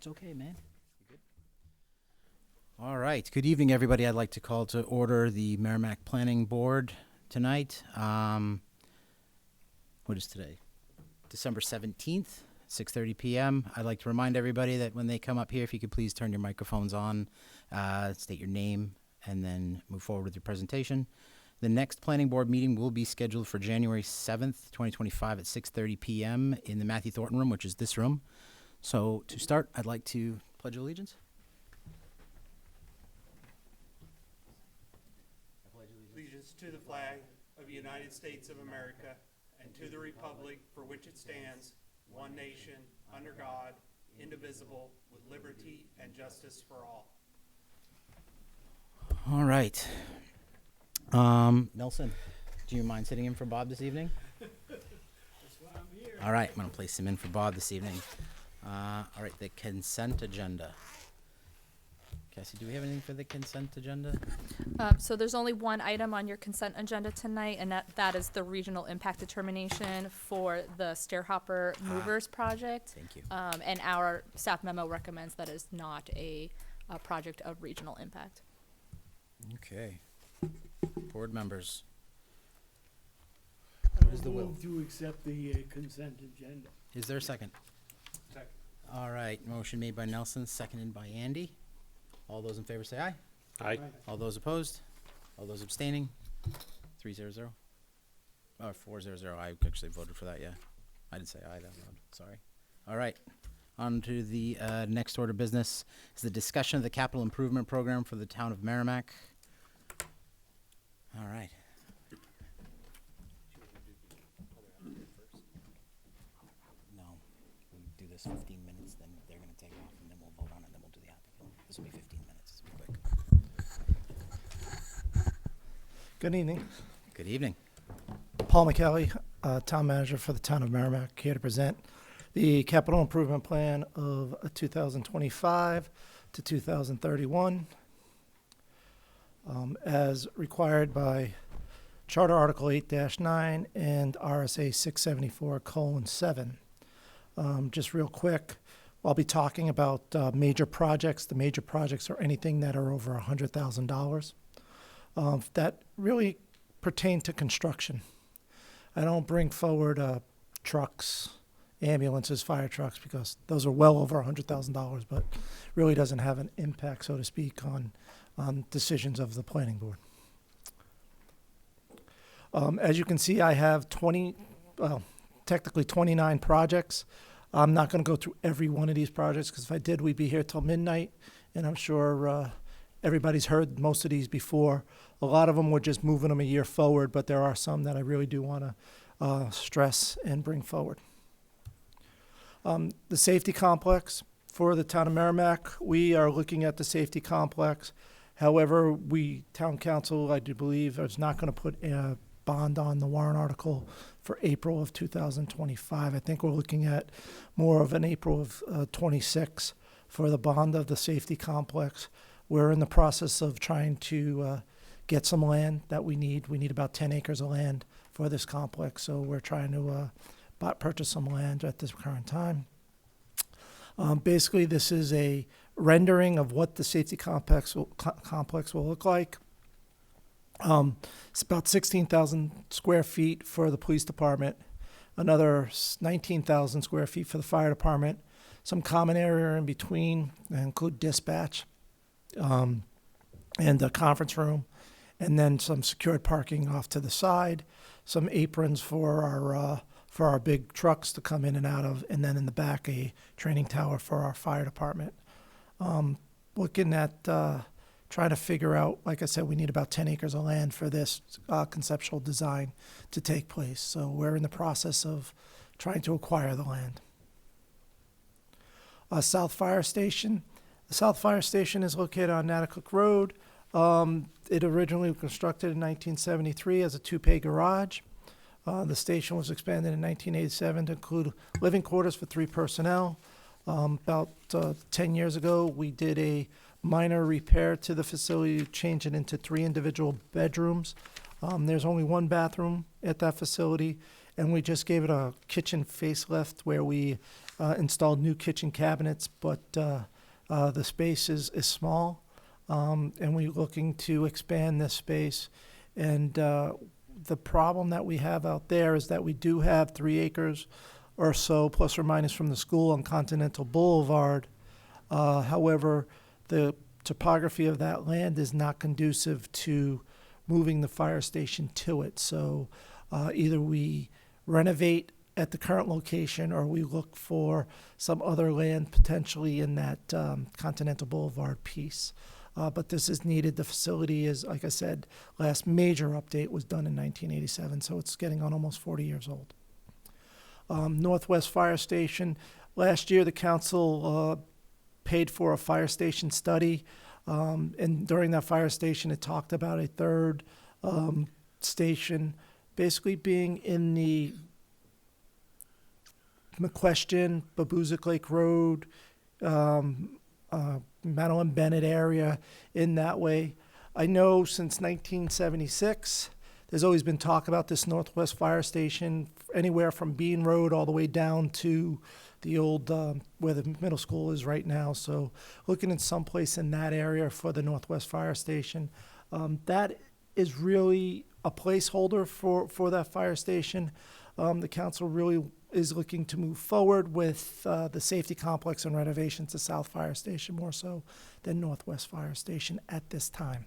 It's okay, man. You good? All right. Good evening, everybody. I'd like to call to order the Merrimack Planning Board tonight. What is today? December 17th, 6:30 p.m. I'd like to remind everybody that when they come up here, if you could please turn your microphones on, state your name, and then move forward with your presentation. The next planning board meeting will be scheduled for January 7th, 2025 at 6:30 p.m. in the Matthew Thornton room, which is this room. So to start, I'd like to pledge allegiance. Allegiance to the flag of the United States of America and to the republic for which it stands, one nation, under God, indivisible, with liberty and justice for all. All right. Nelson, do you mind sitting in for Bob this evening? That's why I'm here. All right, I'm going to place him in for Bob this evening. All right, the consent agenda. Cassie, do we have anything for the consent agenda? So there's only one item on your consent agenda tonight, and that is the regional impact determination for the Stairhopper Movers project. Thank you. And our staff memo recommends that is not a project of regional impact. Okay. Board members. I What is the will? move to accept the consent agenda. Is there a second? Second. All right, motion made by Nelson, seconded by Andy. All those in favor say aye. Aye. All those opposed? All those abstaining? 300. Oh, 400. I actually voted for that, yeah. I didn't say aye that loud, sorry. All right, on to the next order of business is the discussion of the capital improvement program for the town of Merrimack. All right. No, we do this 15 minutes, then they're gonna take off, and then we'll vote on it, then we'll do the applicant. This will be 15 minutes, this will be quick. Good evening. Good evening. Paul McKelly, Town Manager for the Town of Merrimack, here to present the capital improvement plan of 2025 to 2031. As required by Charter Article 8-9 and RSA 674:7. Just real quick, I'll be talking about major projects. The major projects are anything that are over $100,000. That really pertain to construction. I don't bring forward trucks, ambulances, fire trucks, because those are well over $100,000, but really doesn't have an impact, so to speak, on decisions of the planning board. As you can see, I have technically 29 projects. I'm not going to go through every one of these projects, because if I did, we'd be here till midnight, and I'm sure everybody's heard most of these before. A lot of them, we're just moving them a year forward, but there are some that I really do want to stress and bring forward. The safety complex for the town of Merrimack, we are looking at the safety complex. However, town council, I do believe, is not going to put a bond on the warrant article for April of 2025. I think we're looking at more of an April of 26 for the bond of the safety complex. We're in the process of trying to get some land that we need. We need about 10 acres of land for this complex, so we're trying to purchase some land at this current time. Basically, this is a rendering of what the safety complex will look like. It's about 16,000 square feet for the police department, another 19,000 square feet for the fire department, some common area in between that include dispatch and the conference room, and then some secured parking off to the side, some aprons for our big trucks to come in and out of, and then in the back a training tower for our fire department. Looking at trying to figure out, like I said, we need about 10 acres of land for this conceptual design to take place. So we're in the process of trying to acquire the land. South Fire Station. The South Fire Station is located on Natticook Road. It originally was constructed in 1973 as a two-pay garage. The station was expanded in 1987 to include living quarters for 3 personnel. About 10 years ago, we did a minor repair to the facility, change it into 3 individual bedrooms. There's only one bathroom at that facility, and we just gave it a kitchen facelift where we installed new kitchen cabinets, but the space is small, and we're looking to expand this space. And the problem that we have out there is that we do have 3 acres or so, plus or minus, from the school on Continental Boulevard. However, the topography of that land is not conducive to moving the fire station to it. So either we renovate at the current location or we look for some other land potentially in that Continental Boulevard piece. But this is needed. The facility is, like I said, last major update was done in 1987, so it's getting on almost 40 years old. Northwest Fire Station, last year the council paid for a fire station study, and during that fire station it talked about a third station basically being in the McQuestion, Babuzik Lake Road, Madeline Bennett area, in that way. I know since 1976, there's always been talk about this Northwest Fire Station, anywhere from Bean Road all the way down to the old, where the middle school is right now. So looking at someplace in that area for the Northwest Fire Station. That is really a placeholder for that fire station. The council really is looking to move forward with the safety complex and renovations to South Fire Station more so than Northwest Fire Station at this time.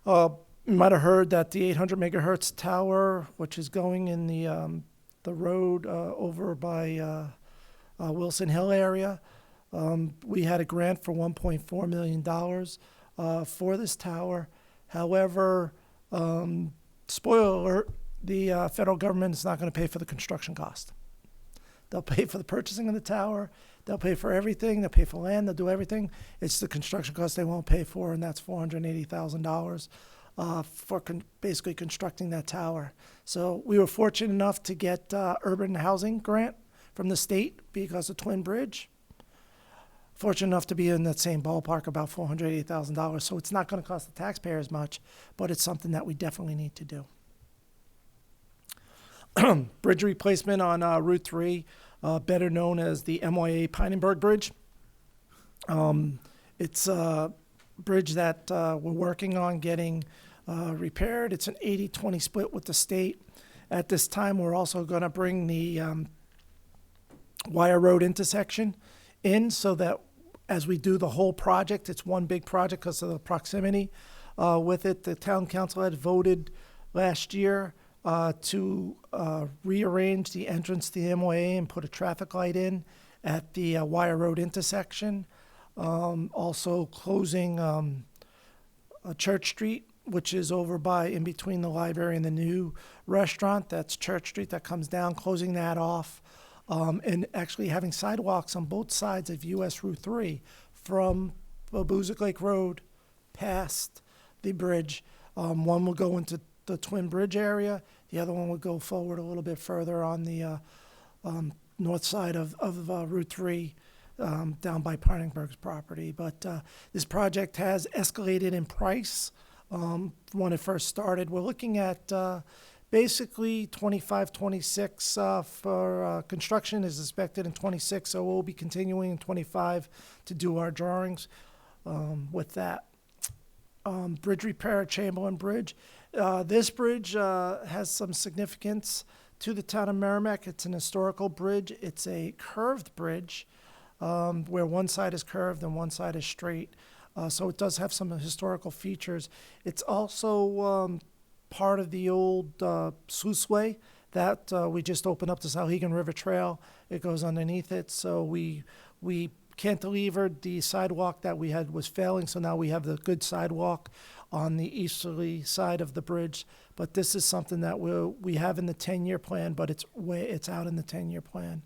You might have heard that the 800 megahertz tower, which is going in the road over by Wilson Hill area, we had a grant for $1.4 million for this tower. However, spoiler alert, the federal government is not going to pay for the construction cost. They'll pay for the purchasing of the tower. They'll pay for everything. They'll pay for land. They'll do everything. It's the construction cost they won't pay for, and that's $480,000 for basically constructing that tower. So we were fortunate enough to get urban housing grant from the state because of Twin Bridge. Fortunate enough to be in that same ballpark, about $480,000. So it's not going to cost the taxpayers much, but it's something that we definitely need to do. Bridge replacement on Route 3, better known as the MYA Pinenberg Bridge. It's a bridge that we're working on getting repaired. It's an 80-20 split with the state. At this time, we're also going to bring the Wire Road intersection in so that as we do the whole project, it's one big project because of the proximity with it. The town council had voted last year to rearrange the entrance to the MOA and put a traffic light in at the Wire Road intersection. Also closing Church Street, which is over by in between the library and the new restaurant. That's Church Street that comes down, closing that off. And actually having sidewalks on both sides of US Route 3 from Babuzik Lake Road past the bridge. One will go into the Twin Bridge area. The other one would go forward a little bit further on the north side of Route 3 down by Pinenberg's property. But this project has escalated in price when it first started. We're looking at basically 25, 26 for construction is expected in 26, so we'll be continuing in 25 to do our drawings with that. Bridge repair at Chamberlain Bridge. This bridge has some significance to the town of Merrimack. It's an historical bridge. It's a curved bridge where one side is curved and one side is straight. So it does have some historical features. It's also part of the old sluiceway that we just opened up, the Souhegan River Trail. It goes underneath it. So we cantilevered the sidewalk that we had was failing, so now we have the good sidewalk on the easterly side of the bridge. But this is something that we have in the 10-year plan, but it's out in the 10-year plan.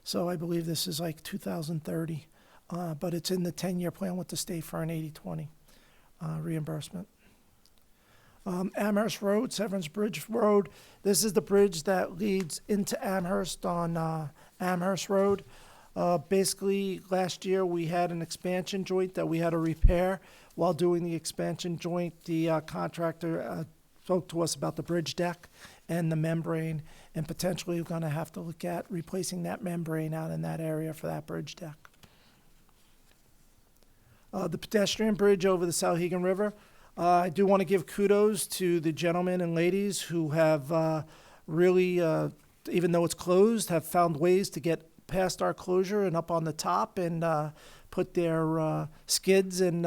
So I believe this is like 2030, but it's in the 10-year plan with the state for an 80-20 reimbursement. Amherst Road, Severance Bridge Road. This is the bridge that leads into Amherst on Amherst Road. Basically, last year we had an expansion joint that we had to repair. while doing the expansion joint, the contractor spoke to us about the bridge deck and the membrane, and potentially we're going to have to look at replacing that membrane out in that area for that bridge deck. The pedestrian bridge over the Salhegan River, I do want to give kudos to the gentlemen and ladies who have really, even though it's closed, have found ways to get past our closure and up on the top and put their skids and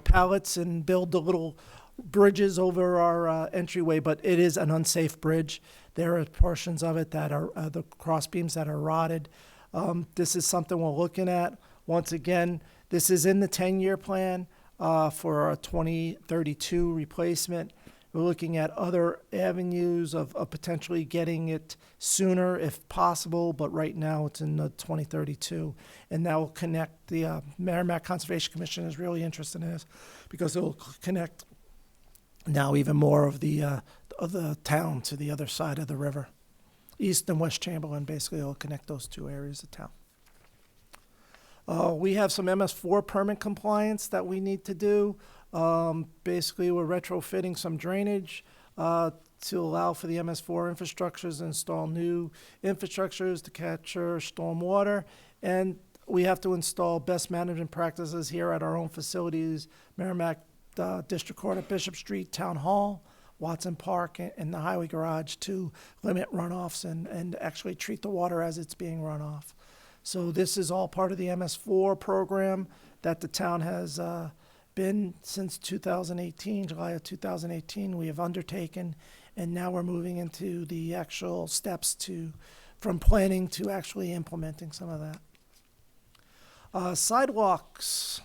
pallets and build the little bridges over our entryway. But it is an unsafe bridge. There are portions of it that are the cross beams that are rotted. This is something we're looking at. Once again, this is in the 10-year plan for a 2032 replacement. We're looking at other avenues of potentially getting it sooner if possible, but right now it's in the 2032. And that will connect, the Merrimack Conservation Commission is really interested in this because it will connect now even more of the town to the other side of the river. East and West Chamberlain, basically, it will connect those two areas of town. We have some MS4 permit compliance that we need to do. Basically, we're retrofitting some drainage to allow for the MS4 infrastructures and install new infrastructures to capture storm water. And we have to install best management practices here at our own facilities, Merrimack District Court at Bishop Street, Town Hall, Watson Park, and the Highway Garage to limit runoffs and actually treat the water as it's being run off. So this is all part of the MS4 program that the town has been since 2018, July of 2018, we have undertaken, and now we're moving into the actual steps from planning to actually implementing some of that. Sidewalks.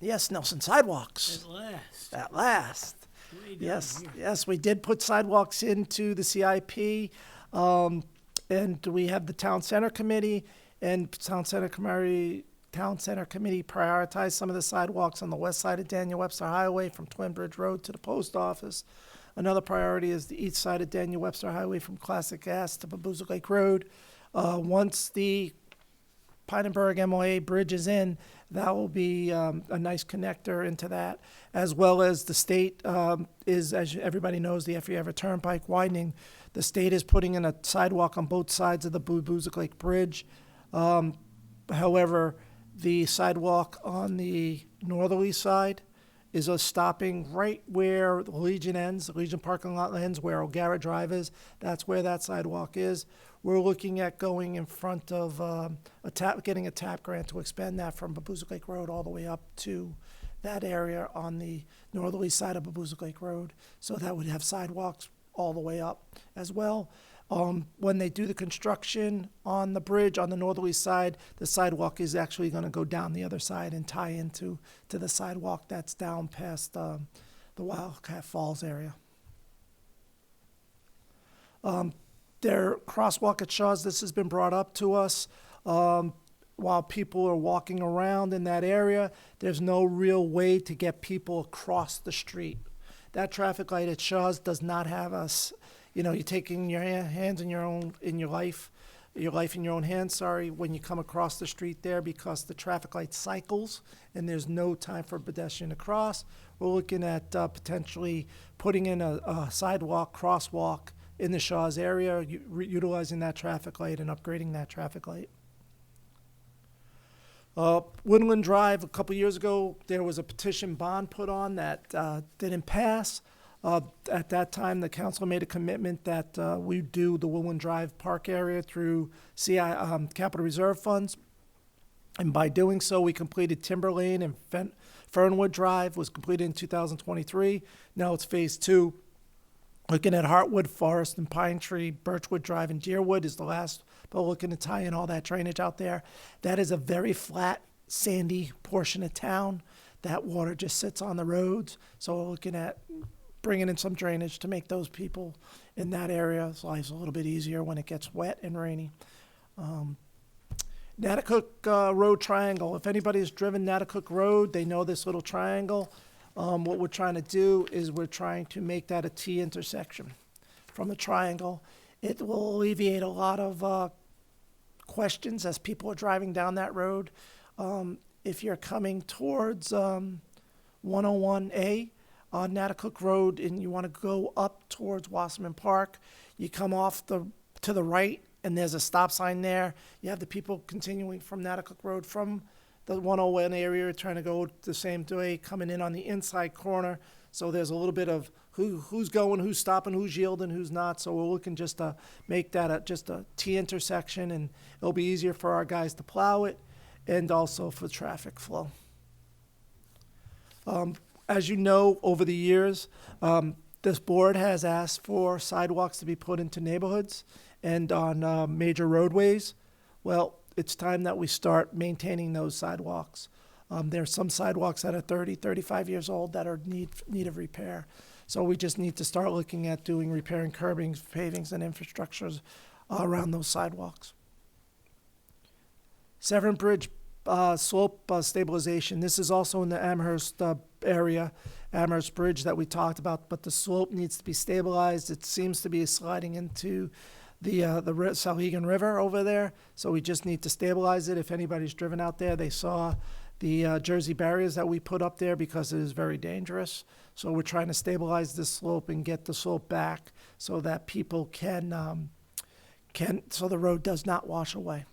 Yes, Nelson, sidewalks. At last. At last. Way down Yes, here. yes, we did put sidewalks into the CIP, and we have the Town Center Committee, and Town Center Committee prioritized some of the sidewalks on the west side of Daniel Webster Highway from Twin Bridge Road to the post office. Another priority is the east side of Daniel Webster Highway from Classic Gas to Babuza Lake Road. Once the Pinenberg MOA bridge is in, that will be a nice connector into that, as well as the state is, as everybody knows, the Effie Everett Turnpike widening. The state is putting in a sidewalk on both sides of the Babuza Lake Bridge. However, the sidewalk on the northerly side is stopping right where the Legion ends, the Legion parking lot ends, where O'Gara Drive is. That's where that sidewalk is. We're looking at going in front of getting a TAP grant to expand that from Babuza Lake Road all the way up to that area on the northerly side of Babuza Lake Road. So that would have sidewalks all the way up as well. When they do the construction on the bridge on the northerly side, the sidewalk is actually going to go down the other side and tie into the sidewalk that's down past the Wildcat Falls area. Their crosswalk at Shaw's, this has been brought up to us. While people are walking around in that area, there's no real way to get people across the street. That traffic light at Shaw's does not have us. You're taking your hands in your life in your own hands, when you come across the street there because the traffic light cycles and there's no time for a pedestrian to cross. We're looking at potentially putting in a sidewalk, crosswalk in the Shaw's area, utilizing that traffic light and upgrading that traffic light. Woodland Drive, a couple years ago, there was a petition bond put on that didn't pass. At that time, the council made a commitment that we do the Woodland Drive Park area through Capital Reserve funds. And by doing so, we completed Timber Lane and Fernwood Drive was completed in 2023. Now it's phase 2. Looking at Heartwood, Forest, and Pine Tree, Birchwood Drive, and Deerwood is the last, but we're looking to tie in all that drainage out there. That is a very flat, sandy portion of town. That water just sits on the roads. So we're looking at bringing in some drainage to make those people in that area lives a little bit easier when it gets wet and rainy. Natticook Road Triangle. If anybody's driven Natticook Road, they know this little triangle. What we're trying to do is we're trying to make that a T intersection from the triangle. It will alleviate a lot of questions as people are driving down that road. If you're coming towards 101A on Natticook Road, and you want to go up towards Wasserman Park. You come off to the right, and there's a stop sign there. You have the people continuing from Natticook Road from the 101 area trying to go the same way, coming in on the inside corner. So there's a little bit of who's going, who's stopping, who's yielding, who's not. So we're looking just to make that just a T intersection, and it'll be easier for our guys to plow it and also for traffic flow. As you know, over the years, this board has asked for sidewalks to be put into neighborhoods and on major roadways. Well, it's time that we start maintaining those sidewalks. There's some sidewalks that are 30, 35 years old that are need of repair. So we just need to start looking at doing repairing curbings, pavings, and infrastructures around those sidewalks. Severn Bridge slope stabilization. This is also in the Amherst area, Amherst Bridge that we talked about, but the slope needs to be stabilized. It seems to be sliding into the Sauhegan River over there, so we just need to stabilize it. If anybody's driven out there, they saw the Jersey barriers that we put up there because it is very dangerous. So we're trying to stabilize this slope and get the slope back so that people can so the road does not wash away.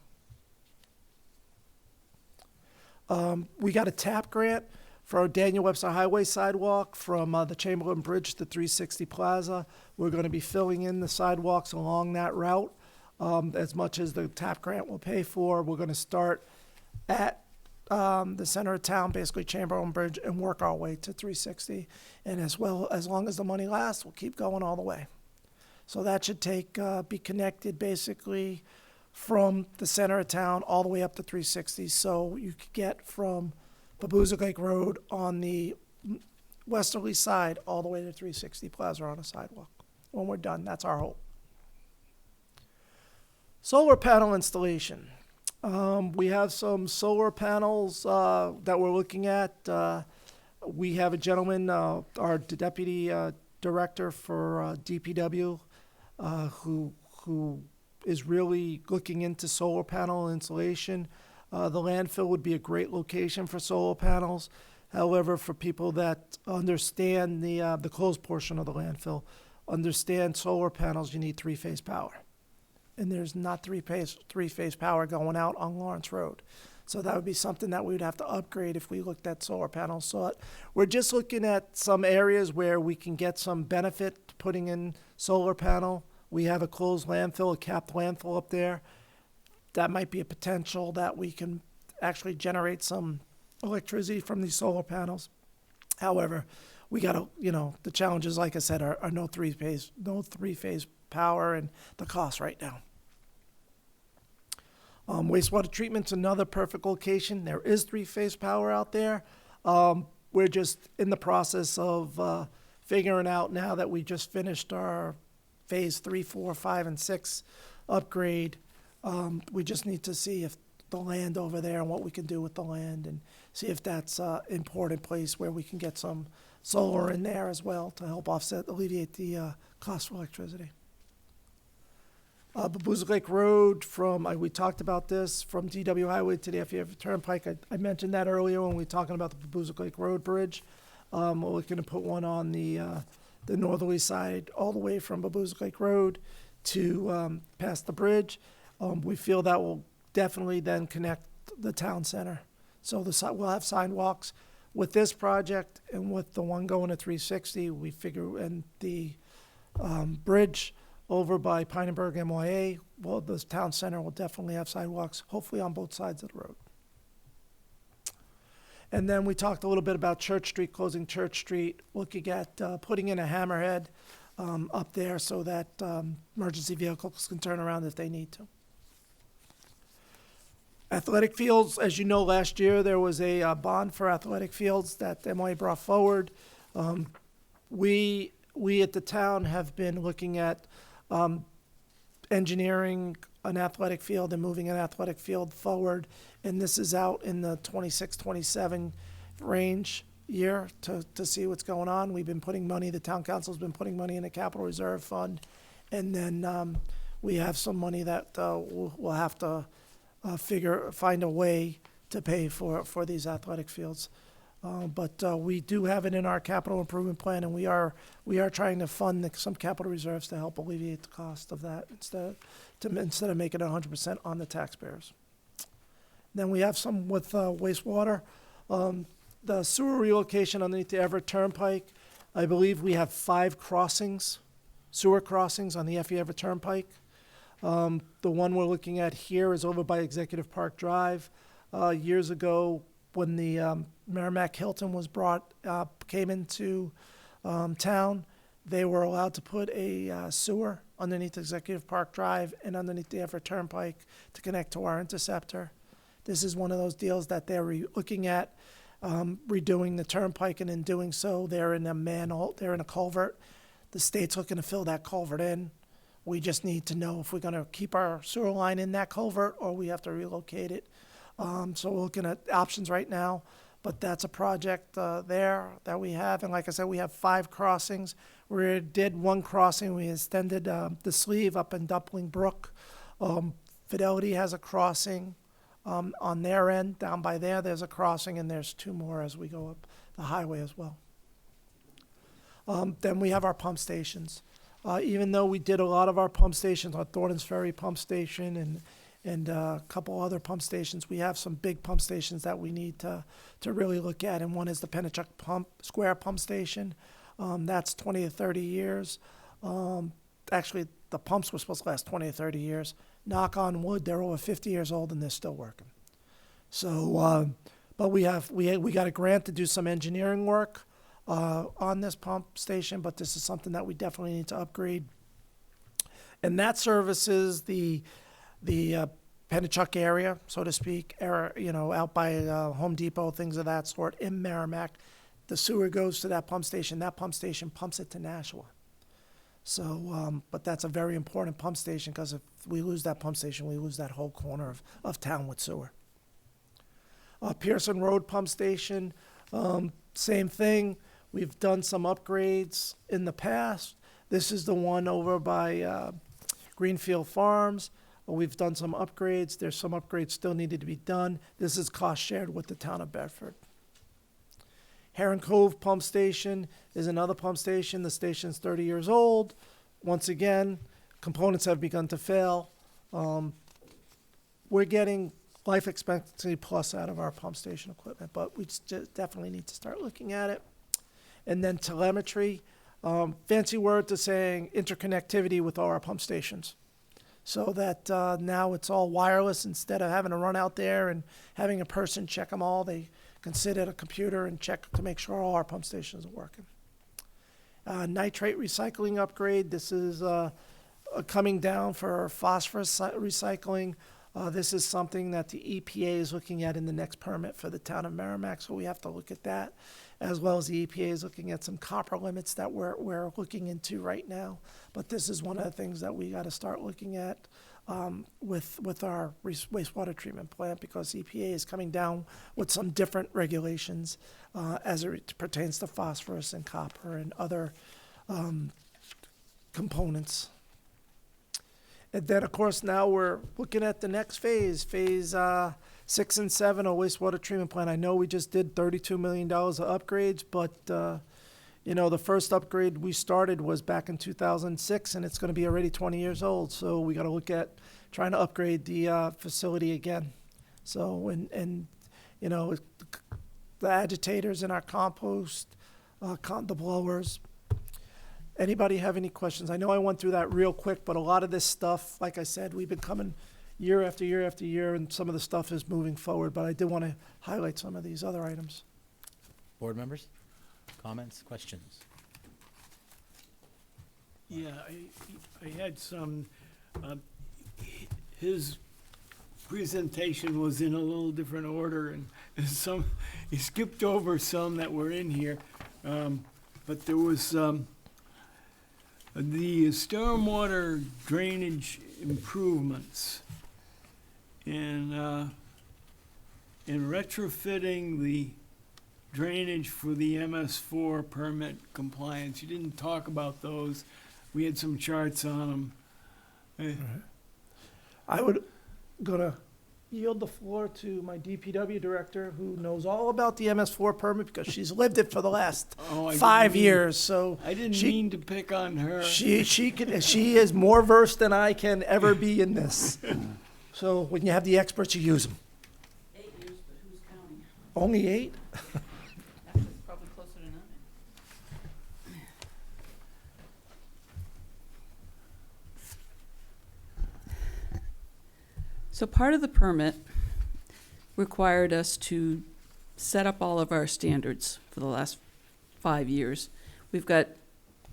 We got a TAP grant for our Daniel Webster Highway sidewalk from the Chamberlain Bridge to 360 Plaza. We're going to be filling in the sidewalks along that route as much as the TAP grant will pay for. We're going to start at the center of town, basically Chamberlain Bridge, and work our way to 360. And as long as the money lasts, we'll keep going all the way. So that should be connected basically from the center of town all the way up to 360. So you could get from Babuzik Lake Road on the westerly side all the way to 360 Plaza on a sidewalk. When we're done, that's our hope. Solar panel installation. We have some solar panels that we're looking at. We have a gentleman, our deputy director for DPW, who is really looking into solar panel installation. The landfill would be a great location for solar panels. However, for people that understand the closed portion of the landfill, understand solar panels, you need three-phase power. And there's not three-phase power going out on Lawrence Road. So that would be something that we would have to upgrade if we looked at solar panels. So we're just looking at some areas where we can get some benefit to putting in solar panel. We have a closed landfill, a capped landfill up there. That might be a potential that we can actually generate some electricity from these solar panels. However, we got to, the challenges, like I said, are no three-phase power and the cost right now. Wastewater treatment's another perfect location. There is three-phase power out there. We're just in the process of figuring out now that we just finished our phase 3, 4, 5, and 6 upgrade. We just need to see if the land over there and what we can do with the land and see if that's an important place where we can get some solar in there as well to help alleviate the cost of electricity. Babuzik Lake Road we talked about this, from DW Highway to the FEF Turnpike. I mentioned that earlier when we were talking about the Babuzik Lake Road Bridge. We're looking to put one on the northerly side all the way from Babuzik Lake Road to past the bridge. We feel that will definitely then connect the town center. So we'll have sidewalks with this project and with the one going to 360. We figure, and the bridge over by Pinenberg MYA, well, the town center will definitely have sidewalks, hopefully on both sides of the road. And then we talked a little bit about Church Street, closing Church Street, looking at putting in a hammerhead up there so that emergency vehicles can turn around if they need to. Athletic fields, as you know, last year there was a bond for athletic fields that MOA brought forward. We at the town have been looking at engineering an athletic field and moving an athletic field forward, and this is out in the 26-27 range year to see what's going on. We've been putting money, the town council's been putting money in the capital reserve fund, and then we have some money that we'll have to find a way to pay for these athletic fields. But we do have it in our capital improvement plan, and we are trying to fund some capital reserves to help alleviate the cost of that instead of making it 100% on the taxpayers. Then we have some with wastewater. The sewer relocation underneath the Everett Turnpike, I believe we have 5 crossings, sewer crossings on the Effie Everett Turnpike. The one we're looking at here is over by Executive Park Drive. Years ago, when the Merrimack Hilton was came into town, they were allowed to put a sewer underneath Executive Park Drive and underneath the Everett Turnpike to connect to our interceptor. This is one of those deals that they're looking at redoing the turnpike, and in doing so, they're in a culvert. The state's looking to fill that culvert in. We just need to know if we're going to keep our sewer line in that culvert or we have to relocate it. So we're looking at options right now, but that's a project there that we have. And like I said, we have 5 crossings. We did one crossing. We extended the sleeve up in Dumpling Brook. Fidelity has a crossing on their end. Down by there, there's a crossing, and there's 2 more as we go up the highway as well. Then we have our pump stations. Even though we did a lot of our pump stations, our Thorntons Ferry pump station and a couple other pump stations, we have some big pump stations that we need to really look at. And one is the Pennachuck Square pump station. That's 20 to 30 years. Actually, the pumps were supposed to last 20 to 30 years. Knock on wood, they're over 50 years old and they're still working. So, but we got a grant to do some engineering work on this pump station, but this is something that we definitely need to upgrade. And that services the Pennachuck area, so to speak, out by Home Depot, things of that sort in Merrimack. The sewer goes to that pump station. That pump station pumps it to Nashua. So, but that's a very important pump station, because if we lose that pump station, we lose that whole corner of town with sewer. Pearson Road pump station, same thing. We've done some upgrades in the past. This is the one over by Greenfield Farms. We've done some upgrades. There's some upgrades still needed to be done. This is cost shared with the town of Bedford. Heron Cove Pump Station is another pump station. The station's 30 years old. Once again, components have begun to fail. We're getting life expectancy plus out of our pump station equipment, but we just definitely need to start looking at it. And then telemetry, fancy word to saying interconnectivity with all our pump stations. So that now it's all wireless. Instead of having to run out there and having a person check them all, they can sit at a computer and check to make sure all our pump stations are working. Nitrate recycling upgrade. This is coming down for phosphorus recycling. This is something that the EPA is looking at in the next permit for the town of Merrimack, so we have to look at that, as well as the EPA is looking at some copper limits that we're looking into right now. But this is one of the things that we got to start looking at with our wastewater treatment plant, because EPA is coming down with some different regulations as it pertains to phosphorus and copper and other components. And then, of course, now we're looking at the next phase 6 and 7 of wastewater treatment plant. I know we just did $32 million of upgrades, but the first upgrade we started was back in 2006, and it's going to be already 20 years old. So we got to look at trying to upgrade the facility again. So the agitators in our compost, the blowers. Anybody have any questions? I know I went through that real quick, but a lot of this stuff, like I said, we've been coming year after year after year, and some of the stuff is moving forward, but I did want to highlight some of these other items. Board members, comments, questions? Yeah, I had some, his presentation was in a little different order, and he skipped over some that were in here. But there was the stormwater drainage improvements and in retrofitting the drainage for the MS4 permit compliance. You didn't talk about those. We had some charts on them. I would gonna yield the floor to my DPW director, who knows all about the MS4 permit because she's lived it for the last Oh, I didn't 5 mean- years. So I didn't she- mean to pick on her. she is more versed than I can ever be in this. So when you have the experts, you use them. 8 years, but who's counting? Only 8? Actually, it's probably closer to 9. So part of the permit required us to set up all of our standards for the last 5 years.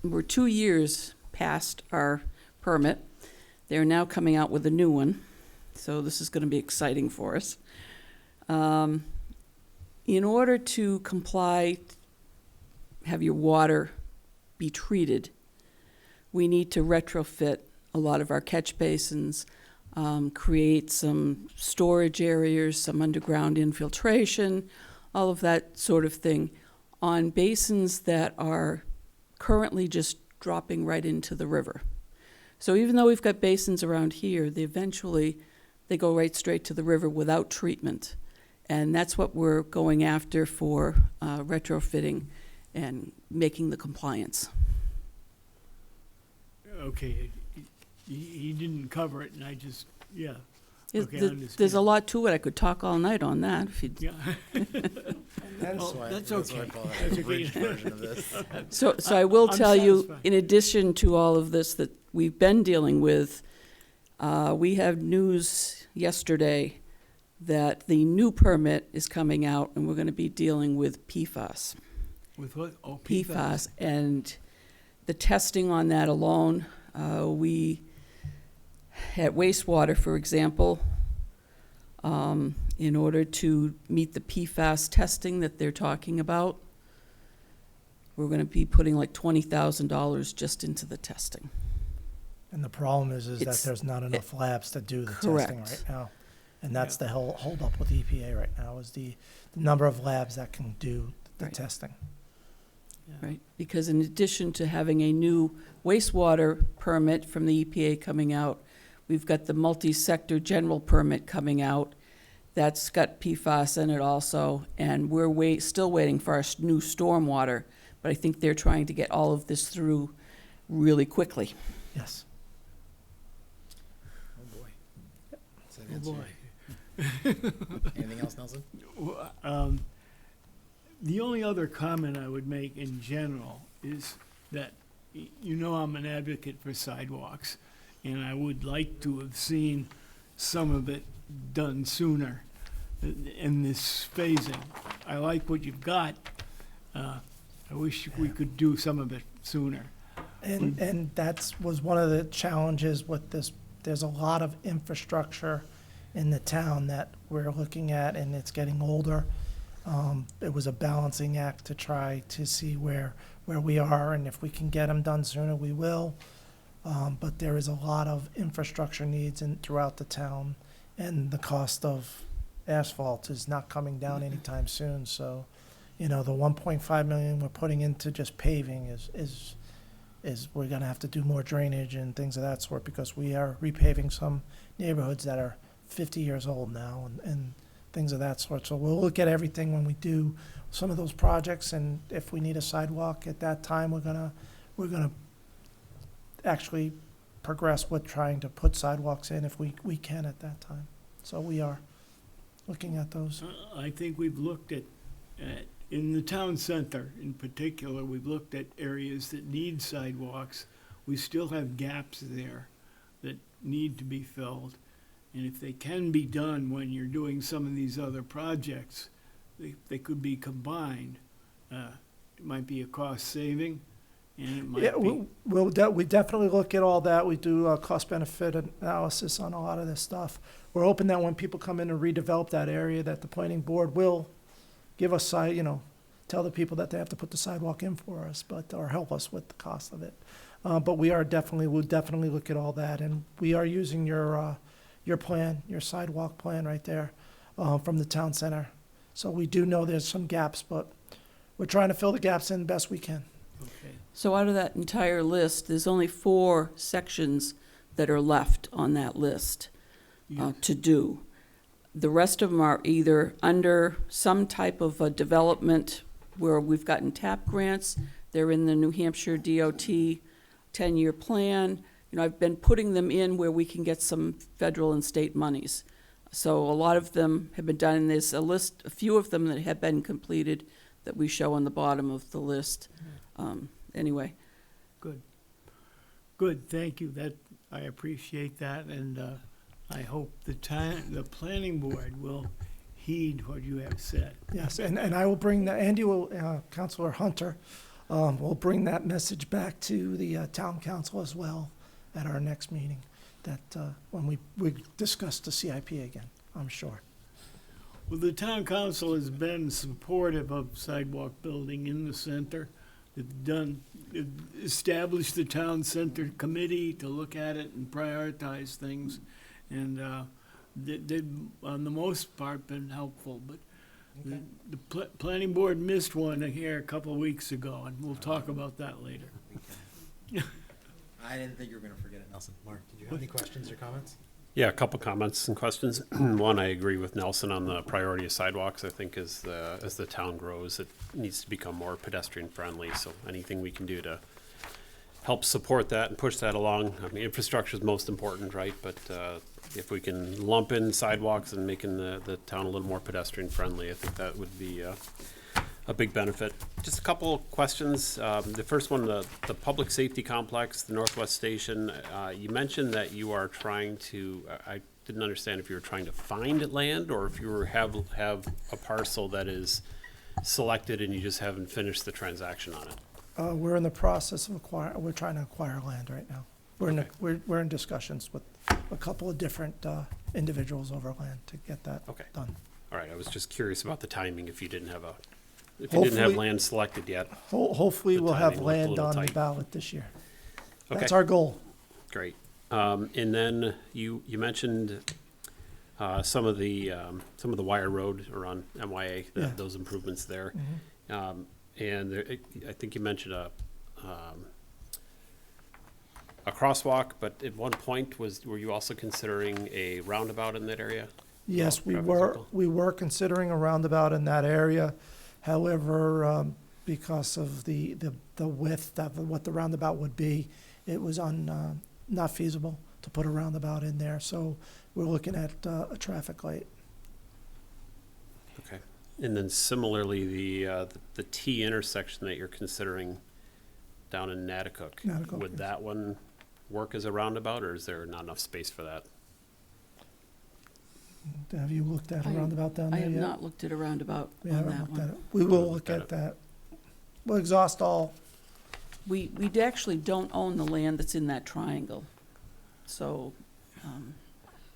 We're 2 years past our permit. They're now coming out with a new one, so this is gonna be exciting for us. In order to comply, have your water be treated, we need to retrofit a lot of our catch basins, create some storage areas, some underground infiltration, all of that sort of thing, on basins that are currently just dropping right into the river. So even though we've got basins around here, they go right straight to the river without treatment. And that's what we're going after for retrofitting and making the compliance. Okay, he didn't cover it, and I just, yeah, There's- Okay, I There's understand. a lot to it. I could talk all night on that if you'd. yeah. That's Oh, that's okay. That's okay. Version of this. So I will I'm tell you, satisfied. in addition to all of this that we've been dealing with, we have news yesterday that the new permit is coming out, and we're gonna be dealing with PFAS. With what? Oh, PFAS, and the testing on that alone, we, at wastewater, for example, in order to meet the PFAS testing that they're talking about, we're gonna be putting like $20,000 just into the testing. And the problem is that It's- there's not enough labs to do the testing Correct. right now. And that's the hold up with EPA right now, is the number of labs that can do the Right. testing. Right, because in addition to having a new wastewater permit from the EPA coming out, we've got the multi-sector general permit coming out. That's got PFAS in it also, and we're still waiting for our new stormwater, but I think they're trying to get all of this through really quickly. Yes. Oh boy. So Oh, that's boy. Anything else, Nelson? The only other comment I would make in general is that, you know, I'm an advocate for sidewalks, and I would like to have seen some of it done sooner in this phasing. I like what you've got. I wish we could do some of it sooner. And that's was one of the challenges with this. There's a lot of infrastructure in the town that we're looking at, and it's getting older. It was a balancing act to try to see where we are, and if we can get them done sooner, we will. But there is a lot of infrastructure needs throughout the town, and the cost of asphalt is not coming down anytime soon. So, you know, the 1.5 million we're putting into just paving is we're gonna have to do more drainage and things of that sort, because we are repaving some neighborhoods that are 50 years old now, and things of that sort. So we'll look at everything when we do some of those projects, and if we need a sidewalk at that time, we're gonna actually progress with trying to put sidewalks in if we can at that time. So we are looking at those. I think we've looked at, in the town center in particular, we've looked at areas that need sidewalks. We still have gaps there that need to be filled. And if they can be done when you're doing some of these other projects, they could be combined. It might be a cost saving, and it Yeah, might be. we definitely look at all that. We do a cost-benefit analysis on a lot of this stuff. We're hoping that when people come in and redevelop that area, that the planning board will give us tell the people that they have to put the sidewalk in for us, or help us with the cost of it. But we'll definitely look at all that, and we are using your plan, your sidewalk plan right there, from the town center. So we do know there's some gaps, but we're trying to fill the gaps in best we can. Okay. So out of that entire list, there's only 4 sections that are left on that list Yeah. to do. The rest of them are either under some type of a development where we've gotten TAP grants, they're in the New Hampshire DOT 10-year plan. You know, I've been putting them in where we can get some federal and state monies. So a lot of them have been done, and there's a list, a few of them that have been completed that we show on the bottom of the list. Anyway, Good, thank you. I appreciate that, and I hope the planning board will heed what you have said. Yes, and I will bring Andy will, Counselor Hunter, will bring that message back to the town council as well at our next meeting, that when we discuss the CIP again, I'm sure. Well, the town council has been supportive of sidewalk building in the center. They've established the town center committee to look at it and prioritize things. And they've, on the most part, been helpful. But the planning board missed one here a couple of weeks ago, and we'll talk about that later. I didn't think you were going to forget it, Nelson. Mark, did you have any questions or comments? Yeah, a couple comments and questions. One, I agree with Nelson on the priority of sidewalks. I think as the town grows, it needs to become more pedestrian friendly. So anything we can do to help support that and push that along. I mean, infrastructure is most important, right? But if we can lump in sidewalks and making the town a little more pedestrian friendly, I think that would be a big benefit. Just a couple questions. The first one, the public safety complex, the Northwest Station. You mentioned that you are trying to, I didn't understand if you were trying to find land or if you were have a parcel that is selected and you just haven't finished the transaction on it. We're in the process of we're trying to acquire land right now. We're in discussions with a couple of different individuals over land to get that Okay. done. All right, I was just curious about the timing if you didn't have Hopefully- land selected yet. Hopefully, The we'll have timing looked a land little on the tight. ballot this year. Okay. That's our goal. Great. And then you mentioned some of the Wire Road around MYA, Yeah. those improvements there. Mm-hmm. And I think you mentioned a crosswalk, but at one point were you also considering a roundabout in that area? Yes, Traffic circle? we were considering a roundabout in that area. However, because of the width of what the roundabout would be, it was not feasible to put a roundabout in there. So we're looking at a traffic light. Okay. And then similarly, the T intersection that you're considering down in Natticook, Natticook, would yes. that one work as a roundabout, or is there not enough space for that? Have you looked at a roundabout down I there have yet? not looked at a roundabout We on haven't that looked at one. it. We will We'll look look at at that. We'll exhaust all. We actually don't own the land that's in that triangle. So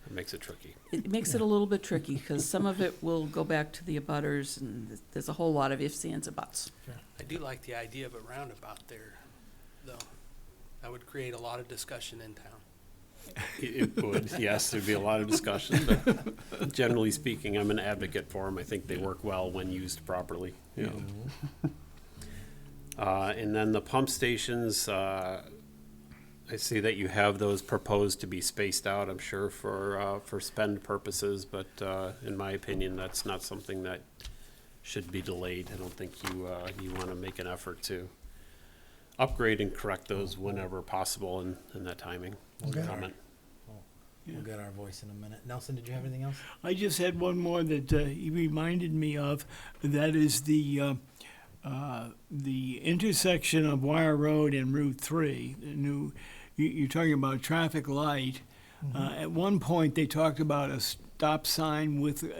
It makes it tricky. it makes it a little bit tricky because some of it will go back to the abutters and there's a whole lot of ifs, ands, and buts. I do like the idea of a roundabout there, though. That would create a lot of discussion in town. It would, yes, there'd be a lot of discussion, but generally speaking, I'm an advocate for them. I think they work well when used properly, you know. And then the pump stations, I see that you have those proposed to be spaced out, I'm sure, for spend purposes, but in my opinion, that's not something that should be delayed. I don't think you want to make an effort to upgrade and correct those whenever possible in that timing. Okay. Comment. We'll get our voice in a minute. Nelson, did you have anything else? I just had one more that he reminded me of. That is the intersection of Wire Road and Route 3. The new, you're talking about traffic light. At one point, they talked about a stop sign with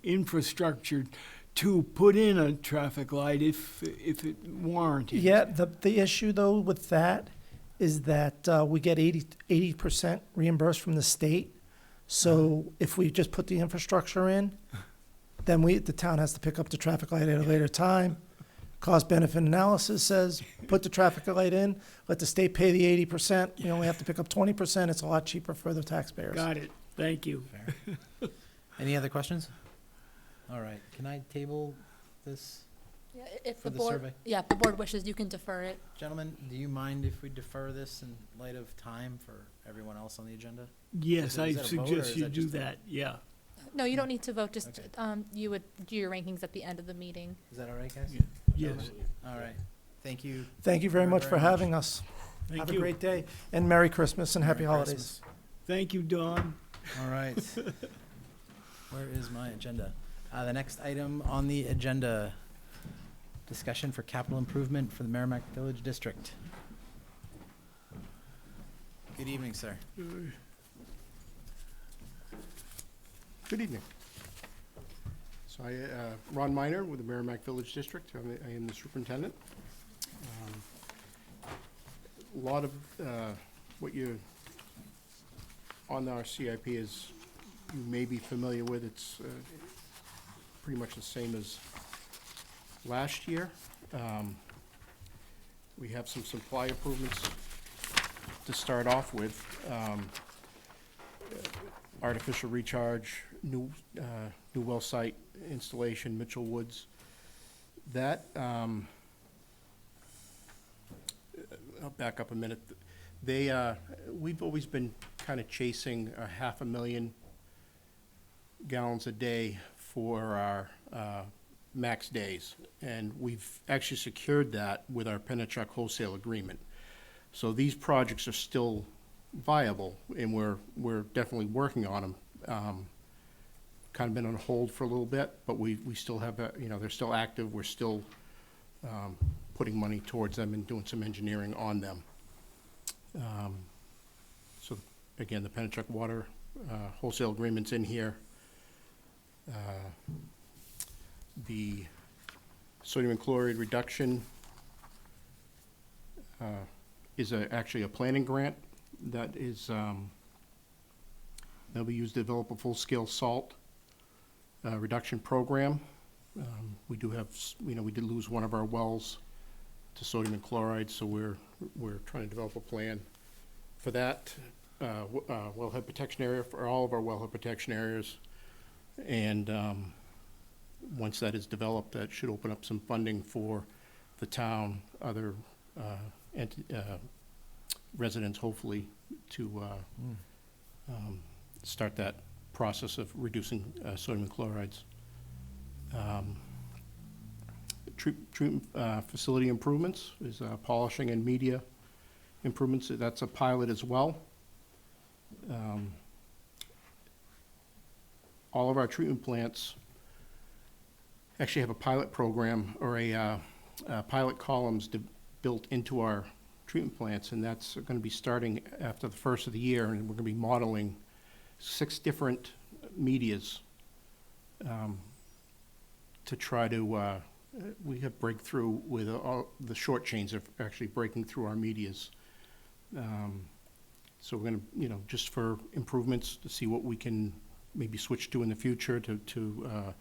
infrastructure to put in a traffic light if it warranted. Yeah, the issue though with that is that we get 80% reimbursed from the state. So if we just put the infrastructure in, then the town has to pick up the traffic light at a later time. Cost benefit analysis says, put the traffic light in, let the state pay the 80%. We only have to pick up 20%. It's a lot cheaper for the taxpayers. Got it. Thank you. Fair. Any other questions? All right, can I table this? Yeah, if For the the board, survey? yeah, if the board wishes, you can defer it. Gentlemen, do you mind if we defer this in light of time for everyone else on the agenda? Yes, Is I that a vote, or suggest is you that do just a- that. Yeah. No, you don't need to vote, just, Okay. you would do your rankings at the end of the meeting. Is that all right, guys? Yes. All right. Thank you. Thank you very much for much. having us. Thank Have you. a great day, and Merry Christmas and Happy Merry Holidays. Christmas. Thank you, Don. All right. Where is my agenda? The next item on the agenda, discussion for capital improvement for the Merrimack Village District. Good evening, sir. Good evening. So Ron Miner with the Merrimack Village District. I am the superintendent. A lot of what you, on our CIP is, you may be familiar with. It's pretty much the same as last year. We have some supply improvements to start off with. Artificial recharge, new well site installation, Mitchell Woods. That, I'll back up a minute. We've always been kind of chasing 500,000 gallons a day for our max days. And we've actually secured that with our Pennachuck wholesale agreement. So these projects are still viable, and we're definitely working on them. Kind of been on hold for a little bit, but we still have, they're still active. We're still putting money towards them and doing some engineering on them. So again, the Pennachuck Water wholesale agreement's in here. The sodium chloride reduction is actually a planning grant that is, that'll be used to develop a full-scale salt reduction program. We do have, we did lose one of our wells to sodium and chloride, so we're trying to develop a plan for that. Wellhead protection area for all of our wellhead protection areas. And once that is developed, that should open up some funding for the town, other residents, hopefully, to start that process of reducing sodium chlorides. Treatment facility improvements is polishing and media improvements. That's a pilot as well. All of our treatment plants actually have a pilot program or a pilot columns built into our treatment plants, and that's going to be starting after the first of the year, and we're going to be modeling 6 different medias to try to, we have breakthrough with all the short chains of actually breaking through our medias. So we're going to, just for improvements to see what we can maybe switch to in the future to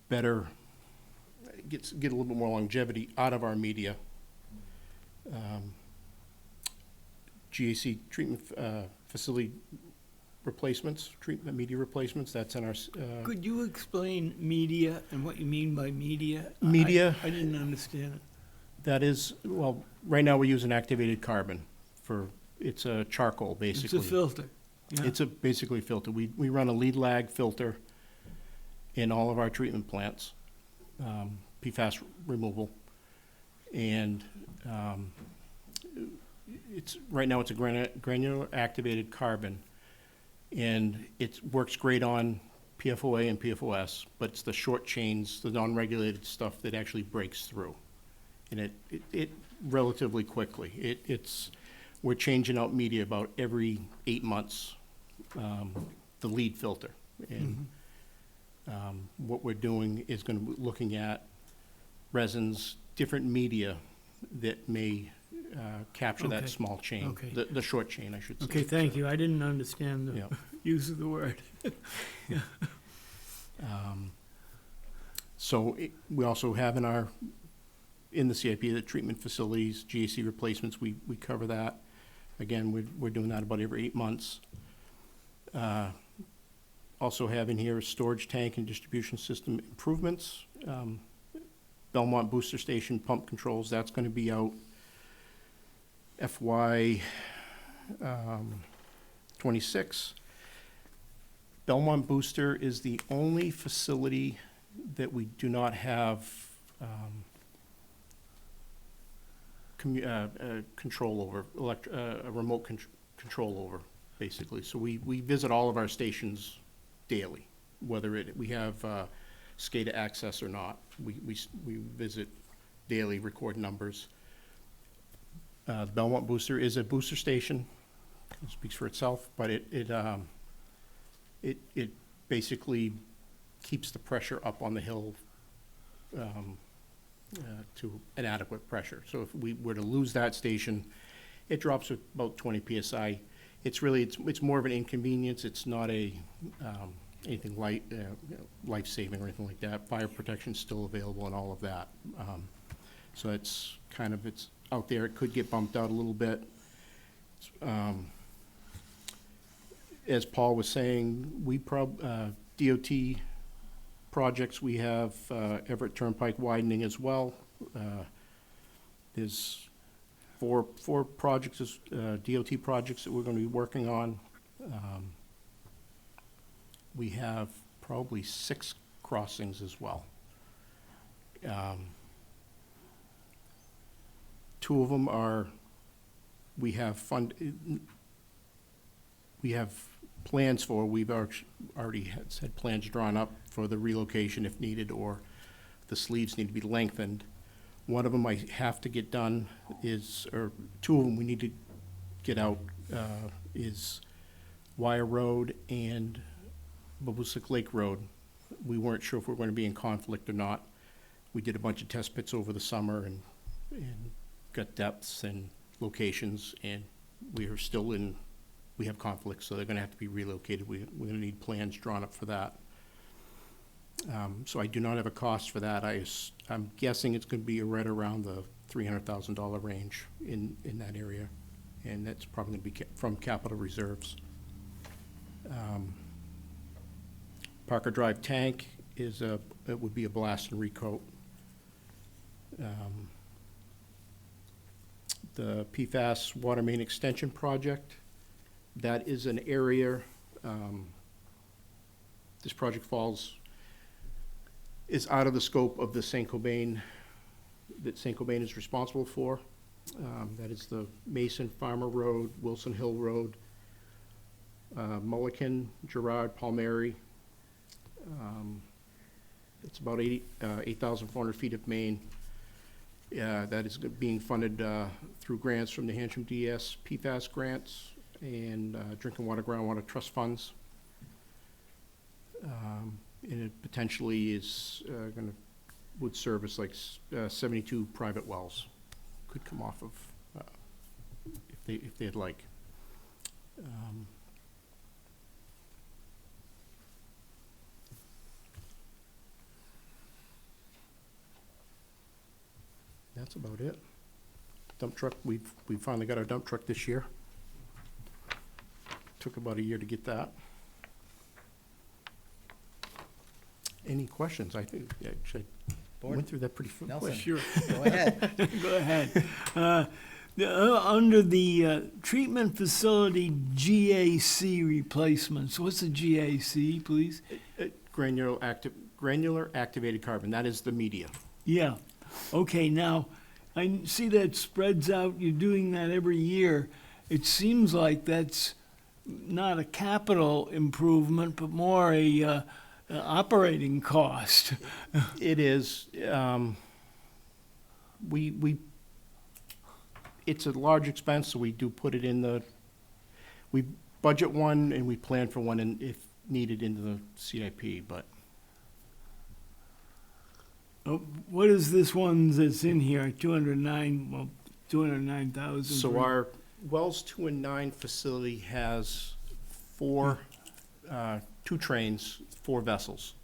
better get a little bit more longevity out of our media. GAC treatment facility replacements, treatment media replacements, that's in our, Could you explain media and what you mean by media? Media. I didn't understand it. that is, well, right now we're using activated carbon for, it's a charcoal, It's basically. a filter. Yeah. It's a basically filter. We run a lead lag filter in all of our treatment plants, PFAS removal. And right now it's a granular activated carbon. And it works great on PFOA and PFOS, but it's the short chains, the non-regulated stuff that actually breaks through. And it relatively quickly. We're changing out media about every 8 months, the lead filter. And what we're doing is going to be looking at resins, different media that may capture that Okay. small chain, Okay. the short chain, I should say. Okay, thank you. I didn't understand the Yeah. use of the word. So we also have in the CIP, the treatment facilities, GAC replacements, we cover that. Again, we're doing that about every 8 months. Also have in here storage tank and distribution system improvements. Belmont Booster Station pump controls, that's gonna be out FY '26. Belmont Booster is the only facility that we do not have control over, a remote control over, basically. So we visit all of our stations daily, whether we have SCADA access or not. We visit daily, record numbers. The Belmont Booster is a booster station. It speaks for itself, but it basically keeps the pressure up on the hill to an adequate pressure. So if we were to lose that station, it drops about 20 psi. It's more of an inconvenience. It's not anything life-saving or anything like that. Fire protection's still available and all of that. So it's out there. It could get bumped out a little bit. As Paul was saying, DOT projects, we have Everett Turnpike widening as well. There's four projects, DOT projects that we're going to be working on. We have probably 6 crossings as well. 2 of them are, we have plans for, we've already had plans drawn up for the relocation if needed, or the sleeves need to be lengthened. One of them I have to get done or 2 of them we need to get out, is Wire Road and Babusick Lake Road. We weren't sure if we were going to be in conflict or not. We did a bunch of test pits over the summer and got depths and locations, and we have conflicts, so they're going to have to be relocated. We're going to need plans drawn up for that. So I do not have a cost for that. I'm guessing it's going to be right around the $300,000 range in that area, and that's probably going to be from capital reserves. Parker Drive tank it would be a blast and recoat. The PFAS water main extension project, that is an area, this project is out of the scope of the St. Cobain, that St. Cobain is responsible for. That is the Mason Farmer Road, Wilson Hill Road, Mulliken, Gerard, Palmieri. It's about 8,400 feet of main. That is being funded through grants from the Hampshire DS PFAS grants and Drinking Water Groundwater Trust funds. And it potentially would service like 72 private wells. Could come off of if they'd like. That's about it. Dump truck, we finally got our dump truck this year. Took about a year to get that. Any questions? I think actually I went through that pretty Nelson. quick. Sure. Go ahead. Go ahead. Under the treatment facility GAC replacements, what's the GAC, please? Granular activated carbon, that is the media. Yeah. Okay, now, I see that spreads out, you're doing that every year. It seems like that's not a capital improvement, but more a operating cost. It is, it's a large expense, so we do put it in we budget one and we plan for one and if needed into the CIP, but. What is this one that's in here, 209,000? So our Wells 2 and 9 facility has 2 trains, 4 vessels.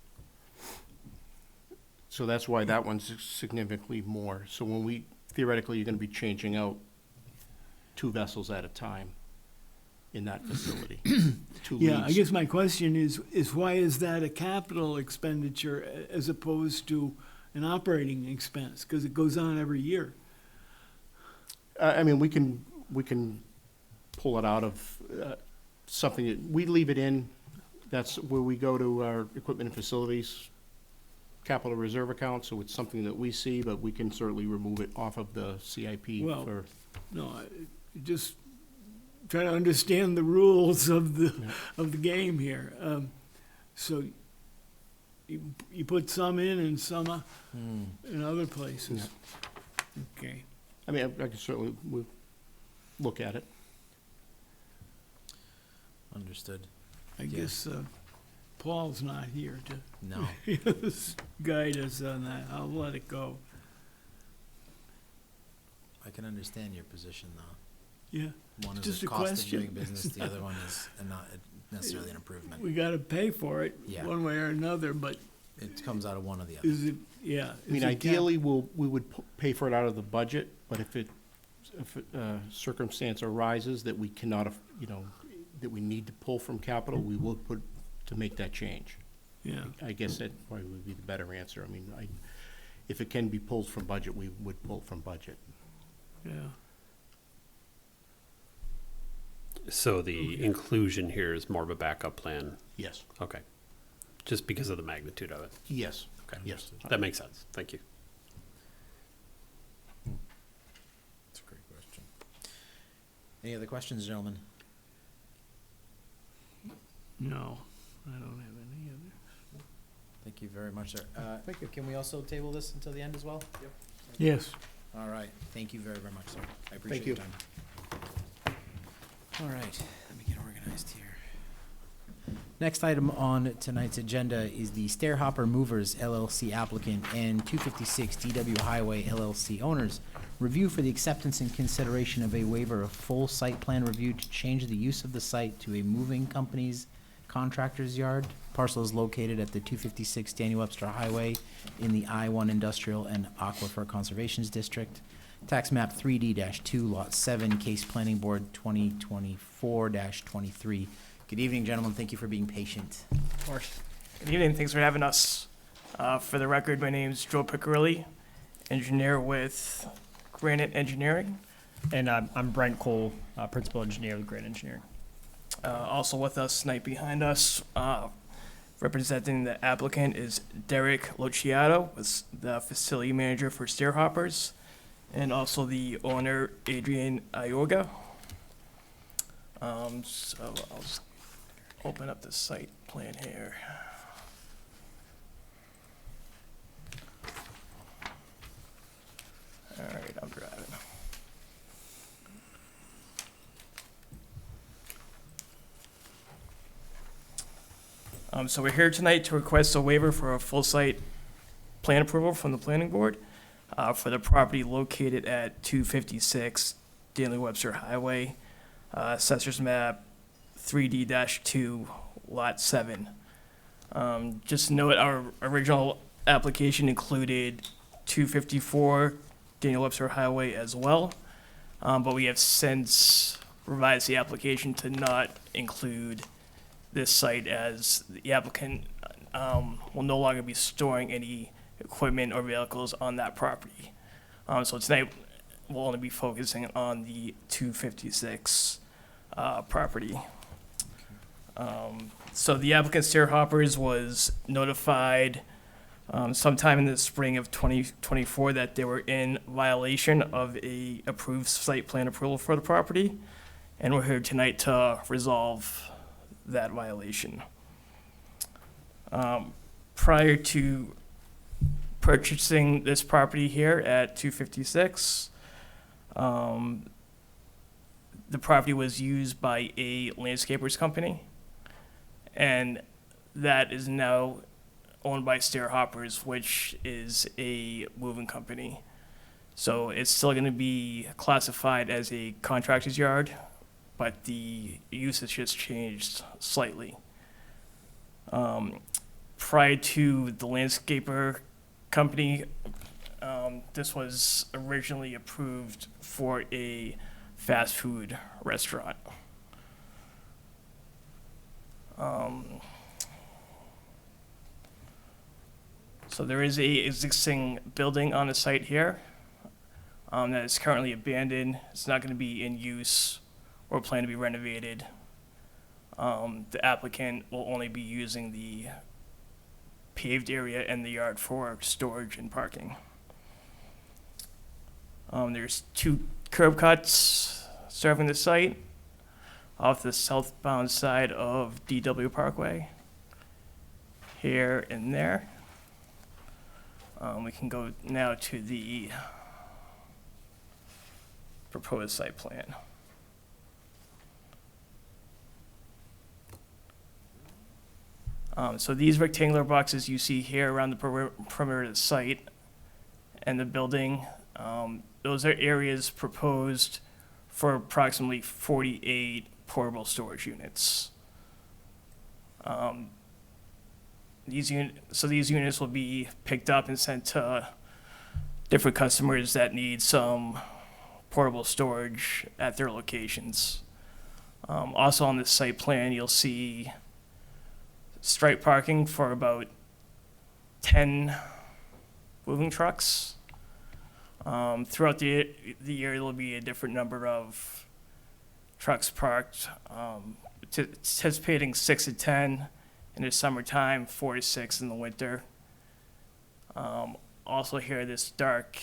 So that's why that one's significantly more. So when theoretically, you're gonna be changing out 2 vessels at a time in that facility. 2 Yeah, I leads. guess my question is why is that a capital expenditure as opposed to an operating expense? Because it goes on every year. I mean, we can pull it out of something that we leave it in That's where we go to our equipment and facilities capital reserve account, so it's something that we see, but we can certainly remove it off of the CIP Well- for, No, just trying to understand the rules of the, Yeah. of the game here. So you put some in and some in other places. Okay. I mean, I can certainly, we'll look at it. Understood. I guess Paul's not here to No. guide us on that. I'll let it go. I can understand your position, though. Yeah, One is Just the a cost of question. doing business, the other one is not necessarily an improvement. we gotta pay for it Yeah. one way or another, but It comes out of one or the other. is it, yeah. I mean, ideally, we would pay for it out of the budget, but if circumstance arises that we cannot, that we need to pull from capital, we will put, to make that change. Yeah, I guess that probably would be the better answer. I mean, if it can be pulled from budget, we would pull from budget. yeah. So the inclusion here is more of a backup plan. Yes, Okay. Just because of the magnitude of it. yes, Okay. yes. That makes sense. Thank you. That's a great question. Any other questions, gentlemen? No, I don't have any other. Thank you very much, sir. Thank you. Can we also table this until the end as well? Yep. Yes. All right. Thank you very, very much, sir. I appreciate Thank your you. time. All right. Let me get organized here. Next item on tonight's agenda is the Stairhopper Movers LLC applicant and 256 DW Highway LLC owners. Review for the acceptance and consideration of a waiver of full site plan review to change the use of the site to a moving company's contractor's yard. Parcel is located at the 256 Daniel Webster Highway in the I-1 Industrial and Aquifer Conservations District. Tax map 3D-2, Lot 7, Case Planning Board 2024-23. Good evening, gentlemen. Thank you for being patient. Of course. Good evening. Thanks for having us. For the record, my name is Joe Piccirilli, engineer with Granite Engineering. And I'm Brent Cole, principal engineer with Granite Engineering. Also with us tonight behind us, representing the applicant is Derek Lociato, was the facility manager for Stairhoppers, and also the owner, Adrian Ioga. So I'll just open up the site plan here. All right, I'm driving. So we're here tonight to request a waiver for a full site plan approval from the planning board for the property located at 256 Daniel Webster Highway, Assessor's Map 3D-2, Lot 7. Just to note, our original application included 254 Daniel Webster Highway as well, but we have since revised the application to not include this site, as the applicant will no longer be storing any equipment or vehicles on that property. So tonight, we'll only be focusing on the 256 property. So the applicant, Stairhoppers, was notified sometime in the spring of 2024 that they were in violation of a approved site plan approval for the property, and we're here tonight to resolve that violation. Prior to purchasing this property here at 256, the property was used by a landscapers company, and that is now owned by Stairhoppers, which is a moving company. So it's still going to be classified as a contractor's yard, but the use has just changed slightly. Prior to the landscaper company, this was originally approved for a fast food restaurant. So there is a existing building on the site here that is currently abandoned. It's not going to be in use or planned to be renovated. the applicant will only be using the paved area in the yard for storage and parking. There's 2 curb cuts serving the site off the southbound side of DW Parkway, here and there. We can go now to the proposed site plan. So these rectangular boxes you see here around the perimeter of the site and the building, those are areas proposed for approximately 48 portable storage units. These units will be picked up and sent to different customers that need some portable storage at their locations. Also on this site plan, you'll see striped parking for about 10 moving trucks. Throughout the year, there'll be a different number of trucks parked, anticipating 6 to 10 in the summertime, 4 to 6 in the winter. Also here, this dark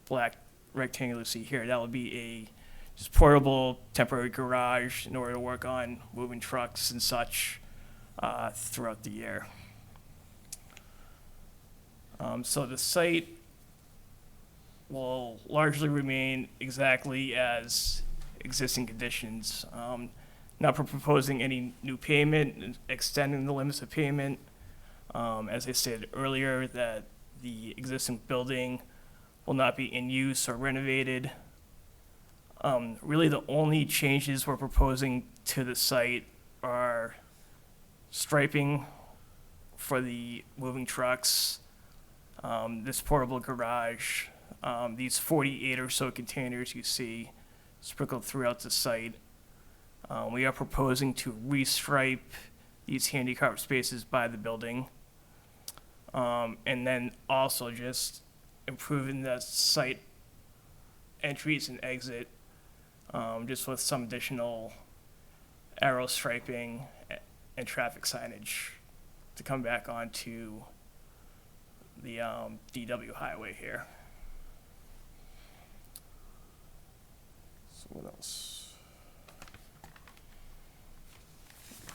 black rectangle you see here, that will be a just portable temporary garage in order to work on moving trucks and such throughout the year. So the site will largely remain exactly as existing conditions. Not proposing any new payment, extending the limits of payment. As I said earlier, that the existing building will not be in use or renovated. Really the only changes we're proposing to the site are striping for the moving trucks, this portable garage, these 48 or so containers you see sprinkled throughout the site. We are proposing to restripe these handicap spaces by the building, and then also just improving the site entries and exit, just with some additional arrow striping and traffic signage to come back onto the DW highway here. So what else?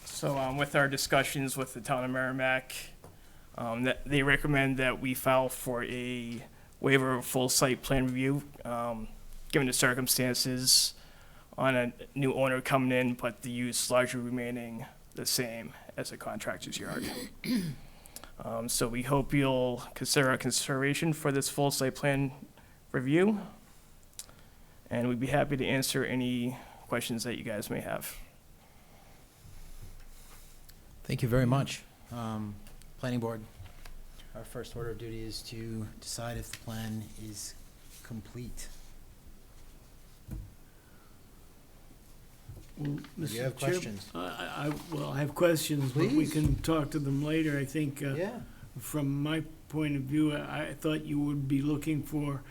So with our discussions with the town of Merrimack, that they recommend that we file for a waiver of full site plan review, given the circumstances on a new owner coming in, but the use largely remaining the same as a contractor's yard. So we hope you'll consider our consideration for this full site plan review, and we'd be happy to answer any questions that you guys may have. Thank you very much. Planning Board, our first order of duty is to decide if the plan is complete. Well, Do you have Mr. Chair, questions? Well, I have questions, but we Please. can talk to them later. I think, Yeah. from my point of view, I thought you would be looking for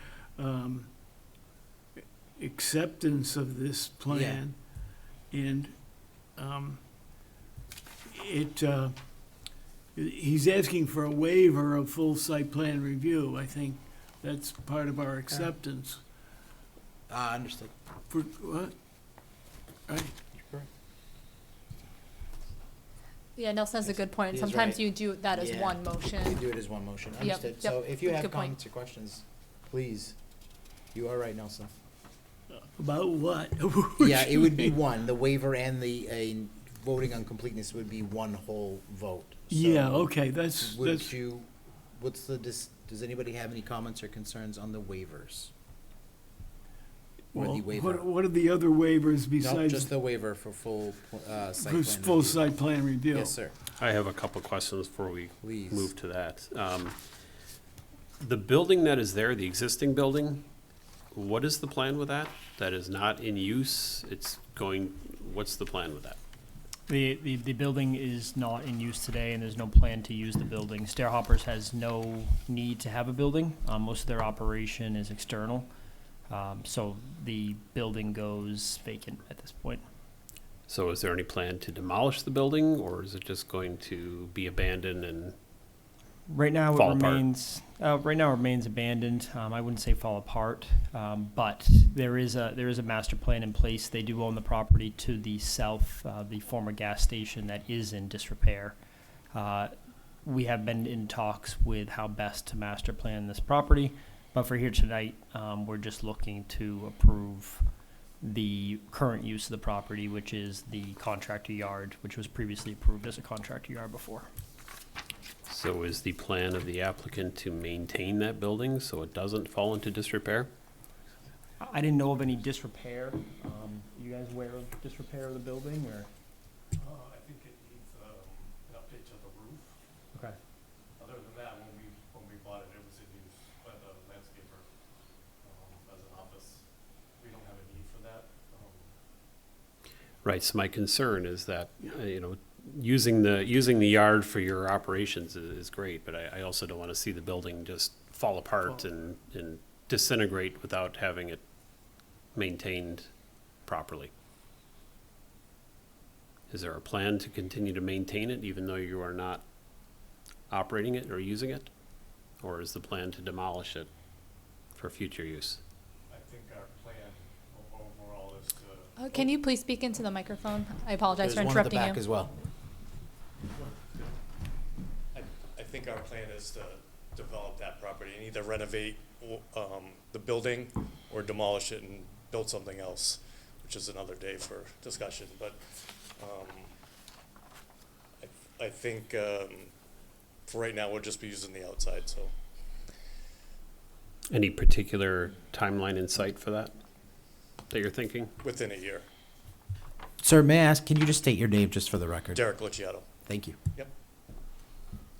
acceptance of this plan. And he's asking for a waiver of full site plan review. I think that's part of our acceptance. Understood. For what? Right. Yeah, Nelson has a good point. He is Sometimes right. you do that as Yeah. one We motion. do it as one motion. Yep, Understood. yep. So if you have Good point. comments or questions, please. You are right, Nelson. About what? Yeah, it would be one. The waiver and the voting on completeness would be one whole vote. So Yeah, okay, that's, Would you, does anybody have any comments or concerns on the waivers? Or well, the waiver? what are the other waivers No, besides just the waiver for full site for plan full review. site plan review? Yes, sir. I have a couple questions before we Please. move to that. The building that is there, the existing building, what is the plan with that? That is not in use, what's the plan with that? The building is not in use today, and there's no plan to use the building. Stairhoppers has no need to have a building. Most of their operation is external. So the building goes vacant at this point. So is there any plan to demolish the building, or is it just going to be abandoned and, Right now, Fall it apart. remains, right now it remains abandoned. I wouldn't say fall apart, but there is a master plan in place. They do own the property to the south, the former gas station that is in disrepair. We have been in talks with how best to master plan this property, but for here tonight, we're just looking to approve the current use of the property, which is the contractor yard, which was previously approved as a contractor yard before. so is the plan of the applicant to maintain that building so it doesn't fall into disrepair? I didn't know of any disrepair. You guys aware of disrepair of the building, or? I think it needs an update to the roof. Okay. Other than that, when we bought it, it was in use by the landscaper as an office. We don't have a need for that. Right, so my concern is that, using the yard for your operations is great, but I also don't want to see the building just fall apart and disintegrate without having it maintained properly. Is there a plan to continue to maintain it even though you are not operating it or using it? Or is the plan to demolish it for future use? I think our plan overall is to. Can you please speak into the microphone? I apologize There's for one at the interrupting back you. as well. I think our plan is to develop that property and either renovate the building or demolish it and build something else, which is another day for discussion. But I think for right now we'll just be using the outside. So Any particular timeline in sight for that you're thinking? within a year. Sir, may I ask, can you just state your name just for the record? Derek Luciato. Thank you.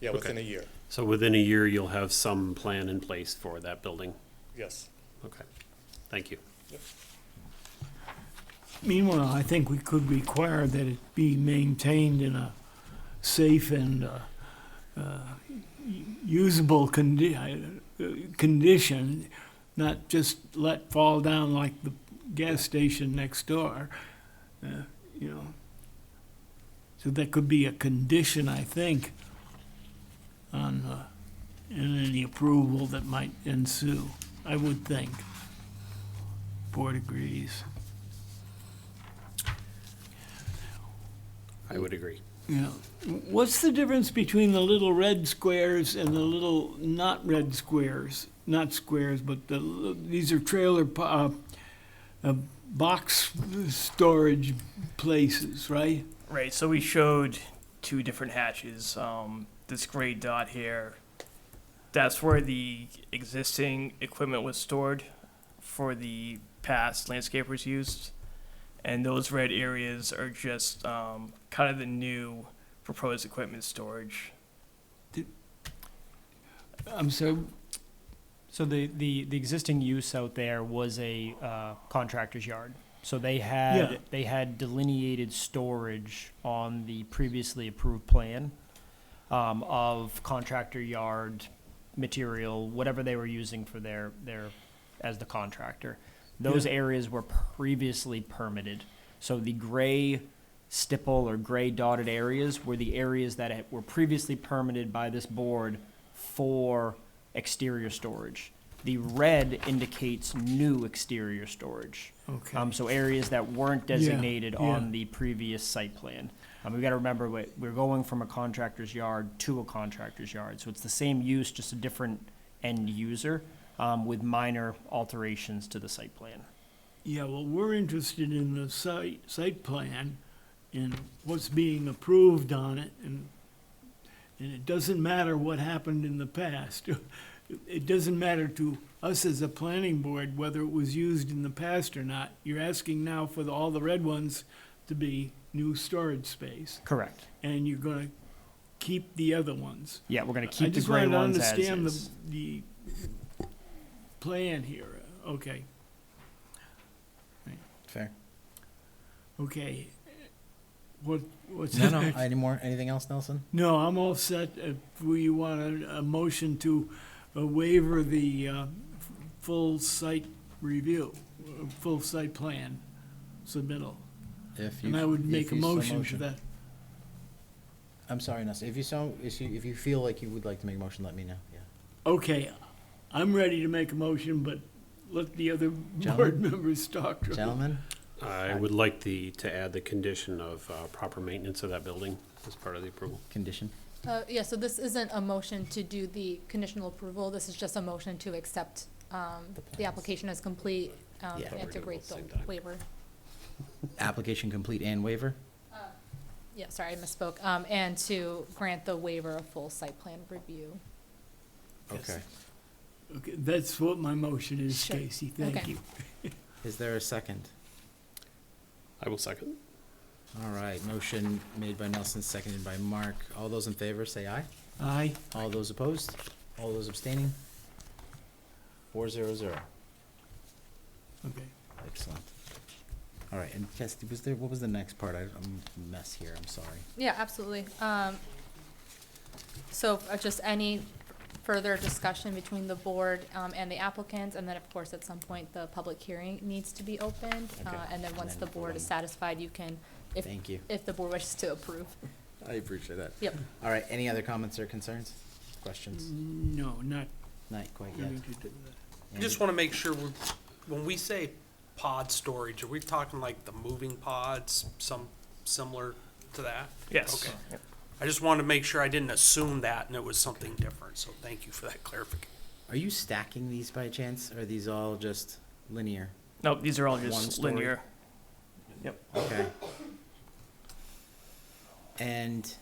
Yeah, within a year. So within a year, you'll have some plan in place for that building? Yes. Okay, thank you. Meanwhile, I think we could require that it be maintained in a safe and usable condition, not just let fall down like the gas station next door, So that could be a condition, I think, on any approval that might ensue, I would think. Board agrees. I would agree. Yeah. What's the difference between the little red squares and the little not red squares? Not squares, but these are trailer box storage places, right? Right, so we showed two different hatches. This gray dot here, that's where the existing equipment was stored for the past landscapers used. And those red areas are just kind of the new proposed equipment storage. I'm sorry. So the existing use out there was a contractor's yard. So they had delineated storage on the previously approved plan of contractor yard material, whatever they were using for their as the contractor. Those areas were previously permitted. So the gray stipple or gray dotted areas were the areas that were previously permitted by this board for exterior storage. The red indicates new exterior storage. Okay. So areas that weren't designated on the previous site plan. We got to remember we're going from a contractor's yard to a contractor's yard. So it's the same use, just a different end user with minor alterations to the site plan. Yeah, well, we're interested in the site plan and what's being approved on it, and it doesn't matter what happened in the past. It doesn't matter to us as a planning board whether it was used in the past or not. You're asking now for all the red ones to be new storage space, Correct. and you're gonna keep the other ones. Yeah, we're going to keep the gray ones as I just wanted to understand is. the plan here. Okay, Fair. okay. What's No, anything else, Nelson? No, I'm all set. If we want a motion to waiver the full site review, full site plan submittal. If you, And I would if make a you so motion for that. I'm sorry, Nelson. If you feel like you would like to make a motion, let me know. Yeah. Okay, I'm ready to make a motion, but let the other Gentlemen? board members talk. Gentlemen, I would like to add the condition of proper maintenance of that building as part of the approval. condition. Yeah, so this isn't a motion to do the conditional approval, this is just a motion to accept, the application as complete, Yeah. and to grant the Same time. waiver. Application complete and waiver. Yeah, sorry, I misspoke, and to grant the waiver of full site plan review. Okay. Okay, that's what my motion is, Sure. Stacy, thank Okay. you. Is there a second? I will second. All right. Motion made by Nelson, seconded by Mark. All those in favor, say aye. Aye. All those opposed? All those abstaining? 4-0-0. Okay. Excellent. All right, and Cassidy, what was the next part? I'm a mess here, I'm sorry. Yeah, absolutely. So just any further discussion between the board and the applicants, and then of course, at some point, the public hearing needs to be opened. Okay. And then once And the then board is vote satisfied, you can, Thank you. if the board wishes to approve. I appreciate that. Yep. All right, any other comments or concerns? Questions? No, not Not quite yet. going to do that. I just want to make sure, when we say pod storage, are we talking like the moving pods, some similar to that? Yes. Okay. Yep. I just wanted to make sure I didn't assume that and it was something different, so thank you for that clarification. Are you stacking these by chance, or are these all just linear? Nope, these are all One just story? linear. Okay. And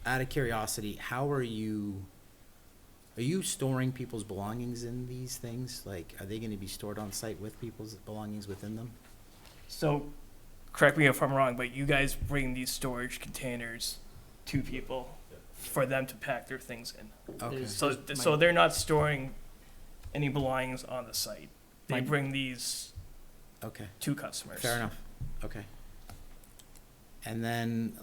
out of curiosity, how are you storing people's belongings in these things? Like, are they gonna be stored on site with people's belongings within them? So, correct me if I'm wrong, but you guys bring these storage containers to people for them to pack their things in. Okay. So they're not storing any belongings on the site. They My- bring these Okay. to customers. Fair enough. Okay. And then,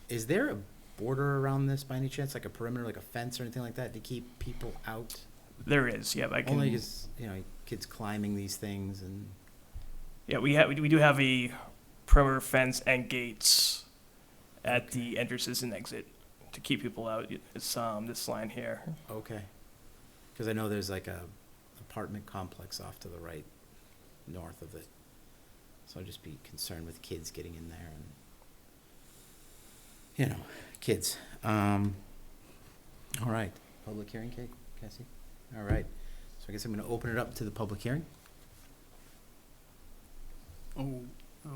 is there a border around this by any chance, like a perimeter, like a fence or anything like that, to keep people out? There is, yeah. I can. Only because, kids climbing these things and, Yeah, we do have a perimeter fence and gates at the entrances and exit to keep people out. It's this line here. okay. Because I know there's like a apartment complex off to the right, north of it. So I'd just be concerned with kids getting in there and, kids. All right, public hearing, Cassie? All right, so I guess I'm gonna open it up to the public hearing. Oh,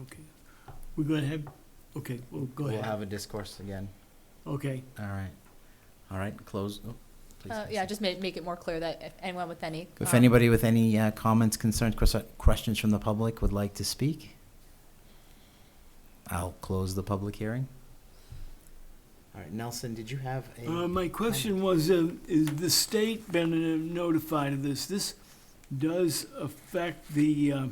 okay. We're gonna have, okay, well, go We'll ahead. have a discourse again. Okay, All right, close. Oh, please, Yeah, Cassie. just make it more clear that if anyone with any. If anybody with any comments, concerns, questions from the public would like to speak, I'll close the public hearing. All right, Nelson, did you have a? my question was, is the state been notified of this? This does affect the,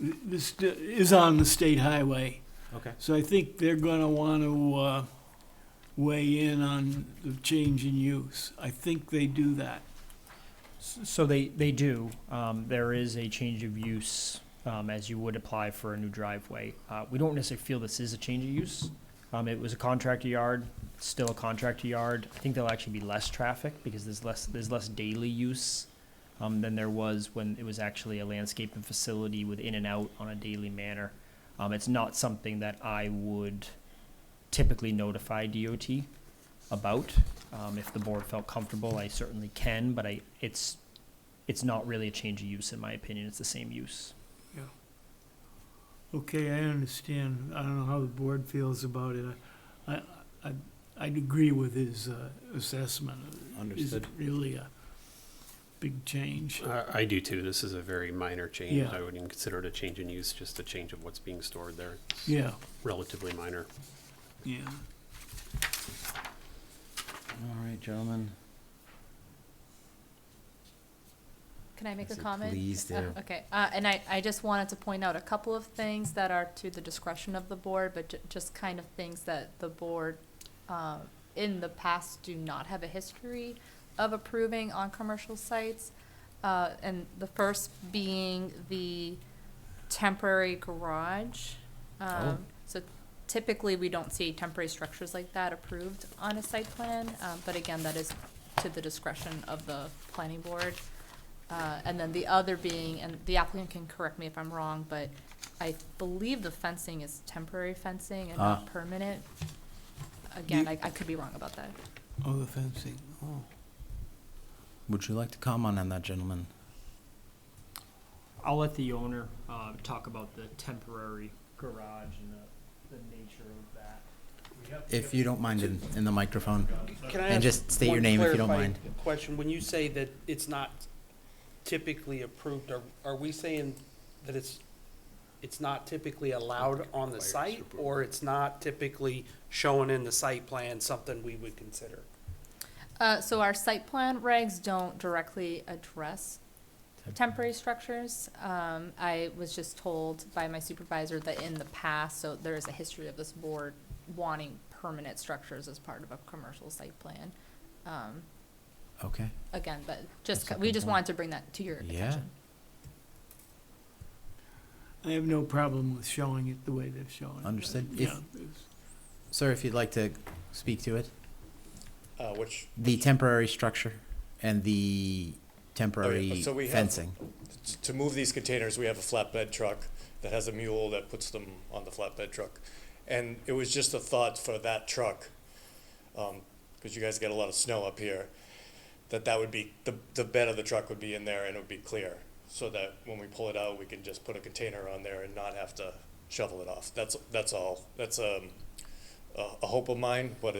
this is on the state highway. Okay. So I think they're gonna wanna, weigh in on the change in use. I think they do that. So they do. There is a change of use, as you would apply for a new driveway. We don't necessarily feel this is a change of use. It was a contractor yard, still a contractor yard. I think there'll actually be less traffic because there's less daily use, than there was when it was actually a landscaping facility with in and out on a daily manner. It's not something that I would typically notify DOT about. If the board felt comfortable, I certainly can, but it's not really a change of use in my opinion. It's the same use. Okay, I understand. I don't know how the board feels about it. I'd agree with his assessment. Understood. It's really a big change. I do too. This is a very minor change. Yeah. I wouldn't even consider it a change in use, just a change of what's being stored there. It's Yeah, relatively minor. yeah. All right, gentlemen. Can I make a Yes, comment? please do. Okay, and I just wanted to point out a couple of things that are to the discretion of the board, but just kind of things that the board, in the past do not have a history of approving on commercial sites. And the first being the temporary garage. So typically, we don't see temporary structures like that approved on a site plan, but again, that is to the discretion of the planning board. And then the other being, and the applicant can correct me if I'm wrong, but I believe the fencing is temporary fencing and not permanent. Again, I could be wrong about that. Oh, the fencing, oh. Would you like to comment on that, gentleman? I'll let the owner talk about the temporary garage and the nature of that. If you don't mind in the microphone. Can I And ask just state your one name if you don't clarifying mind. Question, when you say that it's not typically approved, are we saying that it's not typically allowed on the site, or it's not typically shown in the site plan, something we would consider? So our site plan regs don't directly address temporary structures. I was just told by my supervisor that in the past, so there is a history of this board wanting permanent structures as part of a commercial site plan. Okay. Again, but That's a we good just point. wanted to bring that to your Yeah. attention. I have no problem with showing it the way they've shown it. Understood. Yeah, Sir, if you'd like to speak to it. Which, The temporary structure and the temporary so we have- fencing. to move these containers, we have a flatbed truck that has a mule that puts them on the flatbed truck. And it was just a thought for that truck, because you guys get a lot of snow up here, that would be, the bed of the truck would be in there and it would be clear. So that when we pull it out, we can just put a container on there and not have to shovel it off. That's all. That's a hope of mine, but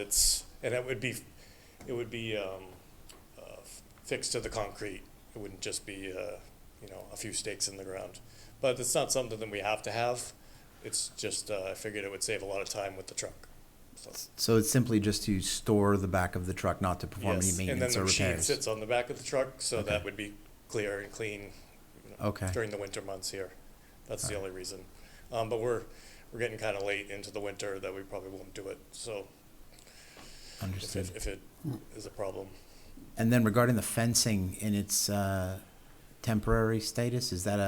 and it would be fixed to the concrete. It wouldn't just be, a few stakes in the ground. But it's not something that we have to have. It's just, I figured it would save a lot of time with the truck. So it's simply just to store the back of the truck, not to perform any Yes, and then maintenance the or machine repairs. sits on the back of the truck, so Okay. that would be clear and clean Okay. during the winter months here. That's the only reason. But we're getting kind of late into the winter that we probably won't do it, so Understood. if it is a problem. And then regarding the fencing in its temporary status, is that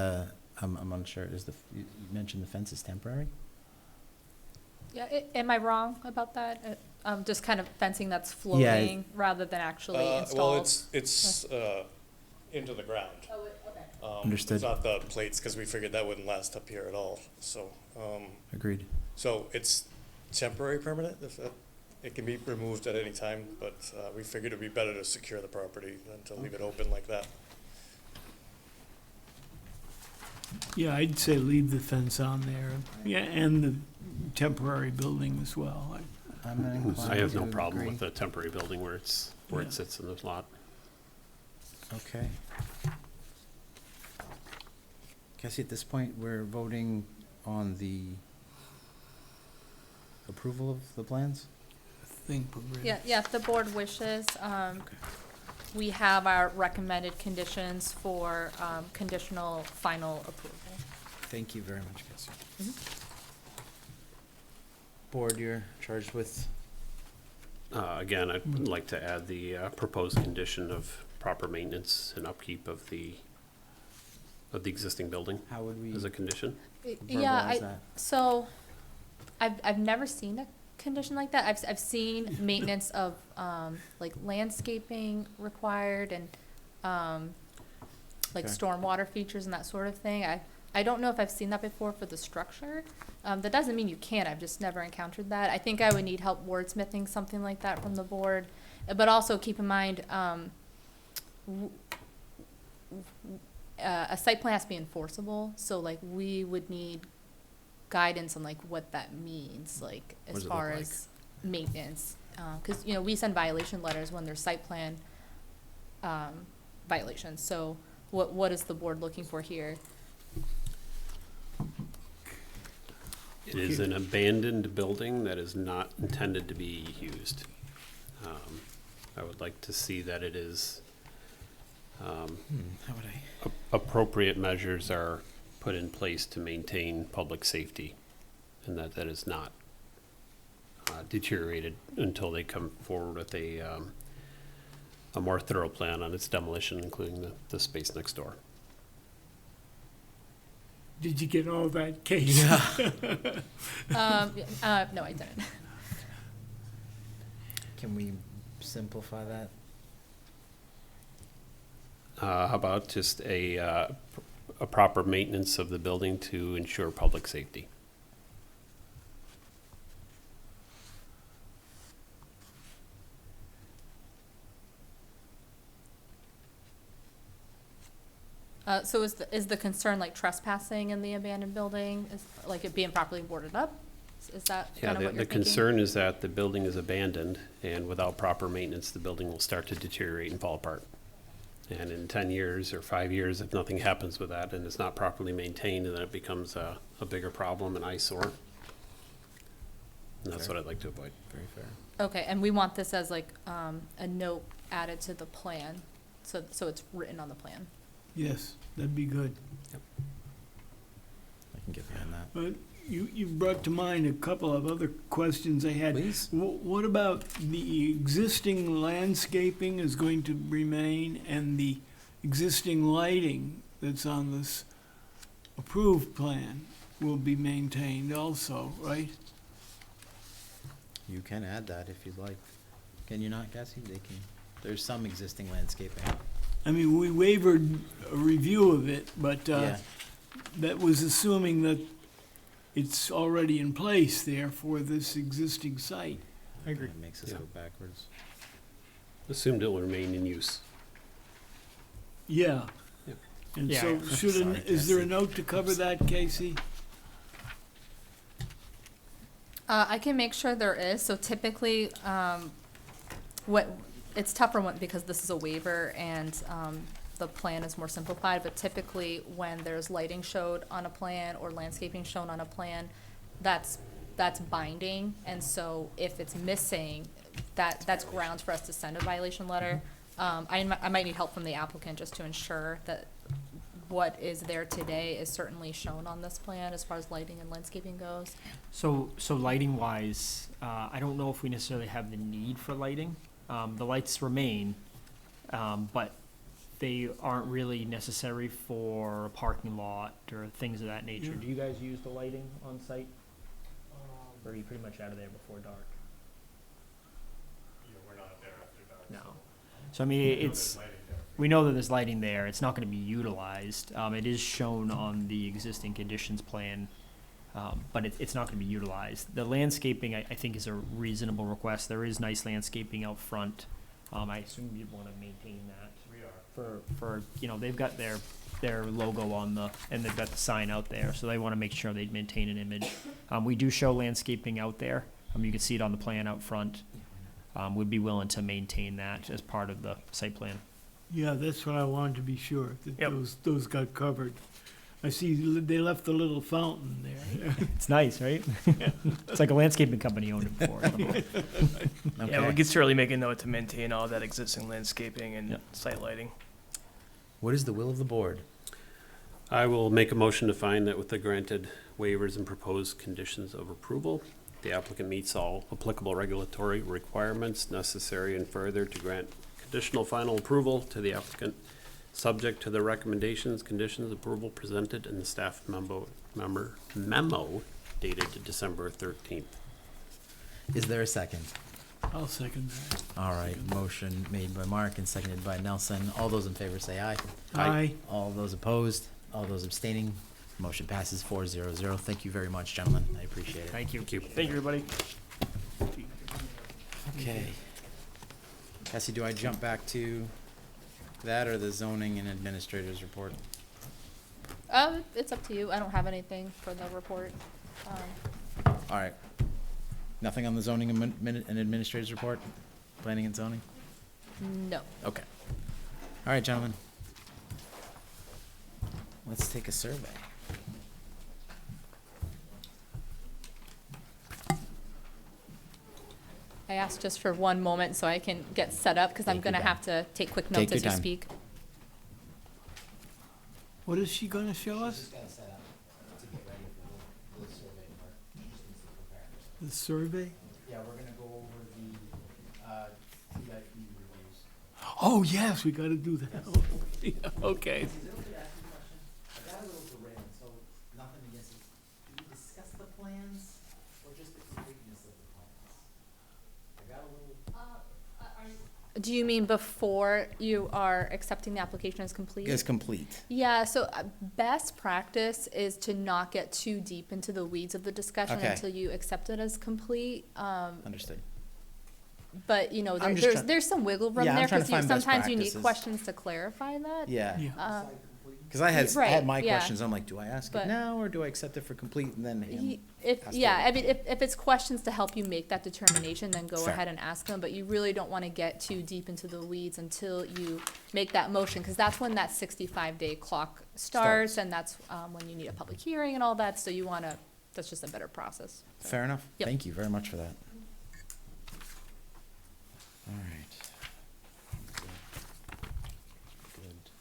I'm unsure, you mentioned the fence is temporary? Yeah, am I wrong about that? Just kind of fencing that's floating rather than actually installed? Well, it's into the ground. Understood. It's not the plates, because we figured that wouldn't last up here at all, so. Agreed. So it's temporary permanent, it can be removed at any time, but we figured it'd be better to secure the property than to leave it open like that. Yeah, I'd say leave the fence on there, yeah, and the temporary building as well. I'm inclined I have no to problem agree. with the temporary building where Yeah. it sits in the lot. Okay. Cassie, at this point, we're voting on the approval of the plans? Yeah, if the board wishes, we have our recommended conditions for conditional final approval. Thank you very much, Cassie. Board, you're charged with? Again, I'd like to add the proposed condition of proper maintenance and upkeep of the existing building How would we as a condition. Yeah, verbalize that? so I've never seen a condition like that. I've seen maintenance of like landscaping required and like Okay. stormwater features and that sort of thing. I don't know if I've seen that before for the structure. That doesn't mean you can't. I've just never encountered that. I think I would need help wordsmithing something like that from the board. But also keep in mind, a site plan has to be enforceable. So like we would need guidance on like what that means, like What as does it look far like? as maintenance. Cause you know, we send violation letters when there's site plan, violations. So what is the board looking for here? It is an abandoned building that is not intended to be used. I would like to see that it is, How would I? appropriate measures are put in place to maintain public safety, and that is not deteriorated until they come forward with a more thorough plan on its demolition, including the space next door. Did you get all that, Casey? No, I didn't. Can we simplify that? How about just a proper maintenance of the building to ensure public safety? So is the concern like trespassing in the abandoned building? Is like it being properly boarded up? Is that Yeah, kind of what the you're thinking? concern is that the building is abandoned, and without proper maintenance, the building will start to deteriorate and fall apart. And in 10 years or 5 years, if nothing happens with that and it's not properly maintained, then it becomes a bigger problem, an eyesore. And that's Fair. what I'd like to avoid. Very fair. Okay, and we want this as like a note added to the plan, so it's written on the plan. Yes, that'd be good. I can get behind that. But you brought to mind a couple of other questions I had. Please. What about the existing landscaping is going to remain, and the existing lighting that's on this approved plan will be maintained also, right? You can add that if you'd like. Can you not, Cassie? They can. There's some existing landscaping. I mean, we wavered a review of it, but Yeah. that was assuming that it's already in place there for this existing site. I agree. It makes us Yeah. go backwards. Assumed it will remain in use. Yeah. Yep. And Yeah, so yeah. Sorry, is there a Cassie. note to cover that, Casey? I can make sure there is. So typically, it's tougher because this is a waiver and the plan is more simplified. But typically, when there's lighting showed on a plan or landscaping shown on a plan, that's binding. And so if it's missing, that's grounds for us to send a violation letter. I might need help from the applicant just to ensure that what is there today is certainly shown on this plan as far as lighting and landscaping goes. So lighting wise, I don't know if we necessarily have the need for lighting. The lights remain, but they aren't really necessary for a parking lot or things of that nature. Yeah. Do you guys use the lighting on site? Or are you pretty much out of there before dark? We're not there after dark. No. So I mean, we know that there's lighting there. It's not going to be utilized. It is shown on the existing conditions plan, but it's not going to be utilized. The landscaping, I think, is a reasonable request. There is nice landscaping out front. I assume you'd want to maintain that. We are. For they've got their logo on and they've got the sign out there, so they want to make sure they maintain an image. We do show landscaping out there. You can see it on the plan out front. Would be willing to maintain that as part of the site plan. Yeah, that's what I wanted to be sure, that Yep. those got covered. I see they left the little fountain there. It's nice, right? It's like a landscaping company owned it before. Okay. Yeah, we could certainly make a note to maintain all that existing landscaping and Yep. site lighting. What is the will of the board? I will make a motion to find that with the granted waivers and proposed conditions of approval, the applicant meets all applicable regulatory requirements necessary and further to grant conditional final approval to the applicant, subject to the recommendations, conditions, approval presented in the staff memo dated December 13th. Is there a second? I'll second that. All right, motion made by Mark and seconded by Nelson. All those in favor say aye. Aye. All those opposed, all those abstaining, motion passes 4-0-0. Thank you very much, gentlemen. I appreciate it. Thank you. Thank you. Thank you, everybody. Okay. Cassie, do I jump back to that or the zoning and administrators report? It's up to you. I don't have anything for the report. All right. Nothing on the zoning and administrators report? Planning and zoning? No. Okay. All right, gentlemen. Let's take a survey. I asked just for one moment so I can get set up because I'm Take your going to time. have to take quick Take notes as your you time. speak. What is she gonna show us? The survey? Yeah, we're gonna go over the TIP reviews. Oh, yes, we gotta do that. Yeah, okay. I got a little derailed, so nothing against it. Did we discuss the plans or just the completeness of the plans? I got a little. Do you mean before you are accepting the application as complete? Is complete. Yeah, so best practice is to not get too deep into the weeds of the discussion Okay. until you accept it as complete. Understood. But, you know, I'm just trying- there's some wiggle room Yeah, I'm there, trying to because find best sometimes you need practices. questions to clarify that. Yeah. Uh, Because I had Right, my yeah. questions. I'm like, do I ask it But- now or do I accept it for complete and then him? If, ask yeah, the- I mean, if it's questions to help you make that determination, then go Fair. ahead and ask them, but you really don't wanna get too deep into the weeds until you make that motion, cause that's when that 65-day clock starts, and that's, when you need a public hearing and all that, so you wanna, that's just a better process. So, Fair enough. Yep. Thank you very much for that. All right. Good.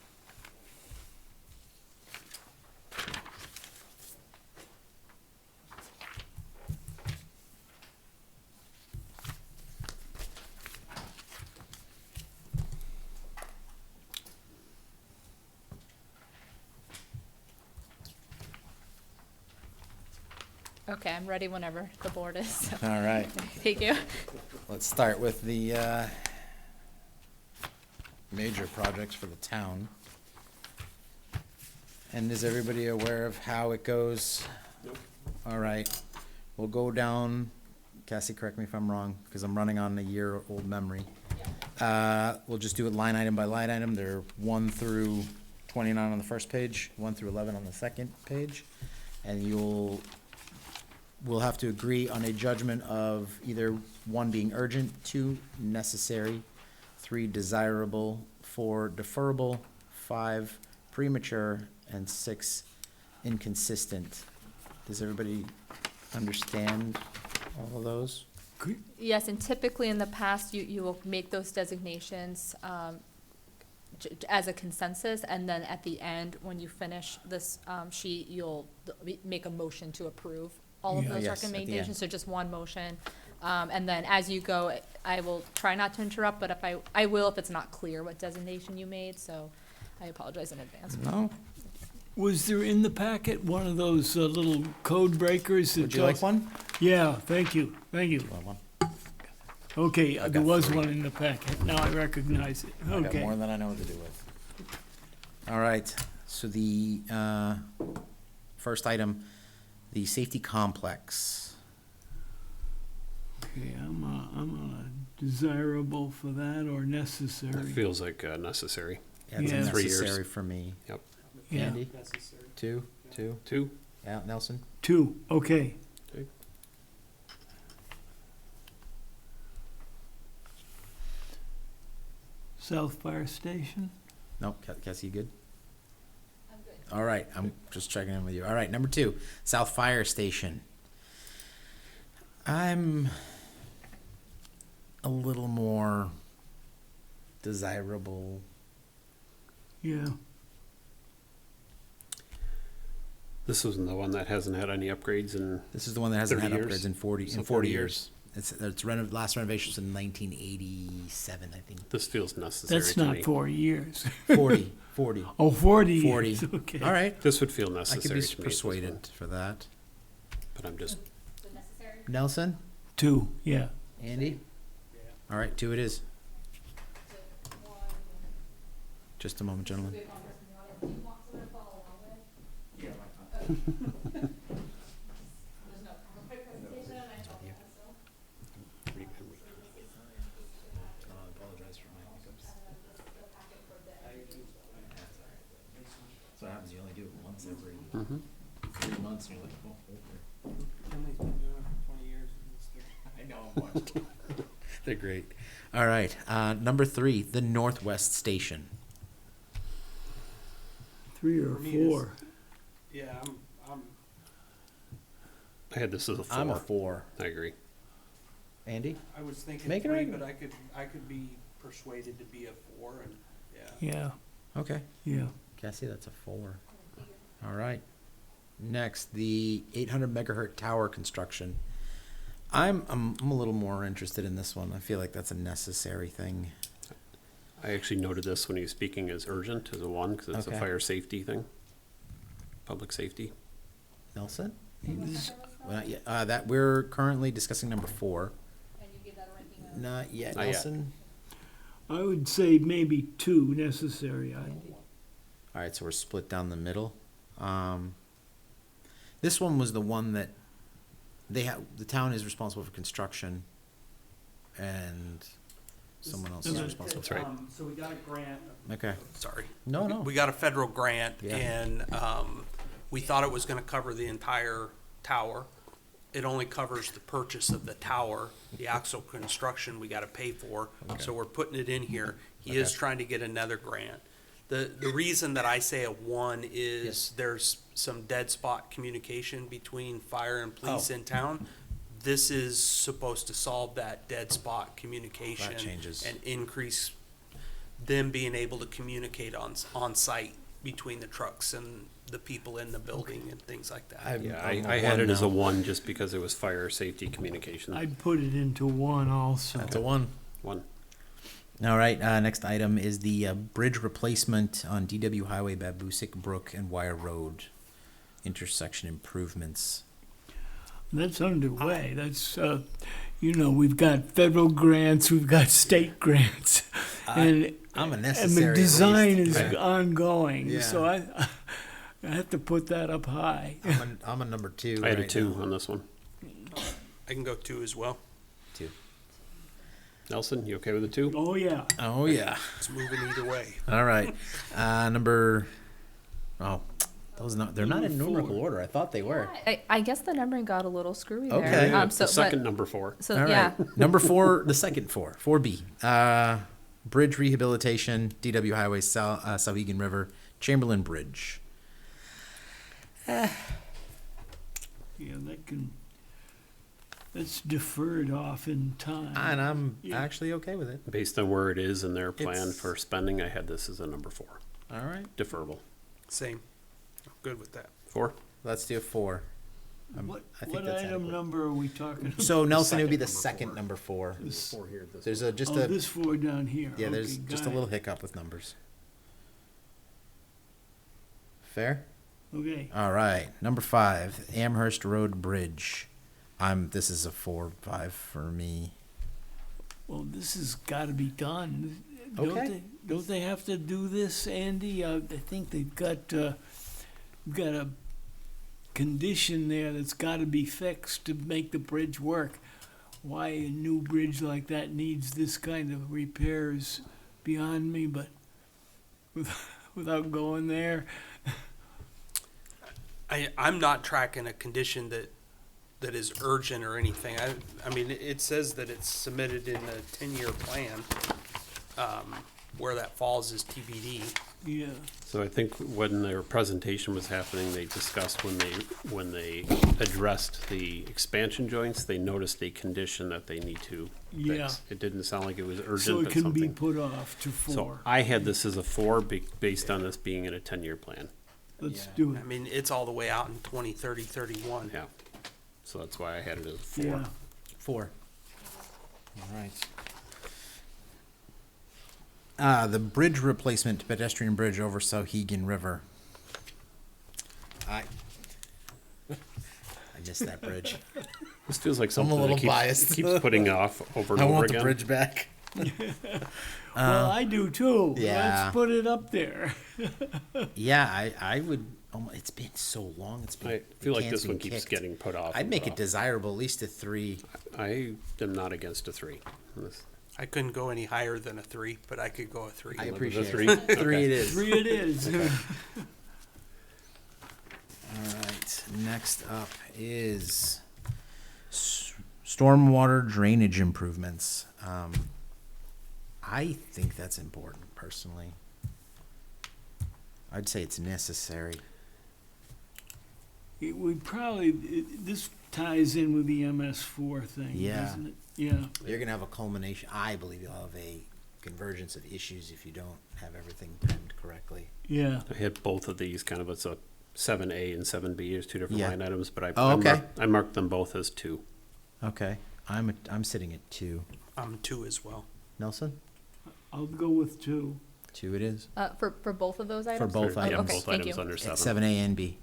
Okay, I'm ready whenever the board is, so, All right. thank you. Let's start with the major projects for the town. And is everybody aware of how it goes? Nope. All right. We'll go down, Cassie, correct me if I'm wrong, because I'm running on a year-old memory. We'll just do it line item by line item. They're 1 through 29 on the first page, 1 through 11 on the second page. And we'll have to agree on a judgment of either 1 being urgent, 2 necessary, 3 desirable, 4 deferrable, 5 premature, and 6 inconsistent. Does everybody understand all of those? Yes, and typically in the past, you will make those designations, as a consensus, and then at the end, when you finish this, sheet, you'll make a motion to approve all of Yeah. those Yes, at the end. recommendations, so just one motion. And then as you go, I will try not to interrupt, but if I will if it's not clear what designation you made, so I apologize in advance. No? Was there in the packet one of those little code breakers? that Would you like tells- one? Yeah, thank you, thank you. You want one? Okay, I there got was 3. one in the packet, now I recognize it, I got more okay. than I know what to do with. All right, so the first item, the safety complex. Okay, I'm on a desirable for that or It necessary. feels like necessary. Yeah, it's Yeah. 3 years. necessary for me. Yep. Yeah, Andy? Necessary. 2? 2. Yeah, Nelson? 2, okay. Okay. South Fire Station? No, Cassie, you good? I'm good. All right, I'm just checking in with you. All right, number 2, South Fire Station. I'm a little more desirable. Yeah, This isn't the one that hasn't had any upgrades in, This is the one that hasn't had 30 years? upgrades in 40 So 40 years. It's last renovations in 1987, I think. this feels necessary that's to not me. 4 years. 40. Oh, 40 40. years, okay. All right, This would feel I could necessary be to me. at this persuaded point, for that. But I'm just, Nelson, 2, yeah. Andy. All right, 2 it is. Just a moment, gentlemen. So what happens, you only do it once every 3 months, and you're like, oh, Emily's been doing it for 20 years. I know. They're great. All right, number 3, the Northwest Station. 3 or For me, it is- 4. Yeah, I'm, I had this as a 4. I'm a 4. I agree. Andy? I was thinking Make it 3, right. but I could be persuaded to be a 4, and, yeah. Yeah, Okay. yeah. Cassie, that's a 4. All right. Next, the 800 megahertz tower construction. I'm a little more interested in this one. I feel like that's a necessary thing. I actually noted this when he was speaking as urgent as a 1, because it's a Okay. fire safety thing. Public safety. Nelson? Well, not yet. That we're currently discussing number 4. Not yet, Not yet. Nelson. I would say maybe 2 necessary. All right, so we're split down the middle. This one was the one that the town is responsible for construction, and someone else is responsible. That's right. So we got a grant. Okay. Sorry. No, no. We got a federal grant Yeah. and, we thought it was gonna cover the entire tower. It only covers the purchase of the tower, the actual construction we gotta pay for, so we're putting it in here. He is Okay. trying to get another grant. The reason that I say a 1 is Yes. there's some dead spot communication between fire and police Oh. in town. This is supposed to solve that dead spot communication. changes. And increase them being able to communicate on site between the trucks and the people in the building and things like that. Yeah, I'm I a had 1 it as a now. 1 just because it was fire safety communication. I'd put it into 1 also. That's a 1. 1. All right, next item is the bridge replacement on DW Highway, Babusick Brook and Wire Road intersection improvements. That's underway. That's, we've got federal grants, we've got state grants. And I'm a and necessary. the design is Right. ongoing, Yeah. so I have to put that up high. I'm a number 2. I had a right 2 now. on this one. I can go 2 as well. 2. Nelson, you okay with the 2? Oh, yeah. Oh yeah. It's moving either way. All right. Number. Oh, they're not in Number numerical 4. order. I thought they were. I guess the numbering got a little screwy there. Okay. Yeah, So, the second but, number 4. so All yeah, right. Number 4, the second 4, 4B. Bridge rehabilitation, DW Highway, Sauhegan River, Chamberlain Bridge. Yeah, that's deferred off in time. And I'm Yeah. actually okay with it. Based on where it is in their plan It's- for spending, I had this as a number 4. All right. Deferrable. Same. I'm good with that. 4? Let's do a 4. What I think what that's item adequate. number are we talking about? So Nelson, it would be the second second number number 4. This- here. There's a just Oh, a this 4 down here. yeah. There's Okay, just a got it. little hiccup with numbers. Fair. Okay, All right. Number 5, Amherst Road Bridge. This is a 4-5 for me. well, this has got to be done. Okay. Don't they have to do this, Andy? I think they've got a condition there that's got to be fixed to make the bridge work. Why a new bridge like that needs this kind of repairs beyond me, but without going there, I'm not tracking a condition that is urgent or anything. I mean, it says that it's submitted in a 10-year plan. Where that falls is TBD. yeah. So I think when their presentation was happening, they discussed when they addressed the expansion joints, they noticed a condition that they need to Yeah. fix. It didn't sound like it was urgent, So it but can be something. put off to 4. So I had this as a 4 based on this being in a 10-year plan. Let's Yeah. do I it. mean, it's all the way out in 2030, 31. Yeah. So that's why I had it as a 4. Yeah. 4. All right. The bridge replacement, pedestrian bridge over Sauhegan River. I missed that bridge. This feels like I'm a something little that keeps, biased. keeps putting off over and I over want again. the bridge back. Well, I do too. yeah. Let's put it up there. Yeah, I would. It's been so long. It's been. I feel the like can's this one been keeps kicked. getting put off. I'd and make put it off. desirable, at least a 3. I am not against a 3. I couldn't go any higher than a 3, but I could go a 3. I With a appreciate 3? it. 3 it is. 3 it is. All right. Next up is stormwater drainage improvements. I think that's important, personally. I'd say it's necessary. It would probably, this ties in with the MS4 thing, Yeah. doesn't it? Yeah. You're gonna have a culmination. I believe you'll have a convergence of issues if you don't have everything timed correctly. Yeah. I had both of these kind of as a 7A and 7B as 2 different Yeah. line items, but Oh, okay. I marked them both as 2. Okay, I'm sitting at 2. I'm 2 as well. Nelson. I'll go with 2. 2 it is. For both of those For items? both Oh, items. Yeah, okay, both thank items you. under At 7. 7A and B.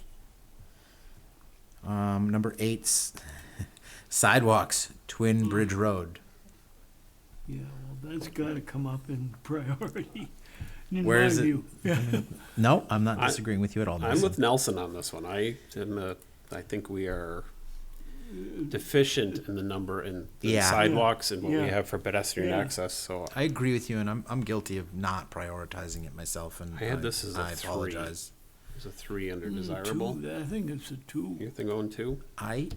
Number 8, sidewalks, Twin Bridge Road. Yeah, well, that's gotta come up in priority, in Where my is it? view. Yeah. No, I'm not I- disagreeing with you at all. I'm Nelson. with Nelson on this one. I think we are deficient in the number in the Yeah. sidewalks and what we Yeah. have for pedestrian Yeah. access, so I agree with you, and I'm guilty of not prioritizing it myself. And I had this as a I 3. apologize. there's a 3 under desirable. 2, I think it's a 2. You think going 2? I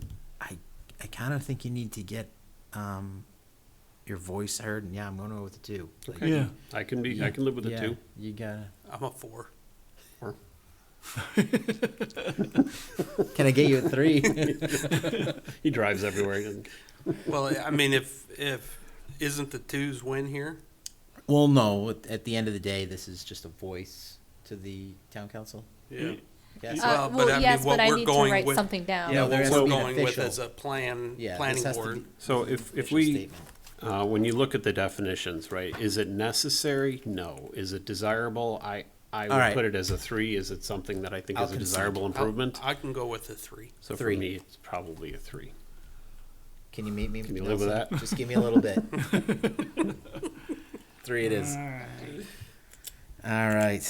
kind of think you need to get your voice heard, and yeah, I'm going to go with the 2. Like, Okay. Yeah. I can live with the yeah, 2. You gotta. I'm a 4. Can I get you a 3? He drives everywhere. And Well, I mean, if isn't the 2's win here? Well, no. At the end of the day, this is just a voice to the town council. Yeah. Yes. Well, but I Well, mean, yes, what but I we're need to going write with- something down. Yeah, Yeah, there what has to we're be an going with official- as a planning Yeah, board. this has to be so an if official we, statement. when you look at the definitions, right, is it necessary? No. Is it desirable? I would All right. put it as a 3. Is it something that I think I'll is a concede. desirable improvement? I can go with a 3. So 3. for me, it's probably a 3. Can you meet me? Can you live with Nelson? that? Just give me a little bit. 3 it is. All right.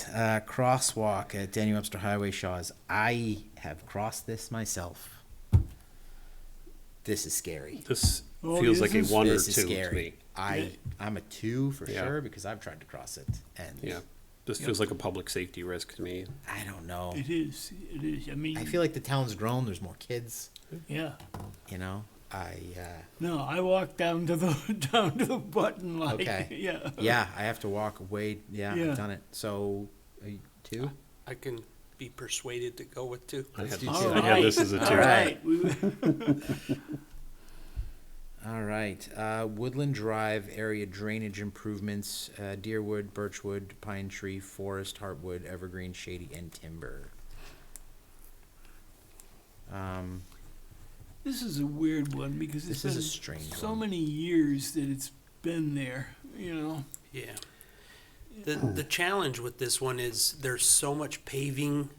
Crosswalk at Daniel Webster Highway Shaw's. I have crossed this myself. This is scary. This Oh, feels like a this is- 1 or This 2 is to scary. me. I'm a 2 for Yeah. sure because I've tried to cross it, and Yeah. This feels like a public safety risk to me. I don't know. It is, I mean, I feel like the town's grown. There's more kids. yeah. You know. No, I walked down to the, down to the button like, Okay. yeah. Yeah, I have to walk way. Yeah, Yeah. I've done it. So, 2. I can be persuaded to go with 2. I had, do this, two. I had this as a 2. All right. We- All right. Woodland Drive area drainage improvements: Deerwood, Birchwood, Pine Tree, Forest, Heartwood, Evergreen, Shady, and Timber. This is a weird one because it's This is a been strange so one. many years that it's been there, you know? Yeah. The challenge with this one is there's so much paving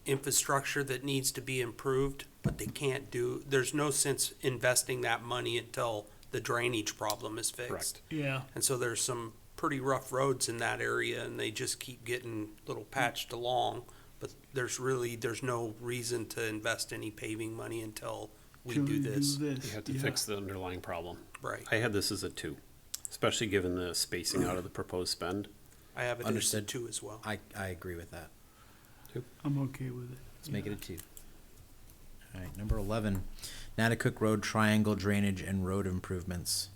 infrastructure that needs to be improved, but they can't there's no sense investing that money until the drainage problem is fixed. Correct. Yeah. And so there's some pretty rough roads in that area and they just keep getting little patched along. But there's no reason to invest any paving money until we Till do we this. You have to yeah. fix the underlying problem. Right. I had this as a 2, especially given the spacing out of the proposed spend. I have it as a Understood. 2 as well. I agree with that. I'm okay with it. Let's make it a 2. All right. Number 11, Natticook Road triangle drainage and road improvements.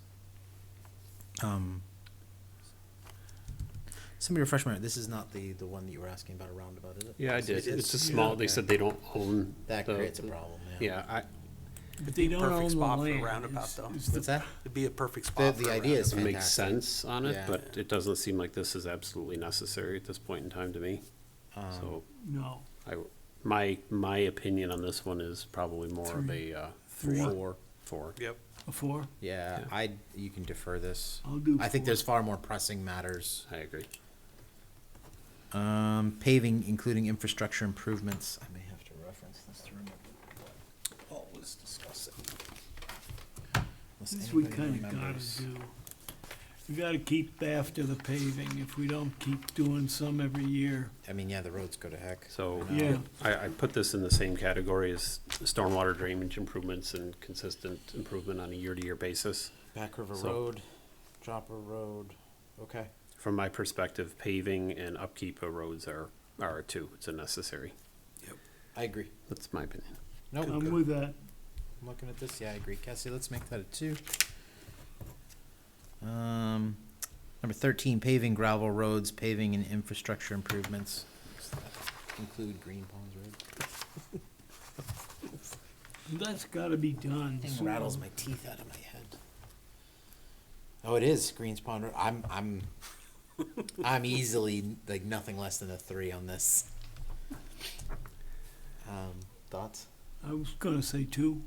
Somebody refresh my. This is not the one that you were asking about a roundabout, is it? Yeah, I did. It is. It's a small, they said they don't own. That the- creates a problem. Yeah. Yeah, But they don't own Perfect the spot for a land. roundabout, is- though. is the- What's that? It'd be a perfect spot for The a idea is it roundabout. makes fantastic. sense on it, Yeah. but it doesn't seem like this is absolutely necessary at this point in time to me. So No. my opinion on this one is probably more of a 3. 4. Yep. A 4? Yeah, you can defer this. I'll do I think 4. there's far more pressing matters. I agree. Paving, including infrastructure improvements. I may have to reference this to remember what Paul was discussing. Unless This we anybody kinda gotta remembers. do. We gotta keep after the paving if we don't keep doing some every year. I mean, yeah, the roads go to heck. So I know. Yeah. I put this in the same category as stormwater drainage improvements and consistent improvement on a year-to-year basis. Back River So- Road, Chopper Road. Okay. From my perspective, paving and upkeep of roads are a 2. It's a necessary. I agree. That's my opinion. Nope. I'm with that. I'm looking at this. Yeah, I agree. Cassie, let's make that a 2. Number 13, paving gravel roads, paving and infrastructure improvements. Does that include Green Ponds Road? That's gotta be done. Thing soon. rattles my teeth out of my head. Oh, it is Greens Pond Road. I'm easily like nothing less than a 3 on this. Thoughts? I was gonna say 2.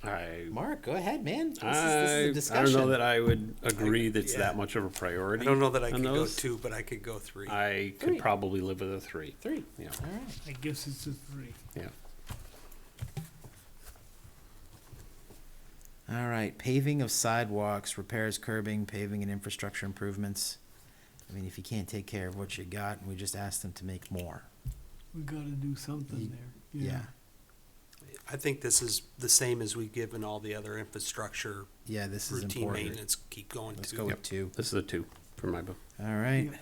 Mark, go ahead, man. This is a I don't discussion. know that I would agree that's yeah. that much of a priority. I don't know that I on could go those. 2, but I could go 3. I could Three. probably live with a 3. 3. Yeah. All right. I guess it's a 3. Yeah. All right. Paving of sidewalks, repairs, curbing, paving, and infrastructure improvements. I mean, if you can't take care of what you got, we just ask them to make more. We gotta do something Ye- there. Yeah. I think this is the same as we've given all the other infrastructure, Yeah, this is routine important. maintenance, keep going Let's to. go with 2. This is a 2 for my book. All right. Yeah.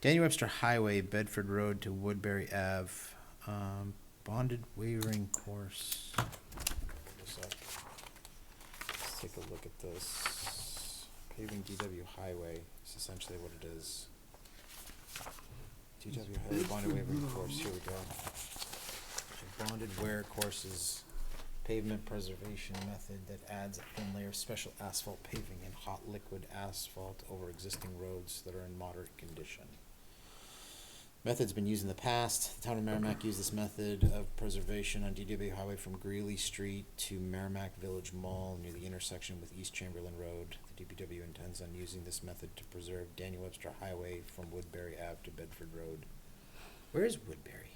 Daniel Webster Highway, Bedford Road to Woodbury Ave, bonded waivering course. Let's take a look at this. Paving DW Highway is essentially what it is. DW Highway bonded waivering course, here we go. A bonded wear course is pavement preservation method that adds a thin layer of special asphalt paving and hot liquid asphalt over existing roads that are in moderate condition. Method's been used in the past. The town of Merrimack used this method of preservation on DW Highway from Greeley Street to Merrimack Village Mall near the intersection with East Chamberlain Road. The DPW intends on using this method to preserve Daniel Webster Highway from Woodbury Ave to Bedford Road. Where is Woodbury?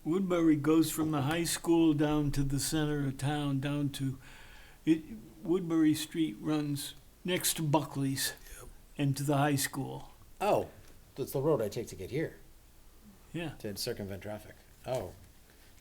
Woodbury goes from the high school down to the center of town, down to, Woodbury Street runs next to Buckley's and to the high school. Oh, that's the road I take to get here, Yeah. to circumvent traffic. Oh,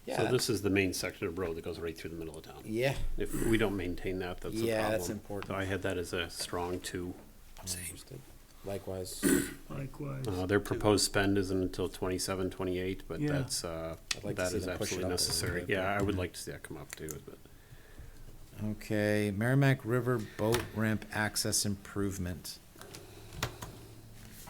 yeah. So this is the main section of road that goes right through the middle of town. Yeah. If we don't maintain that, that's a problem. Yeah, that's important. So I had that as a strong 2. Understood. Likewise. Likewise. Their proposed spend isn't until 27, 28, but Yeah. that's, I'd like to that see is them push it absolutely up a little necessary. bit, Yeah, but- I would like to see that come up too, but. Okay, Merrimack River Boat Ramp Access Improvement.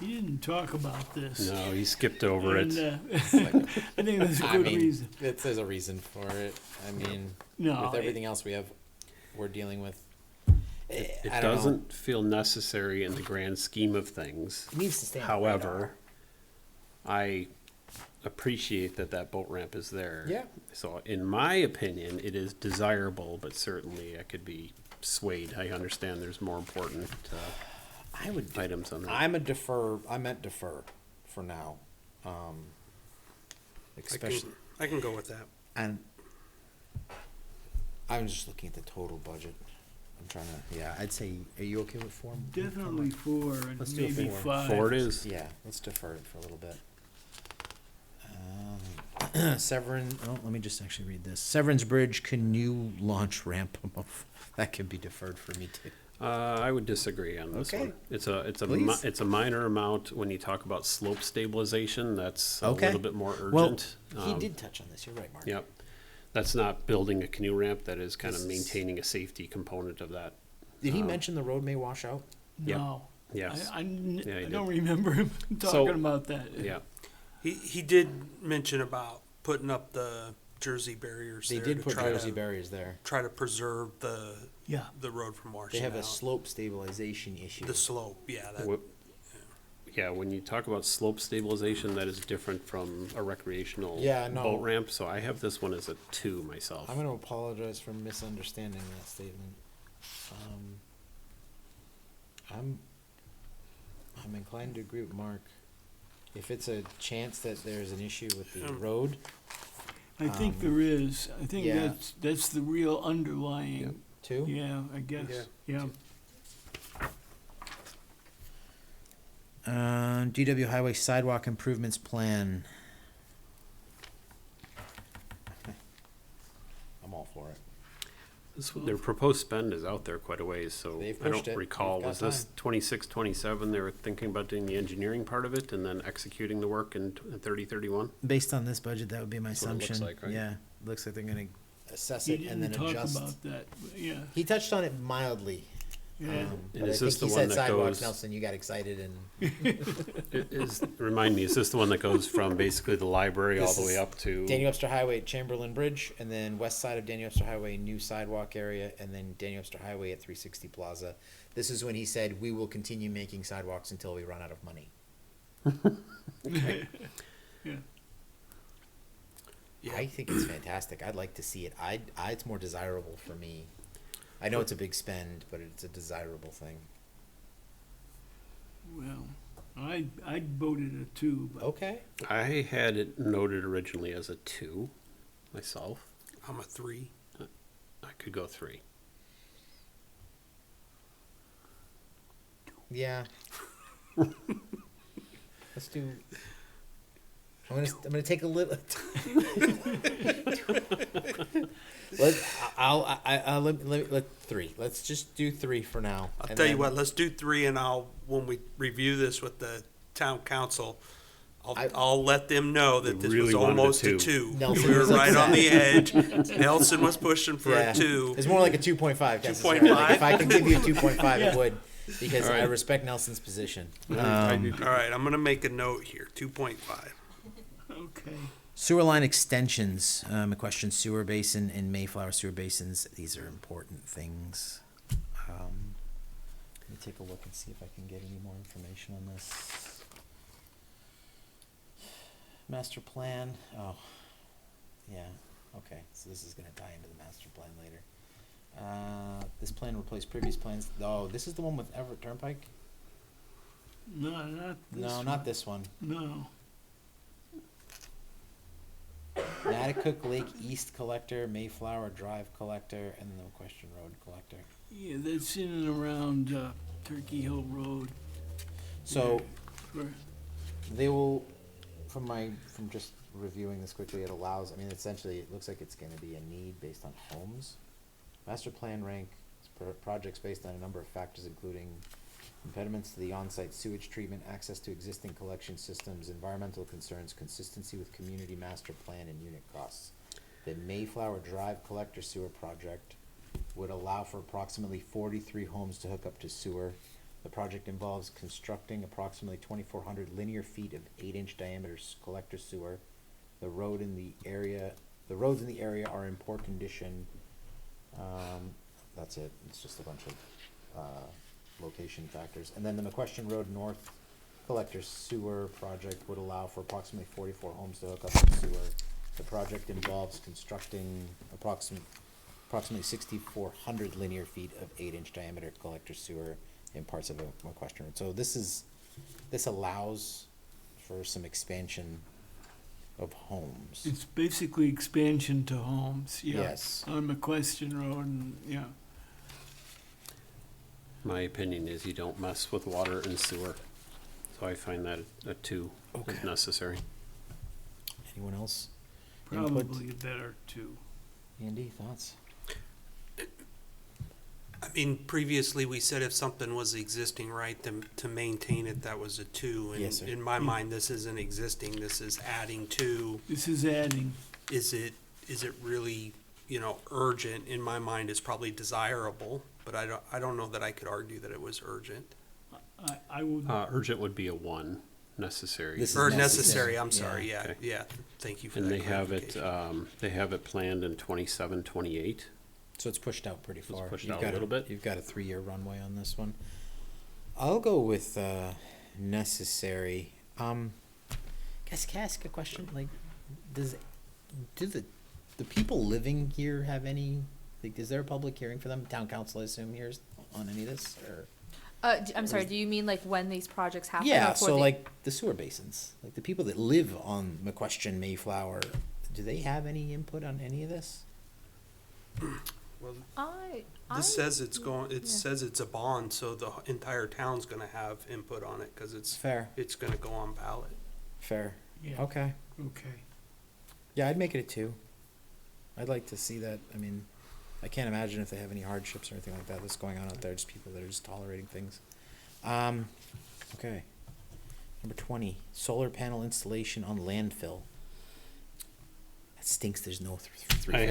He didn't talk about this. No, he skipped over And, it. I think that's a good reason. There's a reason for it. I mean, No, with everything else we're dealing with. It I don't know. doesn't feel necessary in the grand scheme of things. It needs to stay on the However, I appreciate that that boat ramp is there. Yeah. So in my opinion, it is desirable, but certainly I could be swayed. I understand there's more important I would. items on that. I meant defer for now. Especially, I can go with that. and I'm just looking at the total budget. I'm trying to. Yeah, I'd say. Are you okay with 4? Definitely 4 and Let's do a maybe 4. 5. 4 it is. Yeah, let's defer it for a little bit. Severn, oh, let me just actually read this. Severn's Bridge canoe launch ramp. That could be deferred for me too. I would disagree on this Okay. one. It's Please. it's a minor amount when you talk about slope stabilization. That's a Okay. little bit more Well, urgent. he did touch on this. You're right, Mark. Yep. That's not building a canoe ramp. That is kind of This is- maintaining a safety component of that. Did he mention the road may wash out? Yep. No. Yes. I Yeah, he don't did. remember him talking about that. Yeah. He did mention about putting up the Jersey barriers They there did to put try Jersey to, barriers there. try to preserve Yeah. the road from They washing have a out. slope stabilization issue. The slope, yeah, that, Yeah, when you talk about slope stabilization, that is different from a recreational Yeah, no. boat ramp. So I have this one as a 2 myself. I'm going to apologize for misunderstanding that statement. I'm inclined to agree with Mark. If it's a chance that there's an issue with the road, I think there is. I think yeah. that's the real underlying. too. Yeah, I guess. Yeah. DW Highway Sidewalk Improvements Plan. I'm all for it. Their proposed spend is out there quite a ways, so They've I pushed don't it. recall, They've got was this time. 26, 27, they were thinking about doing the engineering part of it and then executing the work in 30, 31? Based on this budget, that would be my That's what it looks assumption. like, right? Yeah, looks like they're going to assess He it and then didn't talk adjust. about that. But yeah. He touched on it mildly. Yeah. And But I is think this the he one said that sidewalks, goes- Nelson. You got excited and Remind me, is this the one that goes from basically the library all This the way is up to? Daniel Webster Highway, Chamberlain Bridge, and then west side of Daniel Webster Highway, new sidewalk area, and then Daniel Webster Highway at 360 Plaza. This is when he said, "We will continue making sidewalks until we run out of money." Yeah. I think it's fantastic. I'd like to see it. It's more desirable for me. I know it's a big spend, but it's a desirable thing. Well, I voted a 2, but Okay. I had it noted originally as a 2 myself. I'm a 3. I could go 3. Yeah. Let's do. I'm gonna take a little. Let 3. Let's just do 3 for now. I'll and tell you then- what, let's do 3, and when we review this with the town council, I'll let them know that this really was wanted a almost a 2. 2. Nelson We were was right on the edge. upset. Nelson was pushing for Yeah. a 2. It's more like a 2.5. 2.5? Like if I can give you a 2.5, Yeah. it would, because All right. I respect Nelson's position. All right, I'm gonna make a note here, 2.5. okay. Sewer line extensions, McQuestion Sewer Basin and Mayflower Sewer Basins. These are important things. Let me take a look and see if I can get any more information on this. Master plan. Oh, yeah. Okay, so this is going to tie into the master plan later. This plan replaced previous plans. Oh, this is the one with Everett Turnpike? No, not this No, one. not this one. No. Natticook Lake East Collector, Mayflower Drive Collector, and the McQuestion Road Collector. Yeah, that's in and around Turkey Hill Road. So Where- they will, from just reviewing this quickly, it allows, I mean, essentially, it looks like it's gonna be a need based on homes. Master plan rank projects based on a number of factors, including impediments to the on-site sewage treatment, access to existing collection systems, environmental concerns, consistency with community master plan, and unit costs. The Mayflower Drive Collector Sewer Project would allow for approximately 43 homes to hook up to sewer. The project involves constructing approximately 2,400 linear feet of 8-inch diameter collector sewer. The roads in the area are in poor condition. That's it. It's just a bunch of location factors. And then the McQuestion Road North Collector Sewer Project would allow for approximately 44 homes to hook up to sewer. The project involves constructing approximately 6,400 linear feet of 8-inch diameter collector sewer in parts of McQuestion Road. So this allows for some expansion of homes. It's basically expansion to homes, yeah. Yes. On McQuestion Road, and, yeah. My opinion is you don't mess with water and sewer. So I find that a 2 is necessary. Anyone else? Input? Probably better too. Andy, thoughts? I mean, previously, we said if something was existing, right, to maintain it, that was a 2. And Yes, sir. in my mind, this isn't existing, this is adding to. This is adding. Is it really, urgent? In my mind, it's probably desirable, but I don't know that I could argue that it was urgent. I would, Urgent would be a 1, necessary. This is Or necessary, necessary, I'm sorry, yeah. yeah, thank you for And that they have it, clarification. they have it planned in 27, 28. So it's pushed out pretty far. pushed You've out a got little bit. You've got a 3-year runway on this one. I'll go with necessary. Guys, can I ask a question? Like, do the people living here have any? Like, is there a public hearing for them? Town council, I assume, hears on any of this, or? I'm sorry, do you mean like when these projects happen? Yeah. or for So the- like the sewer basins, like the people that live on McQuestion, Mayflower, do they have any input on any of this? Well, I this says it's going, it yeah. says it's a bond, so the entire town's gonna have input on it, cause Fair. it's gonna go on ballot. Fair. yeah, Okay. okay. Yeah, I'd make it a 2. I'd like to see that. I mean, I can't imagine if they have any hardships or anything like that that's going on out there. Just people that are just tolerating things. Okay. Number 20, solar panel installation on landfill. That stinks. There's no I had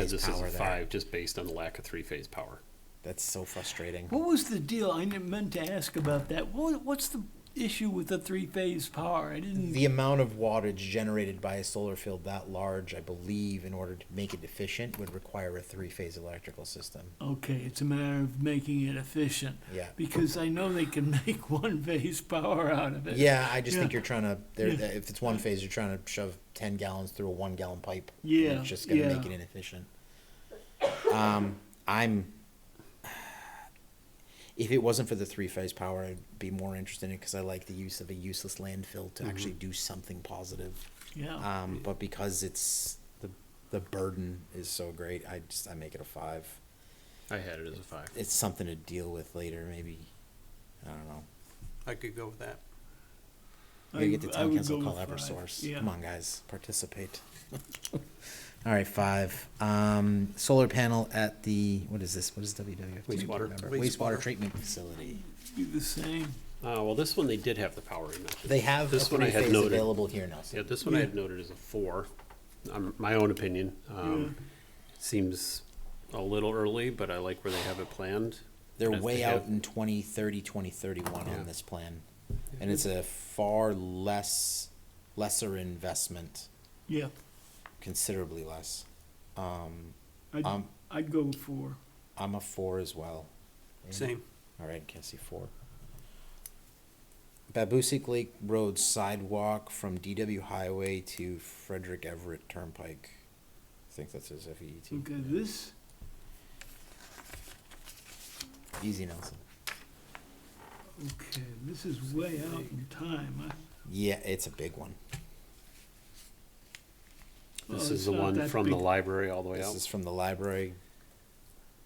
three-phase this as power a there. 5, just based on the lack of 3-phase power. That's so frustrating. What was the deal? I meant to ask about that. What's the issue with the three-phase power? I didn't. The amount of wattage generated by a solar field that large, I believe, in order to make it efficient, would require a three-phase electrical system. Okay, it's a matter of making it efficient. Yeah. Because I know they can make one-phase power out of it. Yeah, I just think Yeah. you're trying to, Yeah. if it's one phase, you're trying to shove 10 gallons through a 1 gallon pipe. and Yeah, It's just going to yeah. make it inefficient. If it wasn't for the three-phase power, I'd be more interested in it because I like the use of a useless landfill to actually do something positive. Yeah. But because it's, the burden is so great, I make it a 5. I had it as a 5. It's something to deal with later, maybe. I don't know. I could go with that. We gotta get the I town would council go call with 5. Eversource. Yeah. Come on, guys, participate. All right, 5. Solar panel at the, what is this? What is WWF? Wastewater. Wastewater treatment facility. Be the same. Well, this one, they did have the power in mentioned. They have a This one I had three-phase noted. available here, Nelson. Yeah, this one I Yeah. had noted as a 4. My own opinion. Yeah. Seems a little early, but I like where they have it planned. They're As way they out have- in 2030, 2031 Yeah. on this plan. And it's a far lesser investment, Yeah. considerably less. I'd, Um, I'd go 4. I'm a 4 as well. Same. All right, Cassie, 4. Babusick Lake Road sidewalk from DW Highway to Frederick Everett Turnpike. I think that's his FEET. Okay, this, Easy, Nelson. okay, this is way out in time. Yeah, it's a big one. This Well, is it's the not one that from the big. library all the way This out, is from the library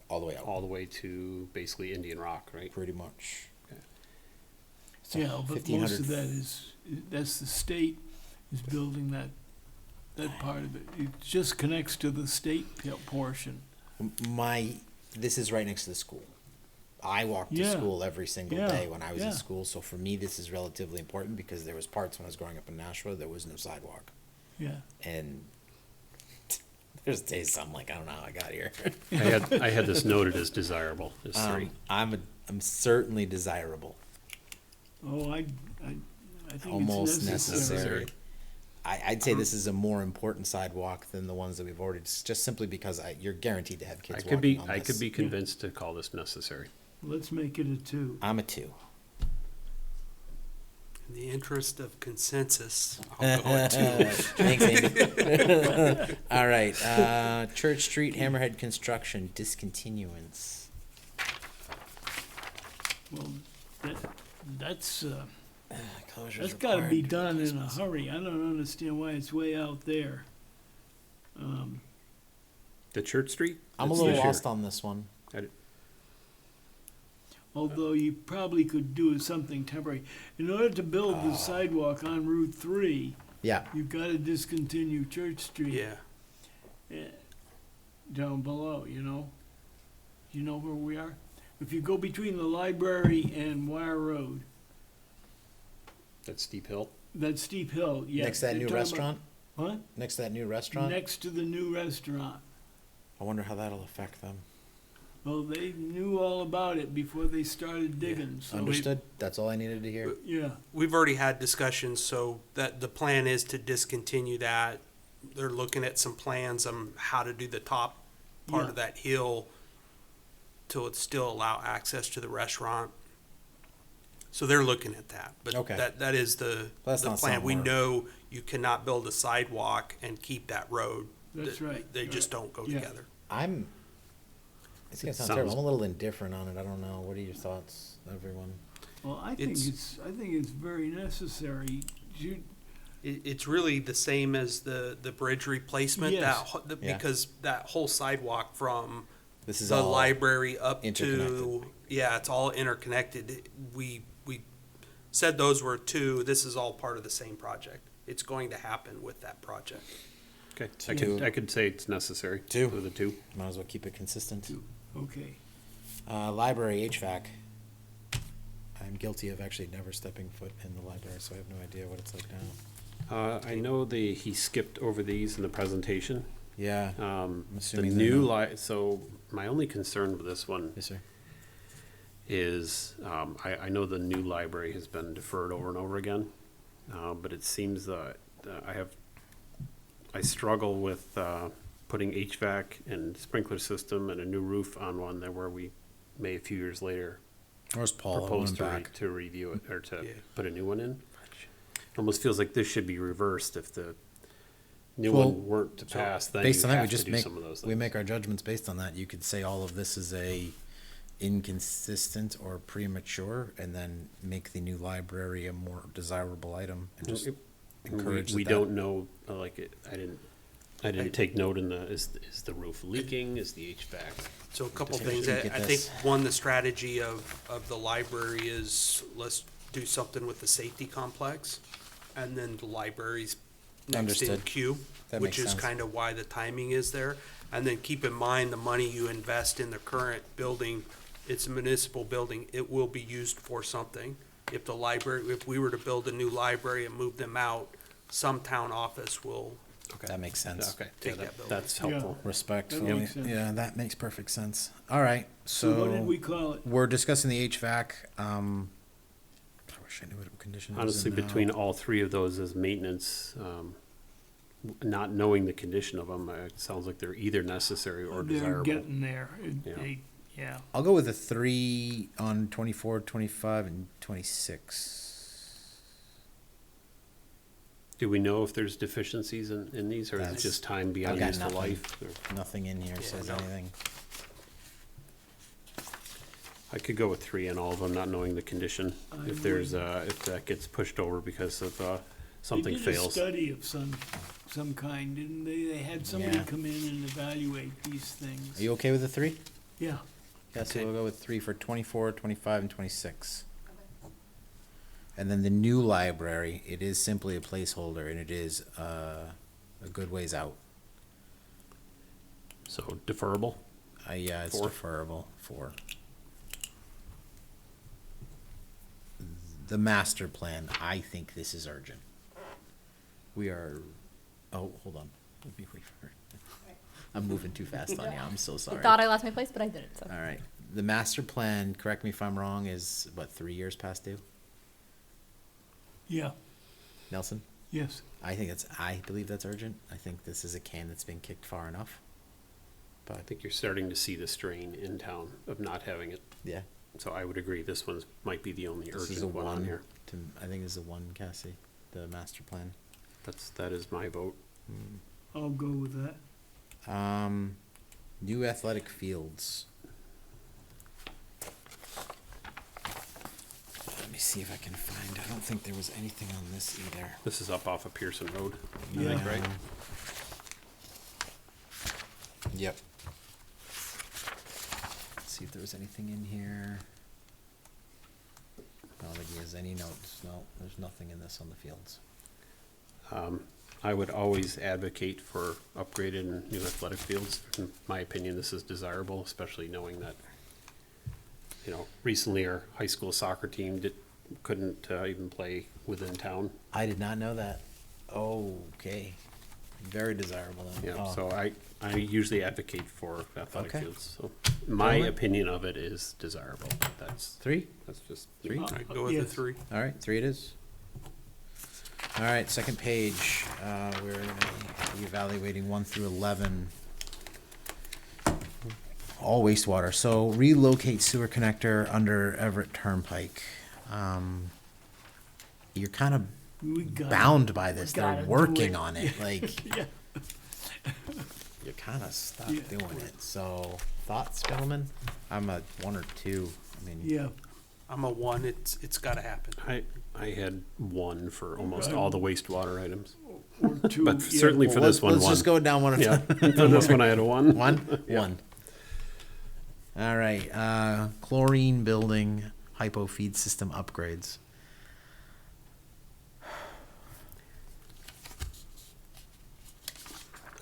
all the way out, all the way to basically Indian Rock, right? pretty much. Okay. So Yeah, but most 1,500 of that that's the state is building that part of it. It just connects to the state portion. This is right next to the school. I walked to Yeah. school every single Yeah. day when I was in Yeah. school, so for me, this is relatively important because there was parts when I was growing up in Nashua, there was no sidewalk. Yeah. And there's days I'm like, I don't know how I got here. I had this noted as desirable, as 3. I'm certainly desirable, Oh, I think almost it's necessary. I'd say this is a more important sidewalk than the ones that we've already, just simply because you're guaranteed to have kids walking on this. I could be convinced to call this necessary. Let's make it a 2. I'm a 2. In the interest of consensus, I'll go with 2. Thanks, Andy. All right, Church Street Hammerhead Construction discontinuance. Well, that's Closures that's got to be required. done in a hurry. I don't understand why it's way out there. The Church Street? I'm a It's little this lost year. on this one. Although you probably could do something temporary. In order to build the sidewalk on Route 3, Yeah, you've got to discontinue Church Street. Yeah. Down below, you know? You know where we are? If you go between the library and Wire Road, That's Steep Hill. that's steep hill, yeah. next to that They're new talking restaurant. about- What? Next to that new restaurant. Next to the new restaurant. I wonder how that'll affect them. Well, they knew all about it before they started digging, so. Understood. That's all I needed to hear. Yeah, We've already had discussions, so that the plan is to discontinue that. They're looking at some plans on how to do the top part Yeah. of that hill till it still allow access to the restaurant. So they're looking at that, but Okay. that is the That's not plan. We something know you cannot build a sidewalk and keep that road. that's Th- right. They just don't go Yeah. together. It's gonna sound Sounds- terrible. I'm a little indifferent on it. I don't know. What are your thoughts, everyone? Well, I think It's- I think it's very necessary. It's really the same as the bridge replacement, Yes. Yeah. because that whole sidewalk from This is the all library up to, interconnected. yeah, it's all interconnected. We said those were 2. This is all part of the same project. It's going to happen with that project. Okay, Two. I could say it's necessary. 2. With a 2. Might as well keep it consistent. Okay. Library HVAC. I'm guilty of actually never stepping foot in the library, so I have no idea what it's like now. I know he skipped over these in the presentation. Yeah. The assuming they're new not- so my only concern with this one Yes, sir. is, I know the new library has been deferred over and over again, but it seems that I struggle with putting HVAC and sprinkler system and a new roof on one that where we may a few years later Where's Paul? I want propose him to, back. to review it or to Yeah. put a new one in. Almost feels like this should be reversed. If the new Well, one weren't to pass, then Based you on that, we have to just do make, some of those we things. make our judgments based on that. You could say all of this is a inconsistent or premature, and then make the new library a more desirable item, and just encourage We that. don't know, I didn't take note in the, is the roof leaking? Is the HVAC? So a couple Potentially things. get I think, this. one, the strategy of the library is, let's do something with the safety complex, and then the library's next in Understood. queue, That which makes is sense. kind of why the timing is there. And then keep in mind, the money you invest in the current building, it's a municipal building, it will be used for something. If the library, if we were to build a new library and move them out, some town office will That makes sense. Okay, yeah, take that building. that's helpful. Respectfully, makes sense. yeah, that makes perfect sense. All right, So what did so we call it? we're discussing the HVAC. I wish I knew what condition it was Honestly, in now. between all three of those as maintenance, not knowing the condition of them, it sounds like they're either necessary or They're desirable. getting there. Yeah. Yeah. I'll go with a 3 on 24, 25, and 26. Do we know if there's deficiencies in these, or is it That's- just time beyond got useful nothing. life? Or- Nothing in here Yeah, says no. anything. I could go with 3 on all of them, not knowing the condition. I If there's, if that gets pushed over because of, something They did a fails. study of some kind, didn't they? They had somebody Yeah. come in and evaluate these things. Are you okay with the 3? Yeah. Yeah, so Okay. we'll go with 3 for 24, 25, and 26. And then the new library, it is simply a placeholder, and it is a good ways out. So deferrable? Yeah, it's 4. deferrable. 4. The master plan, I think this is urgent. We are, oh, hold on. I'm moving too fast on you, I'm so I sorry. thought I lost my place, but I didn't, so. All right, the master plan, correct me if I'm wrong, is what, 3 years past due? Yeah. Nelson? Yes. I believe that's urgent. I think this is a can that's been kicked far enough. I think you're starting to see the strain in town of not having it. Yeah. So I would agree, this one might be the only This is a urgent one on 1 here. I think this is a 1, Cassie, the master plan. That is my vote. I'll go with that. New athletic fields. Let me see if I can find, I don't think there was anything on this either. This is up off of Pearson Road, I Yeah. think, right? Yep. Let's see if there was anything in here. I don't think he has any notes. No, there's nothing in this on the fields. I would always advocate for upgraded and new athletic fields. In my opinion, this is desirable, especially knowing that, recently our high school soccer team couldn't even play within town. I did not know that. Okay. Very desirable then. Yeah, Oh. so I usually advocate for athletic Okay. fields. So my Gentlemen? opinion of it is desirable. That's 3? just 3? All right, go with the Yes. 3. All right, 3 it is. All right, second page, we're gonna be evaluating 1 through 11. All wastewater, so relocate sewer connector under Everett Turnpike. You're kind of We got bound by this, gotta they're do working it. on it, like, Yeah. you're kind of stuck Yeah. doing it, so, thoughts, gentlemen? I'm a 1 or 2, I mean. Yeah. I'm a 1, it's gotta happen. I had 1 for almost all the wastewater items, Or 2. but certainly Well, for this one, let's 1. just go down one at a Yeah, time. for this one I had a 1. 1? Yeah. 1. All right, chlorine building hypo feed system upgrades.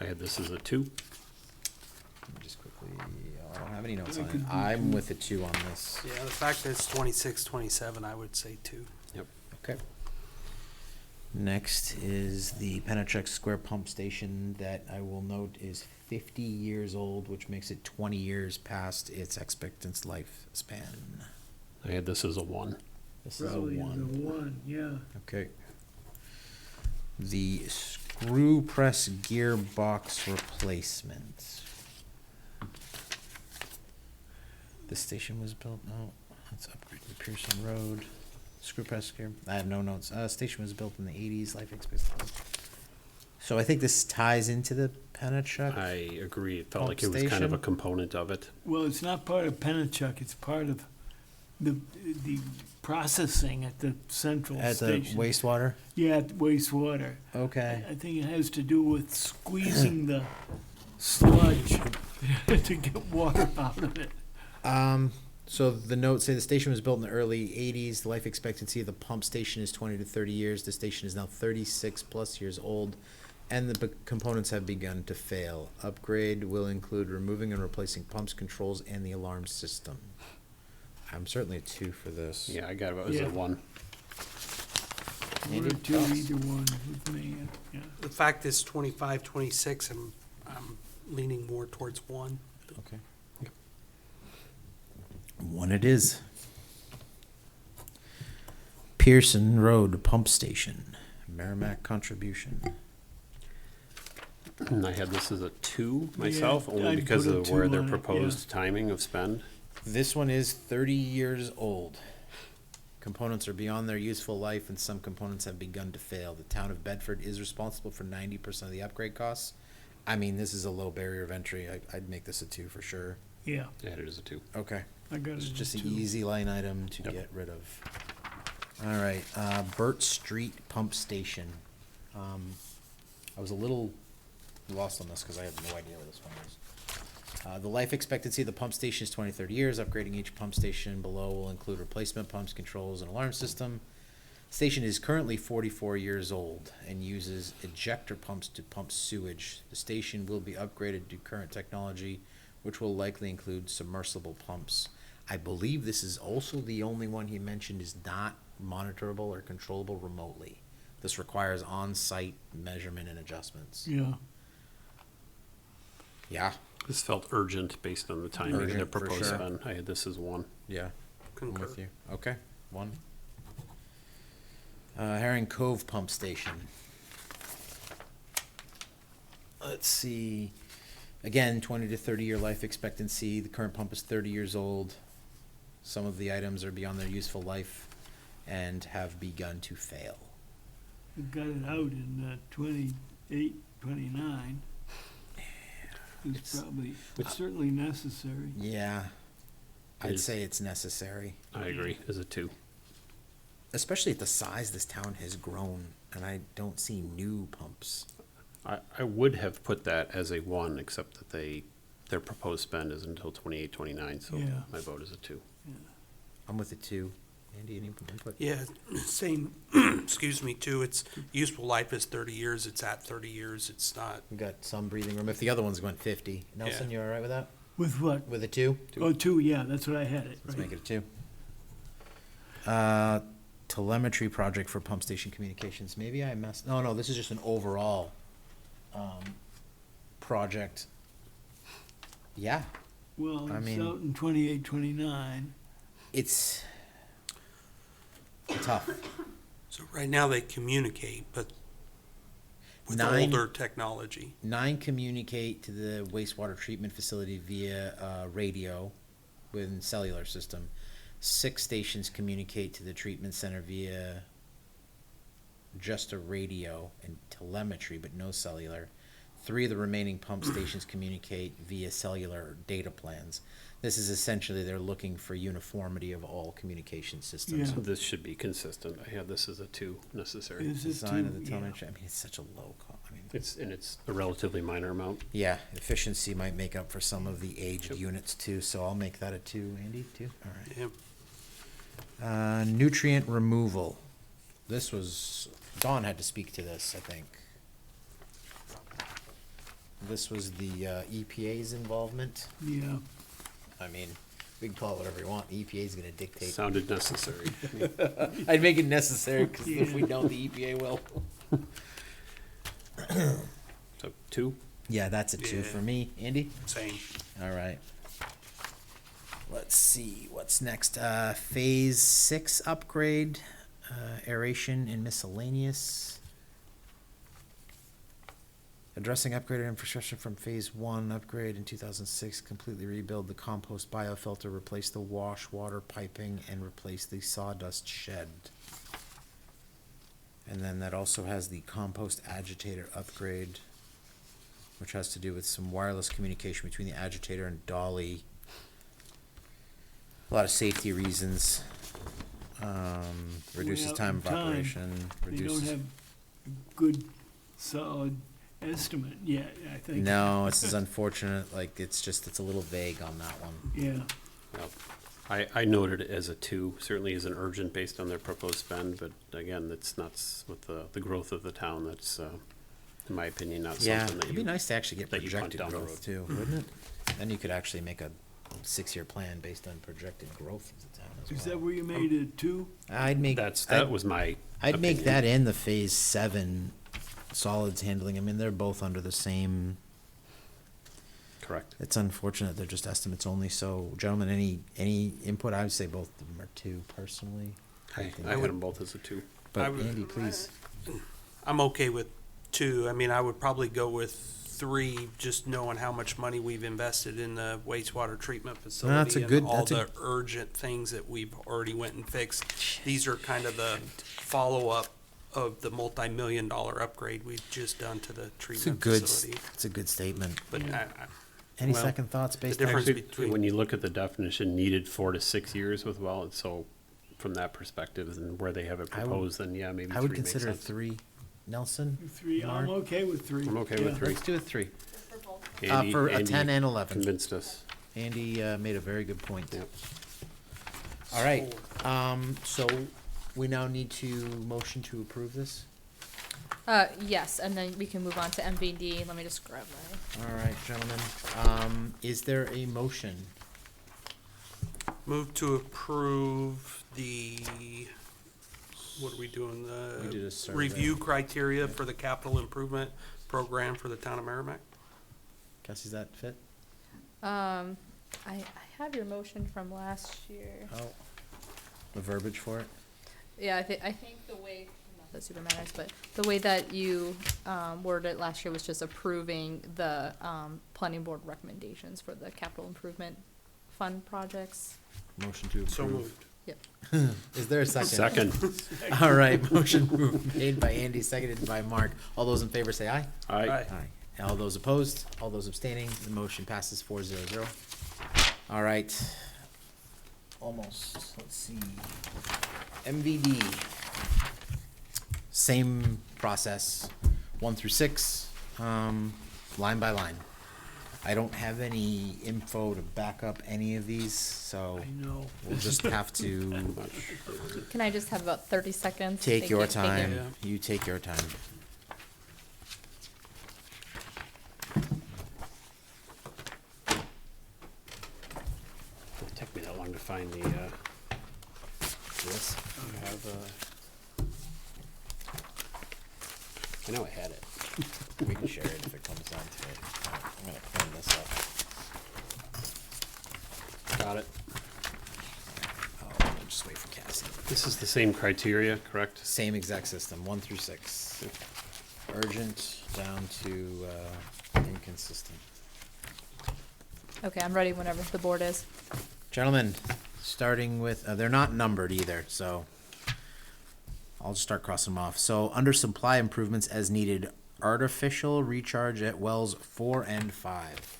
I had this as a 2. Let me just quickly, I don't have any notes I on it. could do I'm 2. with a 2 on this. Yeah, the fact that it's 26, 27, I would say 2. Okay. Next is the Penachuk Square Pump Station that I will note is 50 years old, which makes it 20 years past its expectancy lifespan. I had this as a 1. This is a Probably the 1. one, yeah. Okay. The screw press gearbox replacement. The station was built, no, let's upgrade the Pearson Road. Screw press gear, I have no notes. Station was built in the 80s, life expectancy. So I think this ties into the Penachuk. I agree. It felt Pump like it was kind of a station? component of it. Well, it's not part of Penachuk, it's part of the processing at the central At the station. wastewater? Yeah, at wastewater. Okay. I think it has to do with squeezing the sludge to get water out of it. So the notes say the station was built in the early 80s. The life expectancy of the pump station is 20 to 30 years. The station is now 36 plus years old, and the components have begun to fail. Upgrade will include removing and replacing pumps, controls, and the alarm system. I'm certainly a 2 for this. Yeah, I got it as Yeah. a 1. One Andy, or two, thoughts? either one with me, yeah. The fact is 25, 26, I'm leaning more towards 1. Okay. 1 it is. Pearson Road Pump Station, Merrimack contribution. And I had this as a 2 myself, Yeah, only I'd because put a of where 2 their on it, yeah. proposed timing of spend. This one is 30 years old. Components are beyond their useful life, and some components have begun to fail. The town of Bedford is responsible for 90% of the upgrade costs. I mean, this is a low barrier of entry. I'd make this a 2 for sure. Yeah, I had it as a 2. Okay. I got it It's as just an two. easy line item to Yep. get rid of. All right, Burt Street Pump Station. I was a little lost on this because I had no idea where this one was. The life expectancy of the pump station is 20, 30 years. Upgrading each pump station below will include replacement pumps, controls, and alarm system. Station is currently 44 years old and uses ejector pumps to pump sewage. The station will be upgraded to current technology, which will likely include submersible pumps. I believe this is also the only one he mentioned is not monitorable or controllable remotely. This requires on-site measurement and adjustments. Yeah, Yeah, This felt urgent based on the timing of the Urgent, for proposed sure. spend. I had this as 1. yeah, I'm Concur. with you. Okay, 1. Herring Cove Pump Station. Let's see. Again, 20 to 30 year life expectancy. The current pump is 30 years old. Some of the items are beyond their useful life and have begun to fail. we got it out in 28, 29. It's It's- probably, it's certainly necessary. Yeah, I'd Is- say it's necessary, I agree, as a 2. especially at the size this town has grown, and I don't see new pumps. I would have put that as a 1, except that their proposed spend is until 28, 29, so Yeah. my vote is a 2. I'm with the 2. Andy, any input? Yeah, same, excuse me, too. Its useful life is 30 years. It's at 30 years. It's not, We got some breathing room. If the other one's going 50. Nelson, you all right with that? With what? With a 2? Oh, 2, yeah, that's what I had it, Let's right. make it a 2. Telemetry project for pump station communications. Maybe I messed, no, this is just an overall, project. Yeah, Well, I it's mean- out in 28, 29. it's tough. so right now they communicate, but with 9 older technology. 9 communicate to the wastewater treatment facility via radio with cellular system. 6 stations communicate to the treatment center via just a radio and telemetry, but no cellular. 3 of the remaining pump stations communicate via cellular data plans. This is essentially, they're looking for uniformity of all communication systems. Yeah. This should be consistent. I had this as a 2 necessary. Is it Design of 2? the Yeah. telemetry, I mean, it's such a low cost, I mean. It's a relatively minor amount. Yeah, efficiency might make up for some of the aged Yep. units too, so I'll make that a 2. Andy, 2? All right. Yeah. Nutrient removal. This was, Dawn had to speak to this, I think. This was the EPA's involvement. Yeah, I mean, we can call it whatever you want. The EPA's gonna dictate. Sounded necessary. I'd make it necessary, because if Yeah. we don't, the EPA will. So 2? Yeah, that's a 2 Yeah. for me. Andy? Same. All right. Let's see, what's next? Phase 6 upgrade, aeration and miscellaneous. Addressing upgraded infrastructure from phase 1 upgrade in 2006, completely rebuild the compost biofilter, replace the wash water piping, and replace the sawdust shed. And then that also has the compost agitator upgrade, which has to do with some wireless communication between the agitator and Dolly. A lot of safety reasons. Reduces Way out time in of time. operation, They don't reduces. have a good, solid estimate yet, I think. No, this is unfortunate, like, it's a little vague on that one. Yeah. Yep. I noted it as a 2, certainly isn't urgent based on their proposed spend, but again, that's not, with the growth of the town, that's, in my opinion, not Yeah, something that it'd be you, nice to actually get that you punt projected down the growth road. too, wouldn't it? Then you could actually make a 6-year plan based on projected growth of the town as well. Is that where you made it 2? that was my I'd make opinion. that in the phase 7 solids handling. I mean, they're both under the same. Correct. It's unfortunate they're just estimates only. So, gentlemen, any input? I would say both of them are 2 personally. I would them both as a 2. But I would- Andy, please. I'm okay with 2. I mean, I would probably go with 3, just knowing how much money we've invested in the wastewater treatment facility and all the urgent things that we've already went and fixed. These are kind of the follow-up of the multi-million-dollar upgrade we've just done to the It's a treatment good. facility. It's a good statement. But Any well, second thoughts based the on? difference Actually, between- when you look at the definition, needed 4 to 6 years with well, and so from that perspective and where they have it I would- proposed, then yeah, maybe 3 I would makes consider sense. 3. Nelson. 3, Mark? I'm okay with 3. I'm okay with Yeah. 3. Let's do a 3. Andy- For a Andy 10 and 11. Convinced us. Andy made a very good point. Yep. All right. So we now need to motion to approve this. Yes, and then we can move on to MVD. Let me just grab my. All right, gentlemen. Is there a motion? Move to approve the, what are we doing, We did a the survey. review criteria for the capital improvement program for the town of Merrimack? Cassie, does that fit? I have your motion from last year. Oh, the verbiage for it. Yeah, I think the way, not that super matters, but the way that you worded it last year was just approving the planning board recommendations for the capital improvement fund projects. Motion to approve. So moved. Is there a second? Second. All right, motion made by Andy, seconded by Mark. All those in favor say aye. Aye. Aye. Aye. All those opposed, all those abstaining, the motion passes 4-0-0. All right. Almost, let's see. MVD. Same process, 1 through 6, line by line. I don't have any info to back up any of these, so I know. we'll just have to Can I just have about 30 seconds? take Thank your you, thank you. time. Yeah. You take your time. It took me that long to find the, This. I have, I know I had it. We can share it if it comes down to it. I'm gonna clean this up. Got it. Oh, I'll just wait for Cassie. This is the same criteria, correct? Same exact system, 1 through 6. Urgent down to inconsistent. Okay, I'm ready whenever the board is. Gentlemen, starting with, they're not numbered either, so I'll just start crossing them off. So under supply improvements as needed, artificial recharge at wells 4 and 5.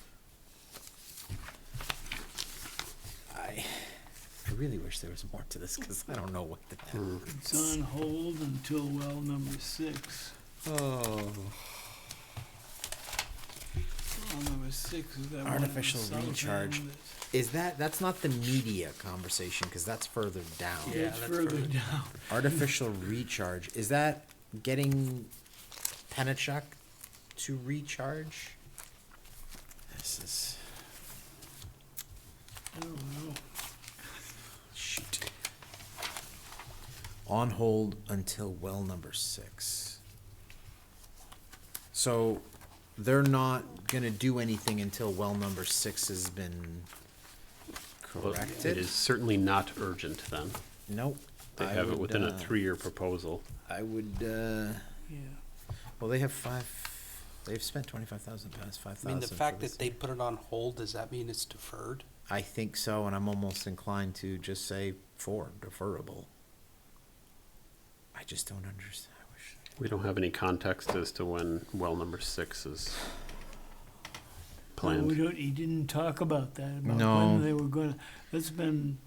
I really wish there was more to this because I don't know what the hell. It's on hold until well number 6. Oh. Well number 6 is that one on the Artificial south recharge. end Is that's not the media conversation because that's further down. that's- Yeah, It's that's further further down. Artificial recharge, is that getting Penachuk to recharge? This is, I don't know. shoot. On hold until well number 6. So they're not gonna do anything until well number 6 has been Well, corrected. It is certainly not urgent then. Nope. They I have it would, within a 3-year proposal. I would, Yeah. well, they have they've spent 25,000 past 5,000. I mean, the for fact this. that they put it on hold, does that mean it's deferred? I think so, and I'm almost inclined to just say 4, deferrable. I just don't understand. I wish. We don't have any context as to when well number 6 is planned. He didn't talk about that, about No. when they were gonna, that's been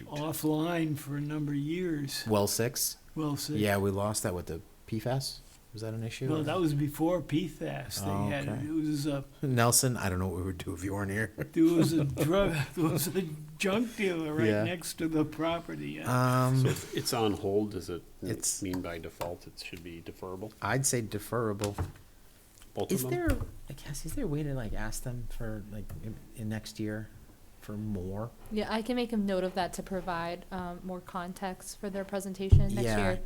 offline for a number of years. Well 6? Well, so, Yeah, we lost that with the PFAS. Was that an issue? no, that was before PFAS. Oh, They had, okay. it was a, Nelson, I don't know what we would do if you weren't here. there was a drug, there was a junk dealer right Yeah. next to the property. So if it's on hold, does it It's- mean by default it should be deferrable? I'd say deferrable. Both Is of them? there, I guess, is there a way to like ask them for like in next year for more? Yeah, I can make a note of that to provide more context for their presentation next Yeah. year.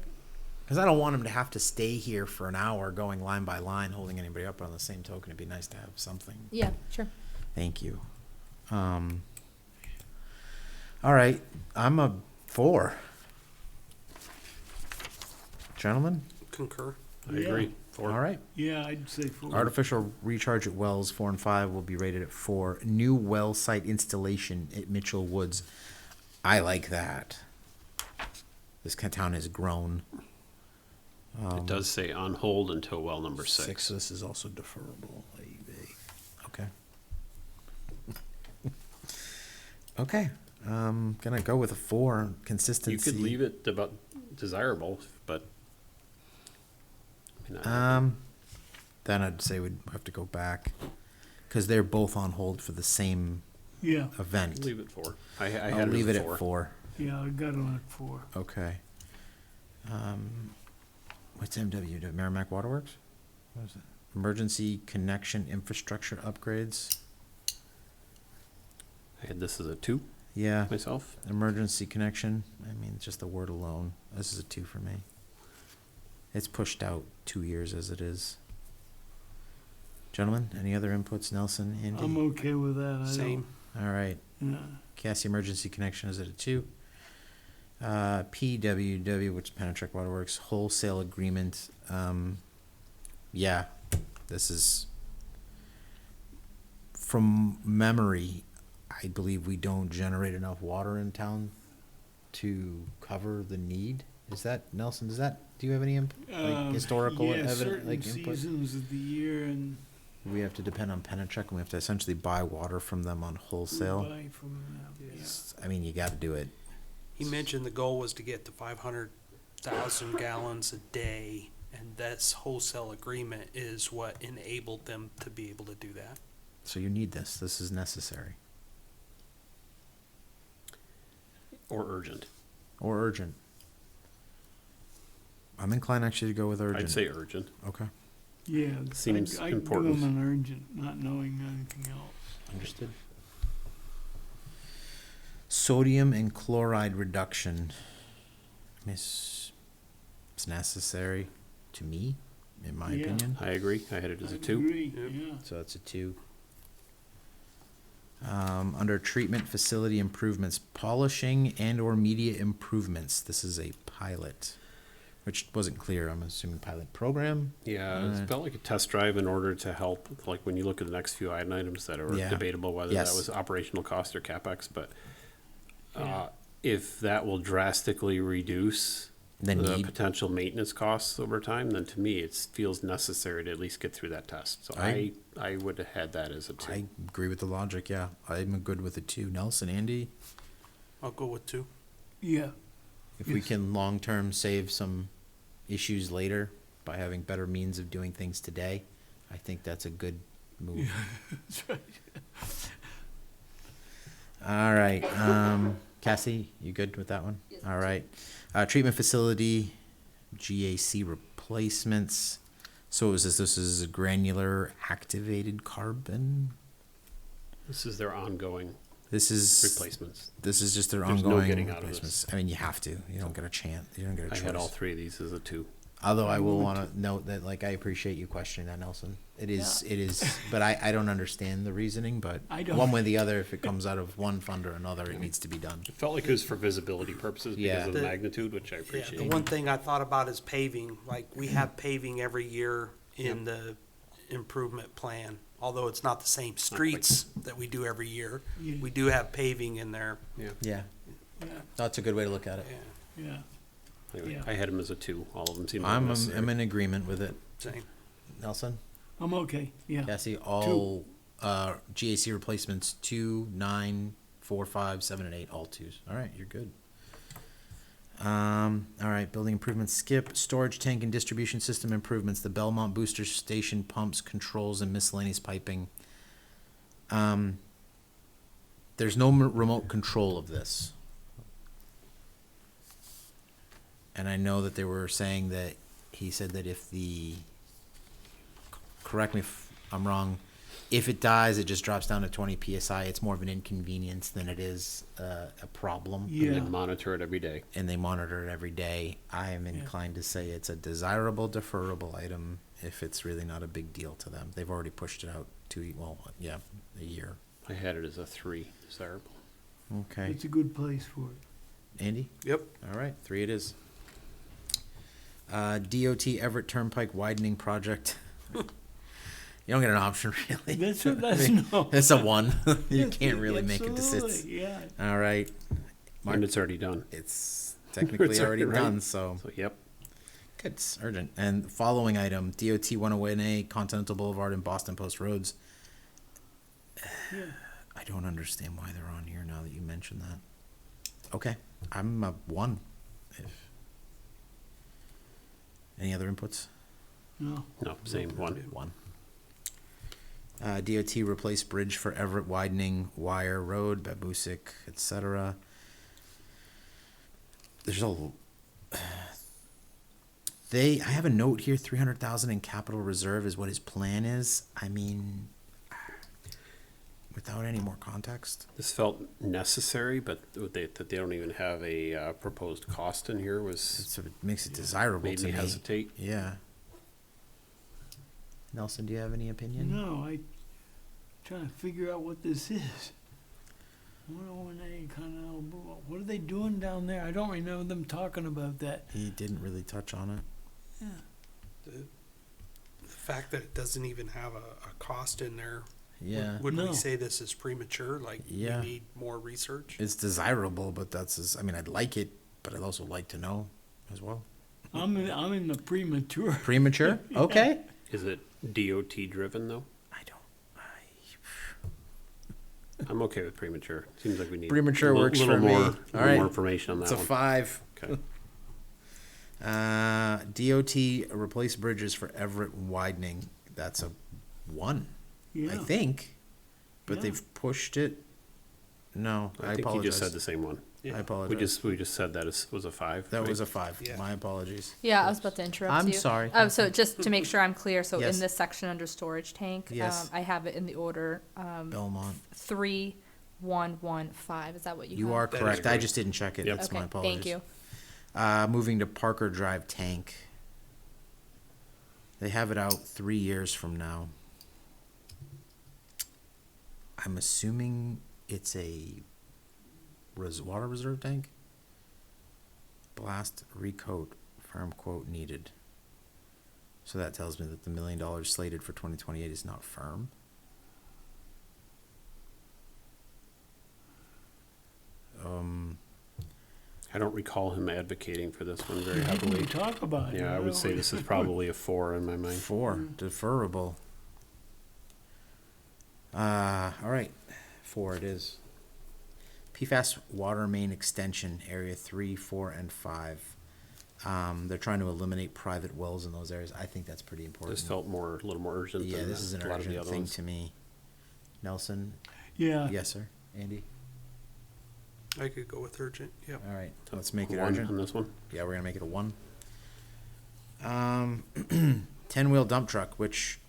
Because I don't want them to have to stay here for an hour going line by line, holding anybody up. But on the same token, it'd be nice to have something. Yeah, sure. Thank you. All right, I'm a 4. Gentlemen, Concur. I agree. 4. all right. Yeah, I'd say 4. Artificial recharge at wells 4 and 5 will be rated at 4. New well site installation at Mitchell Woods. I like that. This town has grown. It does say on hold until well number 6. This is also deferrable. Okay. Okay. Gonna go with a 4. Consistency. You could leave it about desirable, but I mean, Then I'd say we'd have to go back because they're both on hold for the same Yeah, event. leave it 4. I I'll had leave it it as at 4. 4. yeah, I got it on 4. Okay. What's MW? Merrimack Waterworks? What is it? Emergency connection infrastructure upgrades. I had this as a 2 Yeah. myself. Emergency connection. I mean, just the word alone. This is a 2 for me. It's pushed out 2 years as it is. Gentlemen, any other inputs? Nelson, Andy? I'm okay with that. I Same. All right. don't- Yeah. Cassie Emergency Connection is at a 2. PWW, which is Pennachuck Waterworks, wholesale agreement. Yeah, this is from memory. I believe we don't generate enough water in town to cover the need. Is that Nelson? Do you have any historical yeah, evidence, certain like input? seasons of the year and We have to depend on Pennachuck, and we have to essentially buy water from them on wholesale. buy from them. Yeah. I mean, you got to do it. He mentioned the goal was to get to 500,000 gallons a day, and this wholesale agreement is what enabled them to be able to do that. So you need this. This is necessary Or urgent. or urgent. I'm inclined actually to go with urgent. I'd say urgent. Okay. Yeah, Seems I'd important. do them on urgent, not knowing anything else. Understood. Sodium and chloride reduction. It's necessary to me, in my Yeah. opinion. I agree. I had it as I a 2. agree, Yep. yeah. So that's a 2. Under treatment facility improvements, polishing and or media improvements. This is a pilot, which wasn't clear. I'm assuming pilot program. Yeah, it felt like a test drive in order to help, like when you look at the next few items that are Yeah. debatable, whether Yes. that was operational cost or CapEx, but Yeah. if that will drastically reduce The the need. potential maintenance costs over time, then to me, it feels necessary to at least get through that test. So I- I would have had that as a 2. I agree with the logic. Yeah, I'm good with a 2. Nelson, Andy, I'll go with 2. Yeah, if we Yes. can long term save some issues later by having better means of doing things today, I think that's a good move. that's right. All right, Cassie, you good with that one? All right, treatment facility, GAC replacements. So this is a granular activated carbon. This is their ongoing This is replacements. This is just their There's no ongoing getting out of replacements. this. I mean, you have to. You don't get a chance. You don't get a I choice. had all 3 of these as a 2. Although I will want to note that, like, I appreciate you questioning that, Nelson. It is, but I don't understand the reasoning, but I don't. one way or the other, if it comes out of one fund or another, it needs to be done. It felt like it was for visibility purposes Yeah. because of the The- magnitude, which I Yeah, appreciate. the one thing I thought about is paving, like, we have paving every year in the improvement plan. Although it's not the same streets that we do every year, Yeah. we do have paving in there. Yeah, Yeah, that's a good way to look at it. Yeah, yeah. Anyway, Yeah. I had him as a 2. All of them seem I'm necessary. in agreement with it. same. Nelson, I'm okay, yeah. Cassie, all GAC replacements 2, 9, 4, 5, 7, and 8, all 2s. All right, you're good. All right, building improvements, skip, storage tank and distribution system improvements, the Belmont booster station pumps, controls, and miscellaneous piping. There's no remote control of this. And I know that they were saying that, he said that if correct me if I'm wrong, if it dies, it just drops down to 20 PSI. It's more of an inconvenience than it is a problem. And Yeah. they monitor it every day. And they monitor it every day. I am inclined to say it's a desirable, deferrable item if it's really not a big deal to them. They've already pushed it out a year. I had it as a 3, desirable. Okay. It's a good place for it. Andy? Yep. All right, 3 it is. DOT Everett Turnpike widening project. You don't get an option, really. That's no. It's a 1. You can't really make it Absolutely, desist. yeah. All right. Mark, And it's already done. it's technically It's already already done, so So, yep. good, it's urgent. And following item, DOT 101A, Continental Boulevard and Boston Post Roads. Yeah. I don't understand why they're on here now that you mention that. Okay, I'm a 1. Any other inputs? No, No, same 1. 1. DOT replace bridge for Everett widening, Wire Road, Babusick, etc. There's I have a note here, 300,000 in capital reserve is what his plan is. I mean, without any more context. This felt necessary, but that they don't even have a proposed cost in here was It makes it desirable made to me me. hesitate. Yeah. Nelson, do you have any opinion? no, I trying to figure out what this is. 101A, Continental Boulevard. What are they doing down there? I don't remember them talking about that. He didn't really touch on it. Yeah. The fact that it doesn't even have a cost in there. Yeah. Would No. we say this is premature, like Yeah. we need more research? It's desirable, but I'd like it, but I'd also like to know as well. I'm in the premature. Premature? Okay. Is it DOT driven though? I'm okay with premature. Seems like we need Premature a works little for me. more, All little right. more information on that It's a one. 5. Okay. DOT replace bridges for Everett widening. That's a 1, Yeah. I think. But Yeah. they've pushed it. No, I, I think apologize. you just said the same one. I apologize. We just said that was a 5. That right? was a 5. Yeah. My apologies. Yeah, I was about to interrupt I'm you. sorry. So just to make sure I'm clear, so Yes. in this section under storage tank, Yes. I have it in the order, Belmont. 3115. Is that what you have? You are That is correct. I correct. just didn't check it. Yep. That's Okay, my apologies. thank you. Moving to Parker Drive tank. They have it out 3 years from now. I'm assuming it's a water reserve tank. Blast, recoat, firm quote needed. So that tells me that the $1 million slated for 2028 is not firm. I don't recall him advocating for this one very How can we heavily. talk about it? Yeah, I would say this is probably a 4 in my mind. 4, deferrable. All right, 4 it is. PFAS water main extension, area 3, 4, and 5. They're trying to eliminate private wells in those areas. I think that's pretty important. This felt a little more urgent Yeah, than this is an a lot of the urgent other thing ones. to me. Nelson? Yeah. Yes, sir. Andy? I could go with urgent, yep. All right, let's make it 1 urgent. on this one. Yeah, we're gonna make it a 1. 10-wheel dump truck, which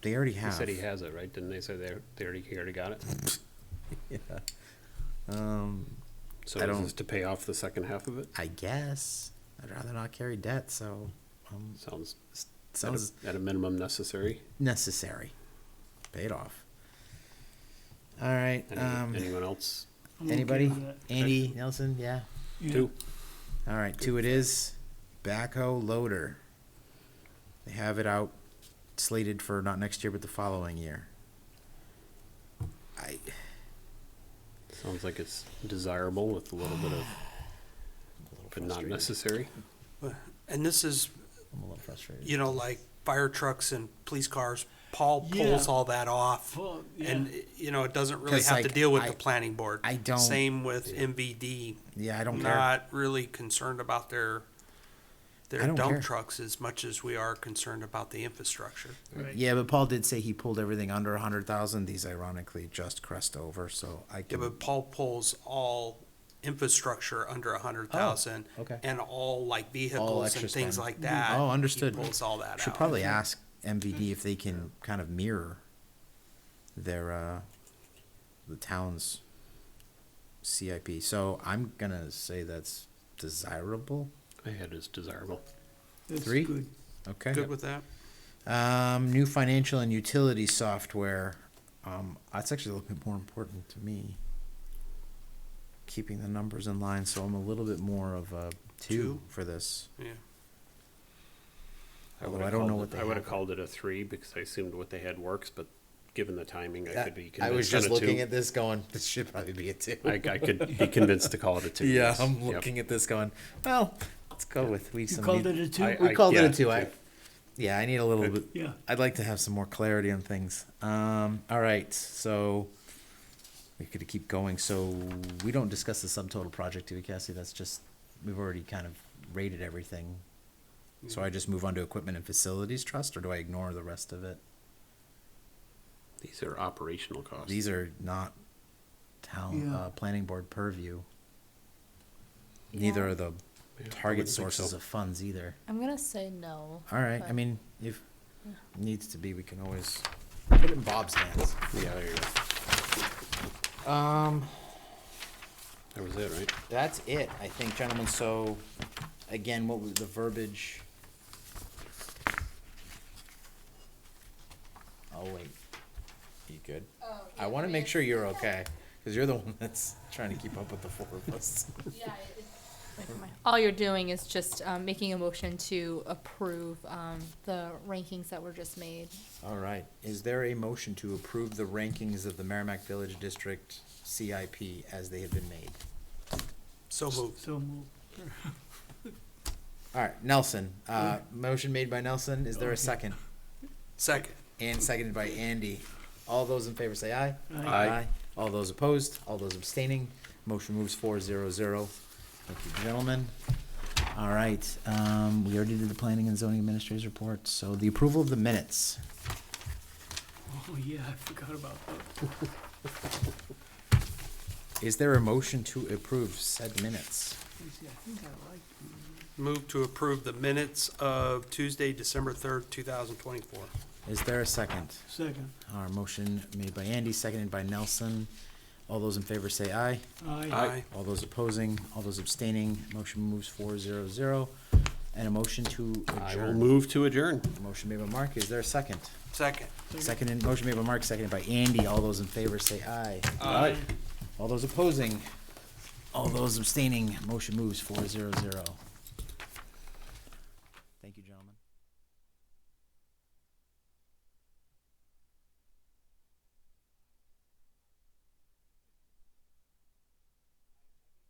they already He have. said he has it, right? Didn't they say he already got it? Yeah. So I is don't- this to pay off the second half of it? I guess. I'd rather not carry debt, so Sounds Sounds at a minimum necessary. necessary. Pay it off. All right. Anyone else? I'm okay Anybody? with that. Andy, Nelson, yeah. Yeah. Two. All right, two it is. Backhoe loader. They have it out slated for not next year, but the following year. Sounds like it's desirable with a little bit of, but not necessary. And this is, I'm a little frustrated. you know, like fire trucks and police cars, Paul Yeah. pulls all that off. Well, yeah. And, you know, it doesn't really 'Cause, have to like, deal with I- the planning board. I don't- Same with MVD. Yeah, I don't care. Not really concerned about their I don't care. dump trucks as much as we are concerned about the infrastructure. Right. Yeah, but Paul did say he pulled everything under 100,000. These ironically just crest over, so I Yeah, can. but Paul pulls all infrastructure under 100,000. okay. And all like vehicles extra and things spend. like that. Oh, understood. He pulls all that Should out. probably ask MVD if they can kind of mirror their the town's CIP. So I'm gonna say that's desirable. I had it as desirable. That's Three? good. Okay. Good with that? New financial and utility software. That's actually a little bit more important to me. Keeping the numbers in line, so I'm a little bit more of a two Two? for this. Yeah. Although would've I don't know called what it- they I would have have. called it a 3 because I assumed what they had works, but given the timing, I could be I was convinced on just a looking 2. at this going, this should probably be a two. I could be convinced to call it a 2. Yeah, yes. I'm Yep. looking at this going, well, let's go with You called it a two? I- We called it yeah, a two. two. Yeah, I need a little bit. Yeah. I'd like to have some more clarity on things. All right, so we could keep going. So we don't discuss the subtotal project, do we, Cassie? That's just, we've already kind of rated everything. So I just move on to equipment and facilities trust, or do I ignore the rest of it? These are operational costs. These are not town, Yeah. planning board purview. Neither are the Yeah, I target wouldn't think so. sources of funds either. I'm gonna say no. All right, I But- mean, if it needs to be, we can always put it in Bob's hands. Yeah, there you go. That was it, right? That's it, I think, gentlemen. So, again, what was the verbiage? Oh, wait. You good? I wanna make sure you're okay, cause you're the one that's trying to keep up with the four of us. All you're doing is just making a motion to approve the rankings that were just made. All right, is there a motion to approve the rankings of the Merrimack Village District CIP as they have been made? So moved. So moved. All right, Nelson, motion made by Nelson, is there a second? Second. And seconded by Andy. All those in favor say aye. Aye. All those opposed, all those abstaining, motion moves 4-0-0. Thank you, gentlemen. All right, we already did the planning and zoning administrator's report, so the approval of the minutes. Oh, yeah, I forgot about that. Is there a motion to approve said minutes? I think I liked Move to approve the minutes of Tuesday, December 3rd, 2024. Is there a second? second. Our motion made by Andy, seconded by Nelson. All those in favor say aye. Aye. All those opposing, all those abstaining, motion moves 4-0-0. And a motion to I will adjourn. move to adjourn. Motion made by Mark, is there a second? Second. Seconded, motion made by Mark, seconded by Andy. All those in favor say aye. Aye. All those opposing, all those abstaining, motion moves 4-0-0.